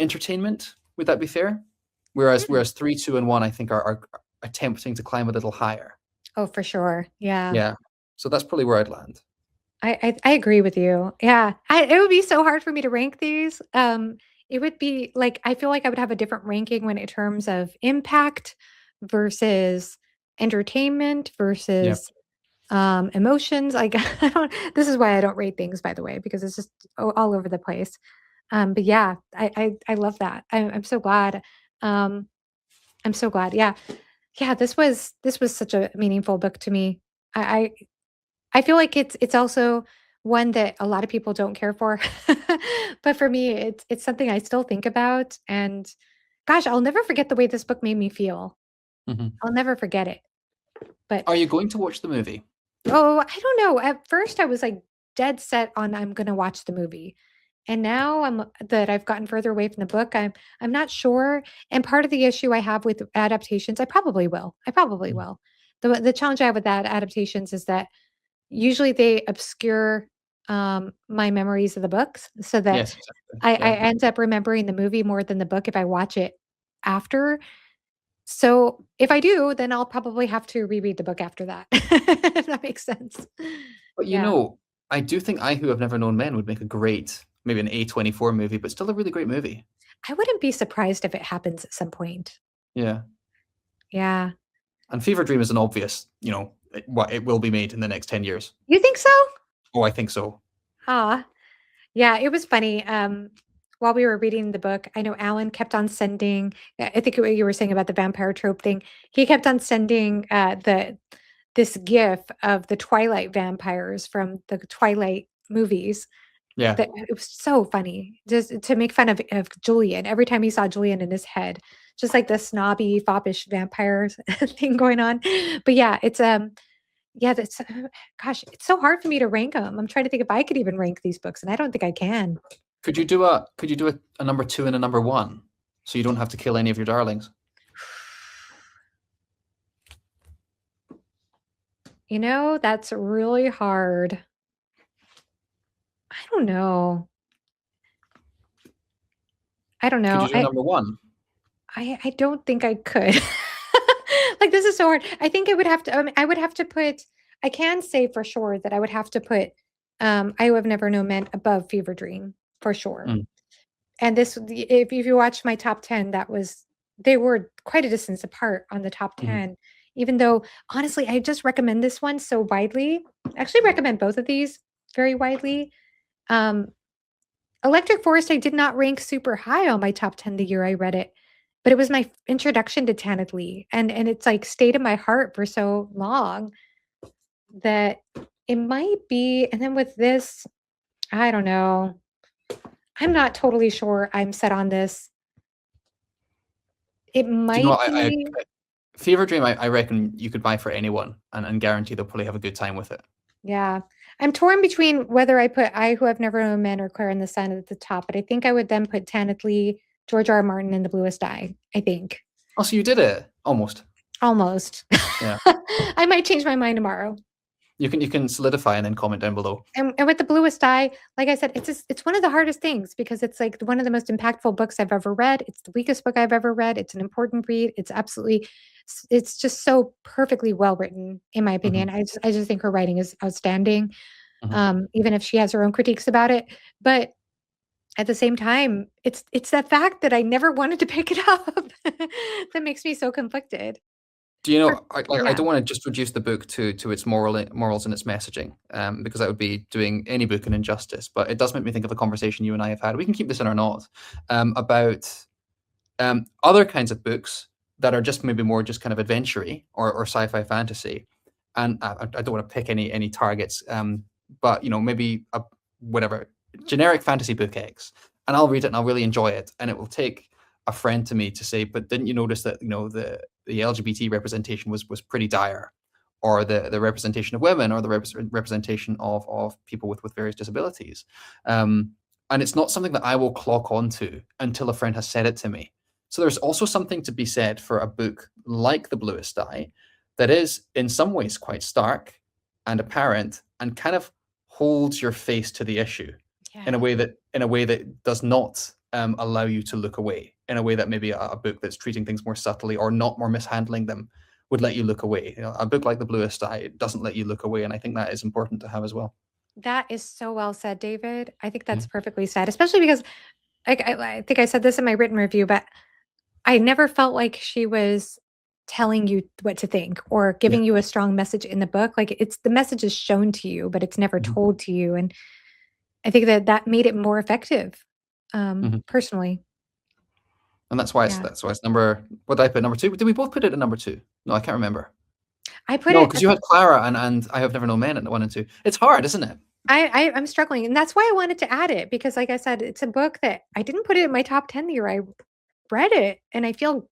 S1: entertainment. Would that be fair? Whereas
S2: Hmm.
S1: three, two, and one, I think are attempting to climb a little higher.
S2: Oh, for sure. Yeah.
S1: Yeah. So that's probably where I'd land.
S2: I agree with you. Yeah. It would be so hard for me to rank these. It would be like I feel like I would have a different ranking when in terms of impact versus entertainment
S1: Yeah.
S2: versus emotions. Like I don't this is why I don't rate things, by the way, because it's just all over the place. But yeah, I love that. I'm so glad. Um, I'm so glad. Yeah. Yeah, this was such a meaningful book to me. I I feel like it's also one that a lot of people don't care for. But for me, it's something I still think about, and gosh, I'll never forget the way this book made me feel.
S1: Mhm.
S2: I'll never forget it. But
S1: Are you going to watch the movie?
S2: oh, I don't know. At first I was like dead set on I'm going to watch the movie. And now that I've gotten further away from the book, I'm not sure. And part of the issue I have with adaptations, I probably will. I probably
S1: Mhm.
S2: will. The challenge I have with that adaptations is that usually they obscure, my memories of the books so that
S1: Yes, exactly.
S2: I
S1: Yeah.
S2: end up remembering the movie more than the book if I watch it after. So, if I do, then I'll probably have to reread the book after that, if that makes sense.
S1: But
S2: Yeah.
S1: I do think I Who Have Never Known Men would make a great, maybe an A24 movie, but still a really great movie.
S2: I wouldn't be surprised if it happens at some point.
S1: Yeah.
S2: Yeah.
S1: And Fever Dream is an obvious, what it will be made in the next 10 years.
S2: You think so?
S1: Oh, I think so.
S2: Ah. Yeah, it was funny, while we were reading the book, I know Alan kept on sending I think what you were saying about the vampire trope thing, he kept on sending, this GIF of the Twilight vampires from the Twilight movies
S1: Yeah.
S2: that it was so funny, just to make fun of Julian every time he saw Julian in his head. just like the snobby, foppish vampires thing going on. But yeah, it's yeah, that's gosh, it's so hard for me to rank them. I'm trying to think if I could even rank these books, and I don't think I can.
S3: Could you do a number 2 and a number 1, so you don't have to kill any of your darlings?
S2: You know, that's really hard. I don't know. I don't
S3: Could
S2: know.
S3: you do number 1?
S2: I don't think I could. Like, this is so hard. I think I would have to, I would have to put, I can say for sure that I would have to put I Who Have Never Known Men above Fever Dream for sure.
S3: Mm.
S2: And if you watch my top 10, they were quite a distance apart on the top 10. Even though, honestly, I just recommend this one so widely. I actually recommend both of these very widely. Electric Forest, I did not rank super high on my top 10 the year I read it, but it was my introduction to Tanith, and it's like stayed in my heart for so long that it might be. And then with this, I don't know. I'm not totally sure I'm set on this. It
S3: Do you know
S2: might
S3: what?
S2: be.
S3: Fever Dream, I reckon you could buy for anyone and guarantee they'll probably have a good time with it.
S2: Yeah. I'm torn between whether I put I Who Have Never Known Men or Klara in the Sun at the top, but I think I would then put Tanith, George R. R. Martin, and The Bluest Eye, I think.
S3: Oh, so you did it almost.
S2: Almost.
S3: Yeah.
S2: I might change my mind tomorrow.
S3: You can solidify and then comment down below.
S2: And with The Bluest Eye, like I said, it's one of the hardest things because it's like one of the most impactful books I've ever read. It's the weakest book I've ever read. It's an important read. It's just so perfectly well written, in my opinion. I just think her writing is outstanding. Even if she has her own critiques about it. But at the same time, it's that fact that I never wanted to pick it up that makes me so conflicted.
S3: Do you know, I don't want to just reduce the book to its morals and its messaging, because that would be doing any book an injustice. But it does make me think of a conversation you and I have had. We can keep this in or not, about other kinds of books that are just maybe more just kind of adventure-y or sci-fi fantasy. And I don't want to pick any targets, but maybe whatever generic fantasy book X, and I'll read it and I'll really enjoy it, and it will take a friend to me to say, but didn't you notice that the LGBT representation was pretty dire, or the representation of women, or the representation of people with various disabilities, and it's not something that I will clock onto until a friend has said it to me. So there's also something to be said for a book like The Bluest Eye that is in some ways quite stark and apparent and kind of holds your face to the issue in a way that does not allow you to look away, in a way that maybe a book that's treating things more subtly or not more mishandling them would let you look away. A book like The Bluest Eye doesn't let you look away, and I think that is important to have as well.
S2: That is so well said, David. I think that's perfectly said, especially because I think I said this in my written review, but I never felt like she was telling you what to think or giving you a strong message in the book. Like, the message is shown to you, but it's never told to you. And I think that made it more effective, personally.
S3: And that's why it's number. What did I put? Number 2? Did we both put it at number 2? No, I can't remember.
S2: I put
S3: No,
S2: it
S3: because you had Klara and I Have Never Known Men at 1 and 2. It's hard, isn't it?
S2: I'm struggling, and that's why I wanted to add it, because like I said, it's a book that I didn't put it in my top 10 the year I read it, and I feel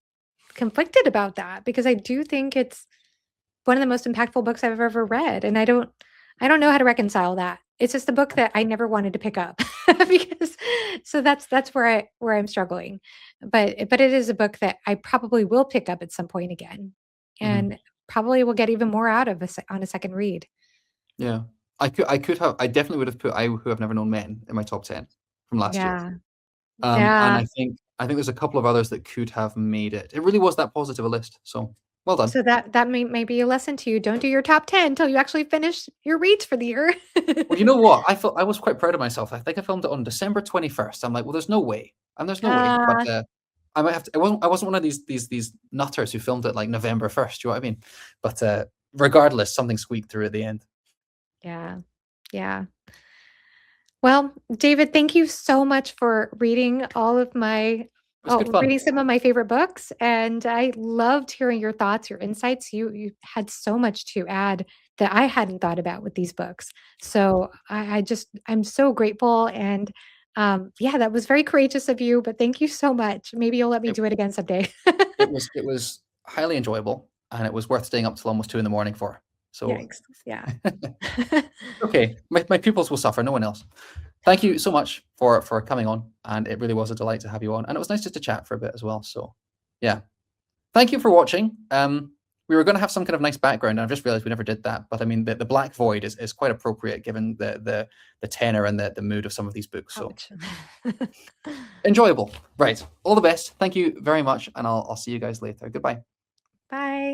S2: conflicted about that because I do think it's one of the most impactful books I've ever read, and I don't know how to reconcile that. It's just a book that I never wanted to pick up because that's where I'm struggling. But it is a book that I probably will pick up at some point again, and probably will get even more out of on a second read.
S3: Yeah, I definitely would have put I Who Have Never Known Men in my top 10 from last year. And I think there's a couple of others that could have made it. It really was that positive a list. So well done.
S2: So that may be a lesson to you. Don't do your top 10 until you actually finish your reads for the year.
S3: Well, you know what? I was quite proud of myself. I think I filmed it on December 21st. I'm like, well, there's no way. And there's no way. But I might have to. I wasn't one of these nutters who filmed it like November 1st. Do you know what I mean? But regardless, something squeaked through at the end.
S2: Yeah. Yeah. Well, David, thank you so much for reading reading some of my favorite books, and I loved hearing your thoughts, your insights. You had so much to add that I hadn't thought about with these books. So I'm so grateful, and that was very courageous of you. But thank you so much. Maybe you'll let me do it again someday.
S3: it was highly enjoyable, and it was worth staying up till almost 2 a.m. for. So
S2: Yikes. Yeah.
S3: okay, my pupils will suffer, no one else. Thank you so much for coming on, and it really was a delight to have you on, and it was nice just to chat for a bit as well. So yeah, thank you for watching. We were going to have some kind of nice background, and I've just realized we never did that. But I mean, the black void is quite appropriate given the tenor and the mood of some of these books. So enjoyable. Right. All the best. Thank you very much, and I'll see you guys later. Goodbye.
S2: Bye.